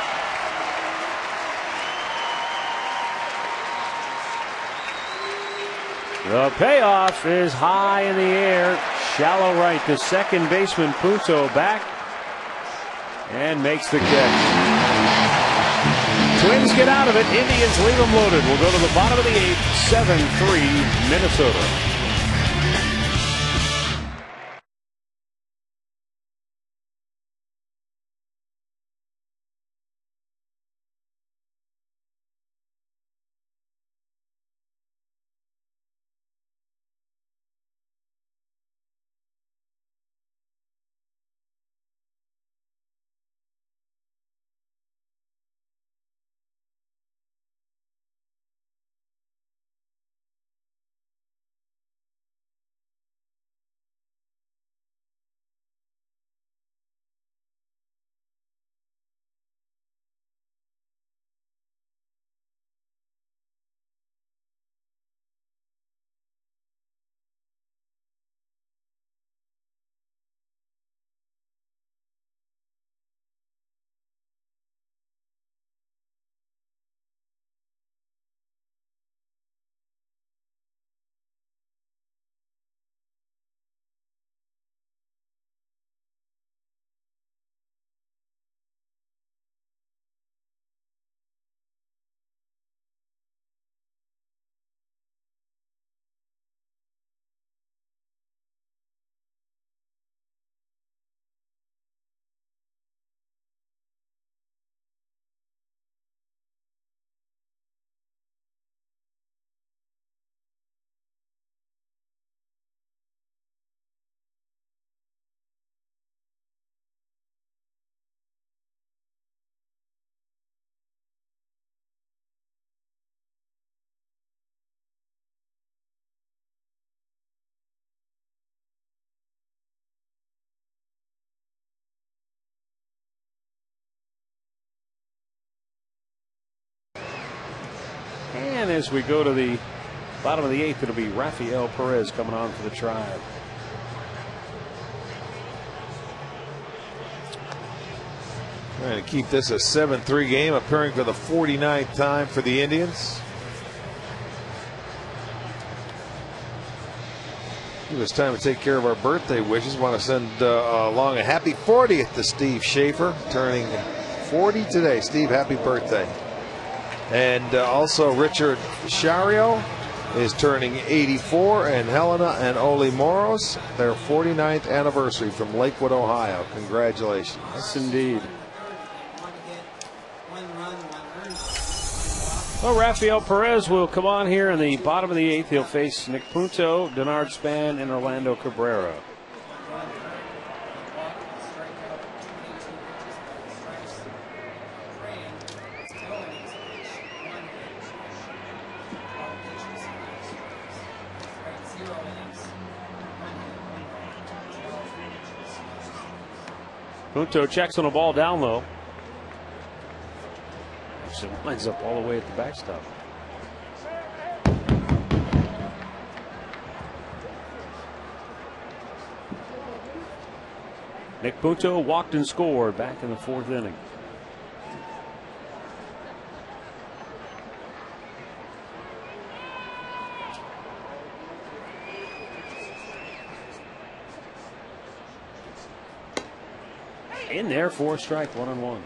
The payoff is high in the air, shallow right. The second baseman Punto back and makes the catch. Twins get out of it. Indians leave them loaded. We'll go to the bottom of the 8th, 7-3 Minnesota. And as we go to the bottom of the 8th, it'll be Rafael Perez coming on for the Tribe. Trying to keep this a 7-3 game, appearing for the 49th time for the Indians. It was time to take care of our birthday wishes. Want to send along a happy 40th to Steve Schaefer, turning 40 today. Steve, happy birthday. And also Richard Shario is turning 84, and Helena and Oli Moros, their 49th anniversary from Lakewood, Ohio. Congratulations. Yes, indeed. Well, Rafael Perez will come on here in the bottom of the 8th. He'll face Nick Punto, Denard Span, and Orlando Cabrera. Punto checks on a ball down low. Actually lines up all the way at the backstop. Nick Punto walked and scored back in the 4th inning. In there for a strike, 1-1.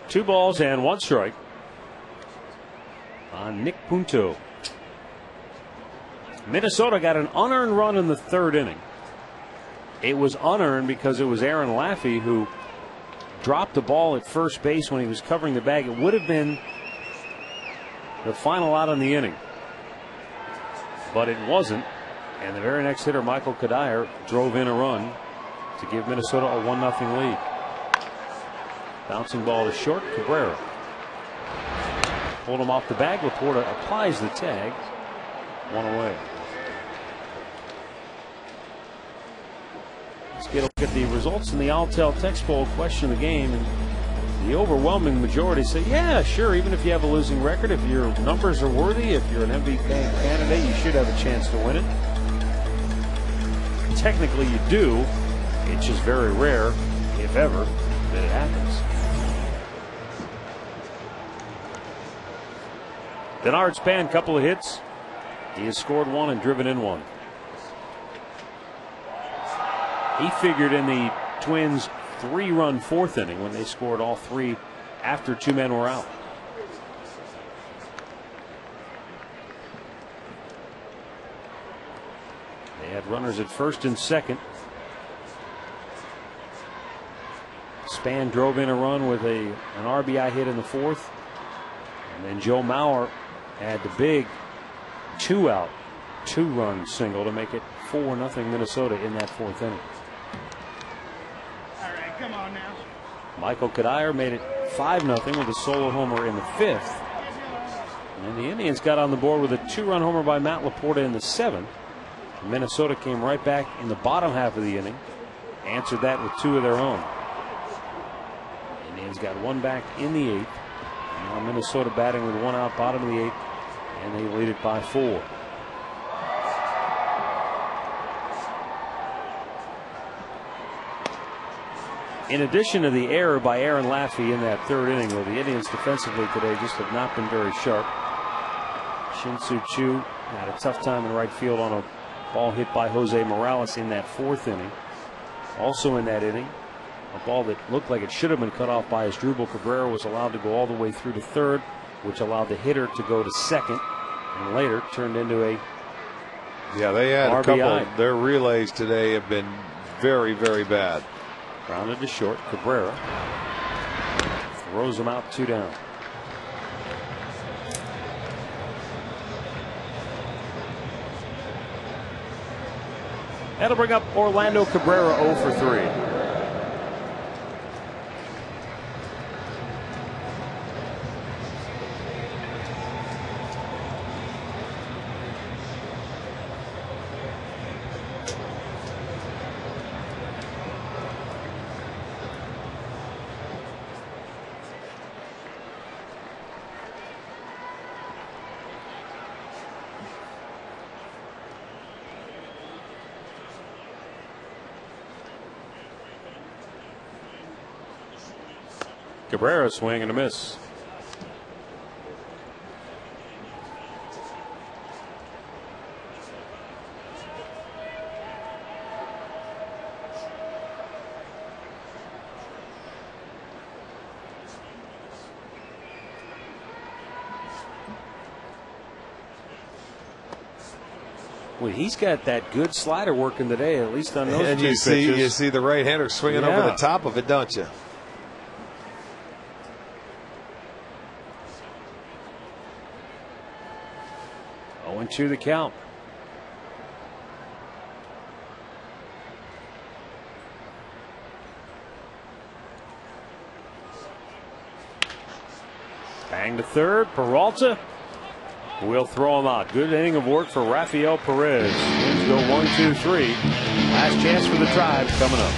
Two balls and 1 strike on Nick Punto. Minnesota got an unearned run in the 3rd inning. It was unearned because it was Aaron Laffey who dropped the ball at first base when he was covering the bag. It would have been the final out on the inning, but it wasn't. And the very next hitter, Michael Kadire, drove in a run to give Minnesota a 1-0 lead. Bouncing ball to short. Cabrera pulled him off the bag. Laporta applies the tag. 1 away. Let's get a look at the results in the Alltel text poll question of the game. And the overwhelming majority say, yeah, sure, even if you have a losing record, if your numbers are worthy, if you're an MVP candidate, you should have a chance to win it. Technically, you do. It's just very rare, if ever, that it happens. Denard Span, couple of hits. He has scored 1 and driven in 1. He figured in the Twins' 3-run 4th inning when they scored all 3 after 2 men were out. They had runners at first and second. Span drove in a run with an RBI hit in the 4th. And then Joe Mauer had the big 2-out, 2-run single to make it 4-0 Minnesota in that 4th inning. All right, come on now. Michael Kadire made it 5-0 with a solo homer in the 5th. And the Indians got on the board with a 2-run homer by Matt Laporta in the 7th. Minnesota came right back in the bottom half of the inning, answered that with 2 of their own. The Indians got 1 back in the 8th. Now Minnesota batting with 1 out, bottom of the 8th, and they lead it by 4. In addition to the error by Aaron Laffey in that 3rd inning, where the Indians defensively today just have not been very sharp. Shin-Soo Choo had a tough time in right field on a ball hit by Jose Morales in that 4th inning. Also in that inning, a ball that looked like it should have been cut off by Asdrubal Cabrera was allowed to go all the way through to 3rd, which allowed the hitter to go to 2nd, and later turned into a Yeah, they had RBI. a couple. Their relays today have been very, very bad. Grounded to short. Cabrera throws him out, 2 down. That'll bring up Orlando Cabrera 0 for 3. Cabrera swing and a miss. Well, he's got that good slider working today, at least on those and two pitches. You see the right-hander swinging over the top of it, don't you? Oh, 0-2 the count. Bang to third. Peralta will throw him out. Good inning of work for Rafael Perez. Twins go 1-2-3. Last chance for the Tribes coming up.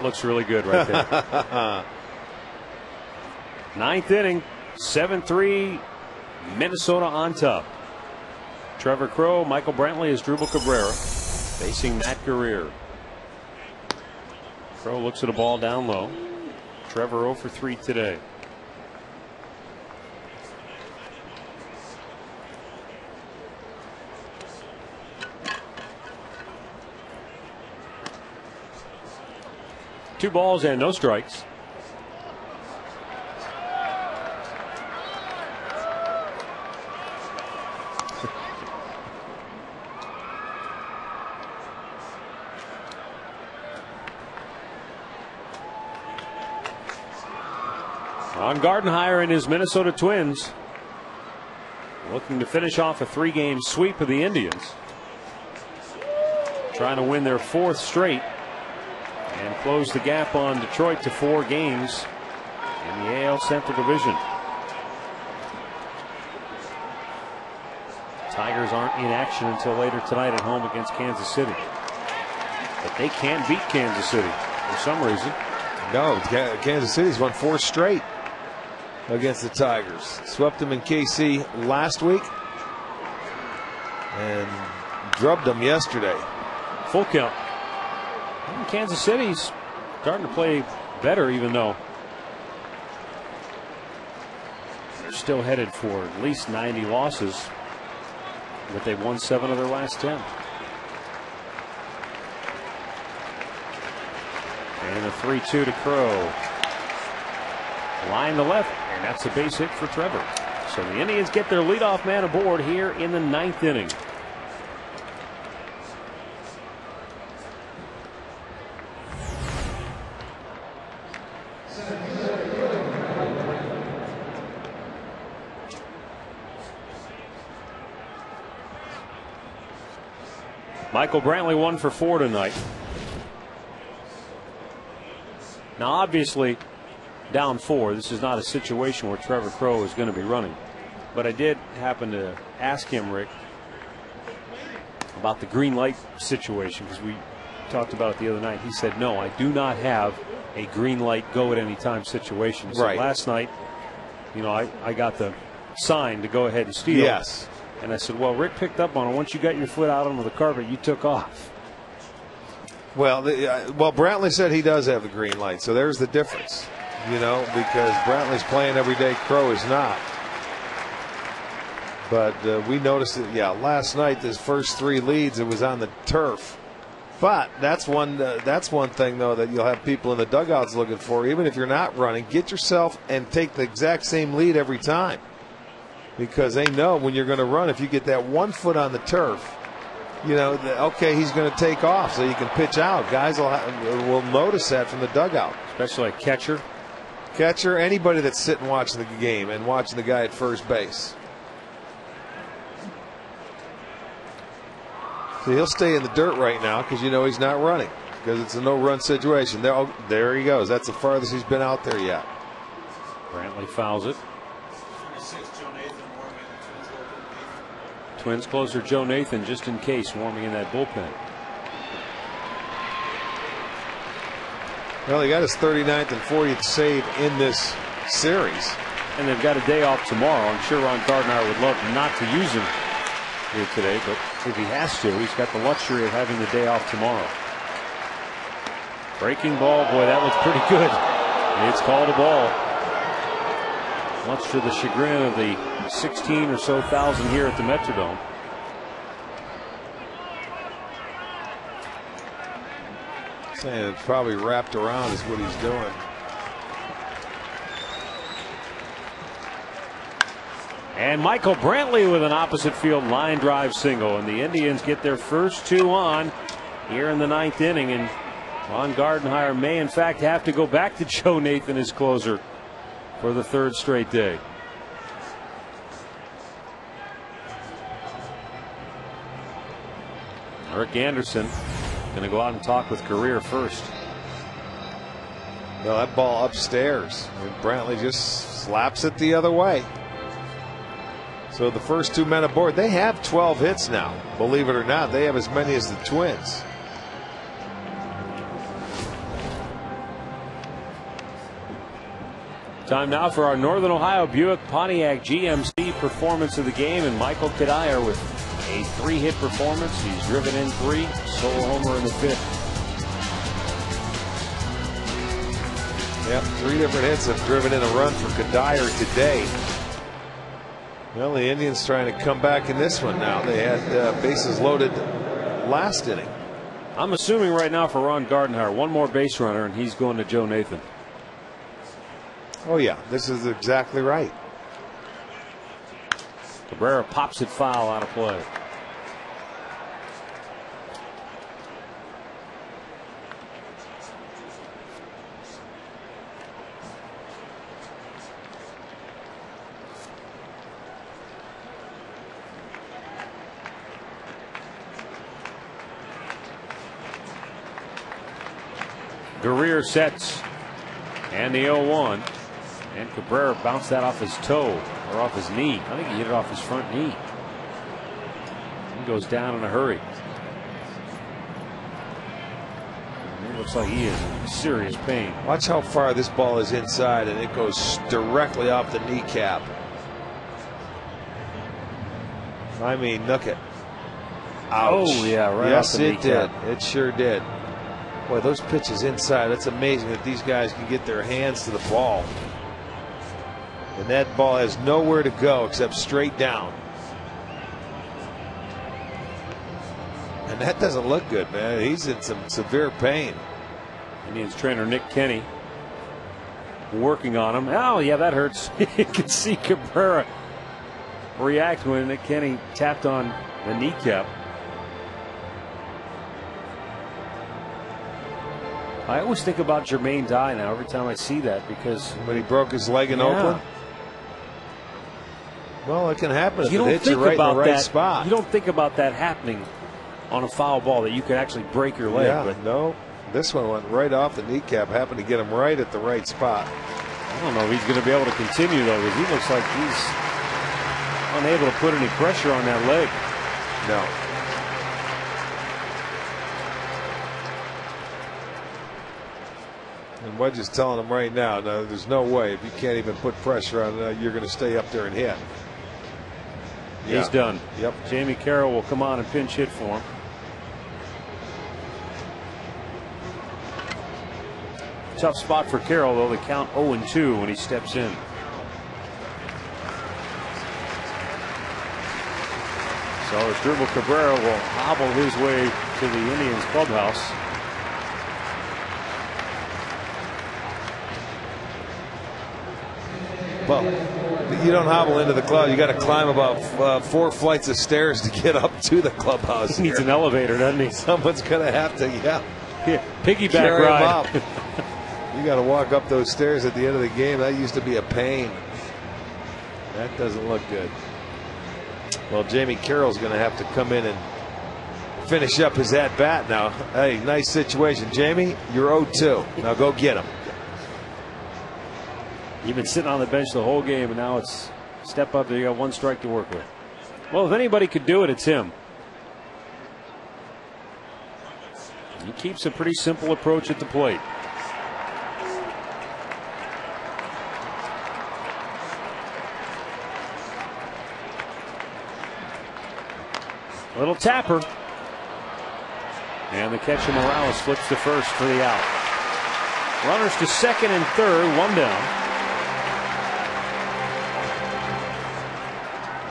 Looks really good right there. Ninth inning, 7-3, Minnesota on top. Trevor Crowe, Michael Brantley is Drupal Cabrera facing Matt Guerrier. Crowe looks at a ball down low. Trevor 0 for 3 today. Two balls and no strikes. On Gardenhire and his Minnesota Twins looking to finish off a 3-game sweep of the Indians. Trying to win their 4th straight and close the gap on Detroit to 4 games in the AL Central Division. Tigers aren't in action until later tonight at home against Kansas City. But they can't beat Kansas City for some reason. No, Kansas City's won 4 straight against the Tigers. Swept them in KC last week and drubbed them yesterday. Full count. Kansas City's starting to play better, even though they're still headed for at least 90 losses, but they've won 7 of their last 10. And a 3-2 to Crowe. Line to left, and that's a base hit for Trevor. So the Indians get their leadoff man aboard here in the 9th inning. Michael Brantley 1 for 4 tonight. Now, obviously, down 4, this is not a situation where Trevor Crowe is going to be running. But I did happen to ask him, Rick, about the green light situation, because we talked about it the other night. He said, no, I do not have a green light go at any time situation. So last night, you know, I got the sign to go ahead and steal. Yes. And I said, well, Rick picked up on it. Once you got your foot out onto the carpet, you took off. Well, Brantley said he does have the green light, so there's the difference, you know, because Brantley's playing every day, Crowe is not. But we noticed it, last night, his first 3 leads, it was on the turf. But that's one thing, though, that you'll have people in the dugouts looking for. Even if you're not running, get yourself and take the exact same lead every time. Because they know when you're going to run, if you get that 1 foot on the turf, you know, okay, he's going to take off so you can pitch out. Guys will notice that from the dugout. Especially a catcher. Catcher, anybody that's sitting watching the game and watching the guy at first base. So he'll stay in the dirt right now because you know he's not running because it's a no-run situation. There he goes. That's the farthest he's been out there yet. Brantley fouls it. Twins closer Joe Nathan just in case, warming in that bullpen. Well, he got his 39th and 40th save in this series. And they've got a day off tomorrow. I'm sure Ron Gardner would love not to use him here today, but if he has to, he's got the luxury of having the day off tomorrow. Breaking ball, boy, that looks pretty good. It's called a ball. Much to the chagrin of the 16 or so thousand here at the Metrodome. Saying it's probably wrapped around is what he's doing. And Michael Brantley with an opposite field line drive single, and the Indians get their first 2 on here in the 9th inning, and Ron Gardenhire may in fact have to go back to Joe Nathan as closer for the 3rd straight day. Rick Anderson going to go out and talk with Career first. No, that ball upstairs, and Brantley just slaps it the other way. So the first 2 men aboard, they have 12 hits now. Believe it or not, they have as many as the Twins. Time now for our Northern Ohio Buick Pontiac GMC performance of the game, and Michael Kadire with a 3-hit performance. He's driven in 3, solo homer in the 5th. Yep, 3 different hits have driven in a run for Kadire today. Well, the Indians trying to come back in this one now. They had bases loaded last inning. I'm assuming right now for Ron Gardenhire, 1 more base runner, and he's going to Joe Nathan. Oh, yeah, this is exactly right. Cabrera pops it foul out of play. Guerrier sets, and the 0-1, and Cabrera bounced that off his toe or off his knee. I think he hit it off his front knee. He goes down in a hurry. And it looks like he is in serious pain. Watch how far this ball is inside, and it goes directly off the kneecap. I mean, look it. Ouch. Oh yeah, right yes, off the kneecap. It did. It sure did. Boy, those pitches inside, it's amazing that these guys can get their hands to the ball. And that ball has nowhere to go except straight down. And that doesn't look good, man. He's in some severe pain. Indians trainer Nick Kenny working on him. Oh, yeah, that hurts. You can see Cabrera react when Nick Kenny tapped on the kneecap. I always think about Jermaine Dye now every time I see that, because when he broke his leg in Oakland. Well, it can happen if you it don't hits think you right about in the right that spot. You don't think about that happening on a foul ball that you could actually break your leg. Yeah, But no, this one went right off the kneecap. Happened to get him right at the right spot. I don't know if he's going to be able to continue though, because he looks like he's unable to put any pressure on that leg. No. And Wedge is telling him right now, no, there's no way. If you can't even put pressure on it, you're going to stay up there and hit. He's done. Yep. Jamie Carroll will come on and pinch hit for him. Tough spot for Carroll, though. They count 0-2 when he steps in. So Asdrubal Cabrera will hobble his way to the Indians clubhouse. Well, you don't hobble into the club. You got to climb about 4 flights of stairs to get up to the clubhouse. He needs an elevator, doesn't he? Someone's going to have to, piggyback carry him ride. up. You got to walk up those stairs at the end of the game. That used to be a pain. That doesn't look good. Well, Jamie Carroll's going to have to come in and finish up his at-bat now. Hey, nice situation. Jamie, you're 0-2. Now go get him. You've been sitting on the bench the whole game, and now it's step up there. You got 1 strike to work with. Well, if anybody could do it, it's him. He keeps a pretty simple approach at the plate. Little tapper. And the catcher Morales flips to first for the out. Runners to second and third, 1 down.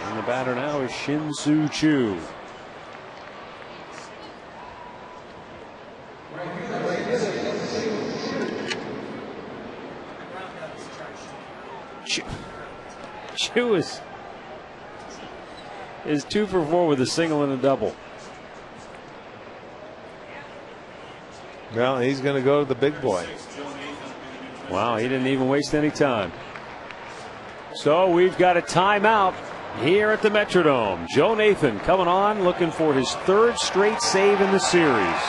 And the batter now is Shin-Soo Choo. Choo is 2 for 4 with a single and a double. Well, he's going to go to the big boy. Wow, he didn't even waste any time. So we've got a timeout here at the Metrodome. Joe Nathan coming on, looking for his 3rd straight save in the series.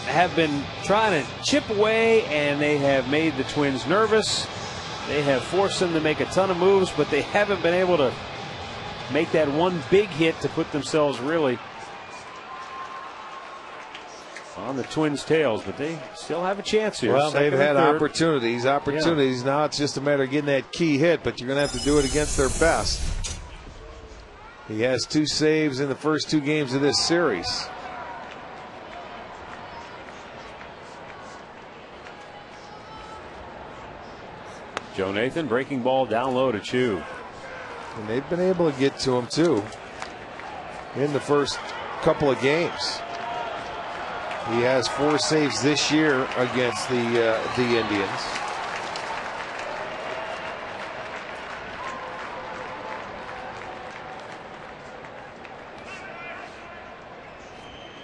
Have been trying to chip away, and they have made the Twins nervous. They have forced them to make a ton of moves, but they haven't been able to make that one big hit to put themselves really on the Twins' tails. But they still have a chance here. Well, they've had opportunities. Yeah. Now it's just a matter of getting that key hit, but you're going to have to do it against their best. He has 2 saves in the first 2 games of this series. Joe Nathan breaking ball down low to Chu. And they've been able to get to him too in the first couple of games. He has 4 saves this year against the Indians.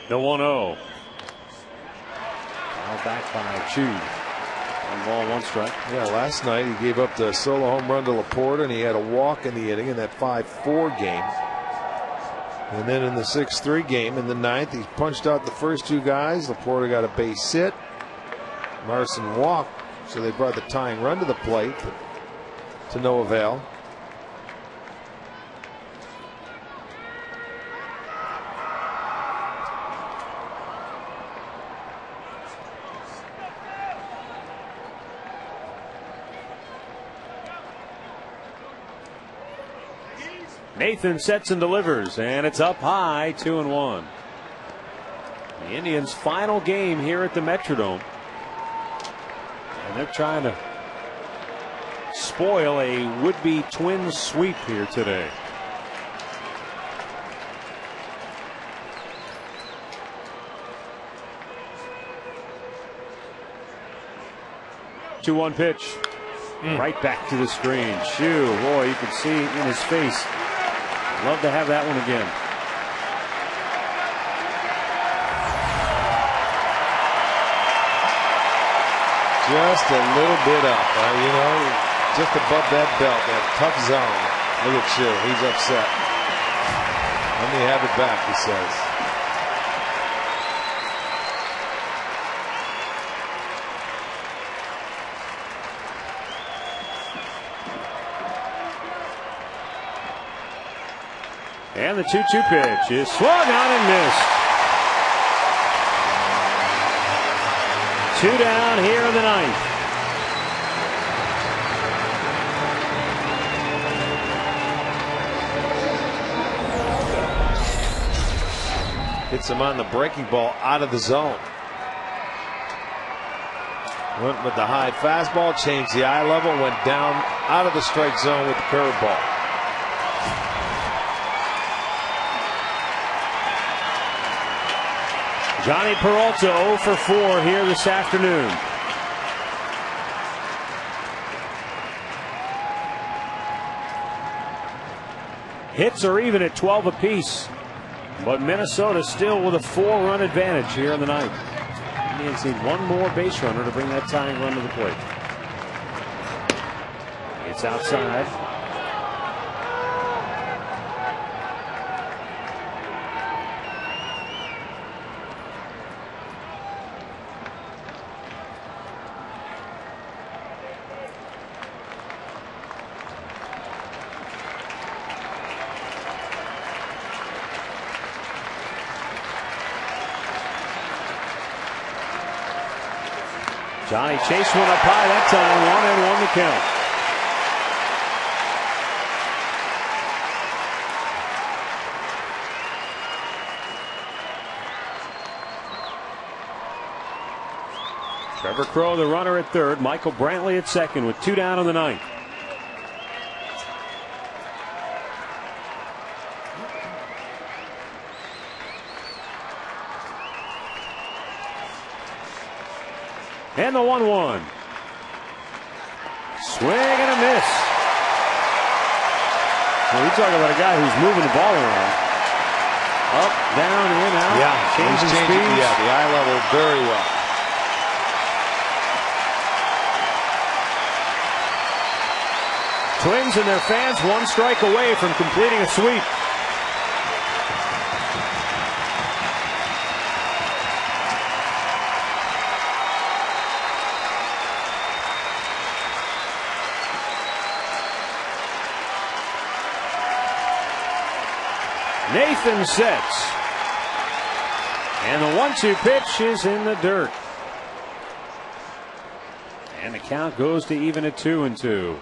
The 1-0. Now back by Chu. 1 ball, 1 strike. Yeah, last night he gave up the solo home run to Laporta, and he had a walk in the inning in that 5-4 game. And then in the 6-3 game in the 9th, he punched out the first 2 guys. Laporta got a base hit. Marson walked, so they brought the tying run to the plate, to no avail. Nathan sets and delivers, and it's up high, 2-1. The Indians' final game here at the Metrodome, and they're trying to spoil a would-be Twins sweep here today. Two-one pitch, right back to the screen. Shoo, boy, you can see in his face. Love to have that one again. Just a little bit up, you know, just above that belt, that tough zone. Look at Chu, he's upset. Let me have it back, he says. And the 2-2 pitch is swung on and missed. 2 down here in the 9th. Hits him on the breaking ball out of the zone. Went with the high fastball, changed the eye level, went down out of the strike zone with the curveball. Johnny Peralta 0 for 4 here this afternoon. Hits are even at 12 apiece, but Minnesota still with a 4-run advantage here in the 9th. Indians need 1 more base runner to bring that tying run to the plate. It's outside. Johnny chased one up high that time. 1-1 the count. Trevor Crowe, the runner at third. Michael Brantley at second with 2 down in the 9th. And the 1-1. Swing and a miss. Well, you talk about a guy who's moving the ball around. Up, down, in, out. Yeah, changing speeds. Yeah, the eye level very well. Twins and their fans 1 strike away from completing a sweep. Nathan sets. And the 1-2 pitch is in the dirt. And the count goes to even at 2-2.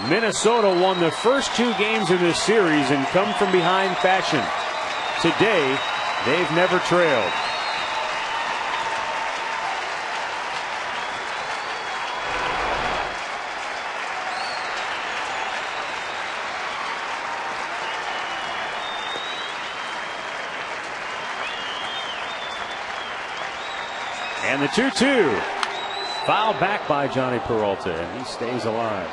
Minnesota won the first 2 games of this series in come from behind fashion. Today, they've never trailed. And the 2-2. Fouled back by Johnny Peralta, and he stays alive.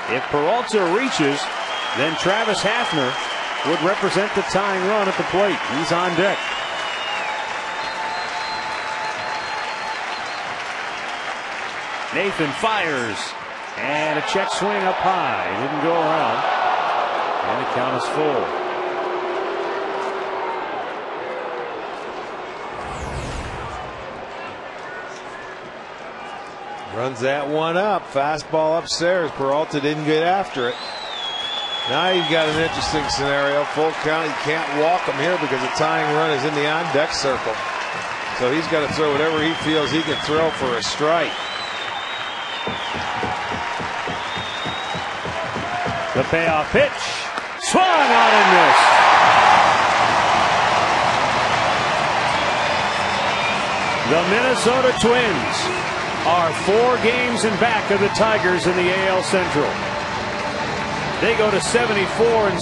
If Peralta reaches, then Travis Hafner would represent the tying run at the plate. He's on deck. Nathan fires, and a check swing up high. Didn't go around, and the count is full. Runs that one up. Fastball upstairs. Peralta didn't get after it. Now you've got an interesting scenario. Full count. He can't walk him here because the tying run is in the on-deck circle. So he's got to throw whatever he feels he can throw for a strike. The payoff pitch. Swung on and missed. The Minnesota Twins are 4 games in back of the Tigers in the AL Central. They go to 74-70.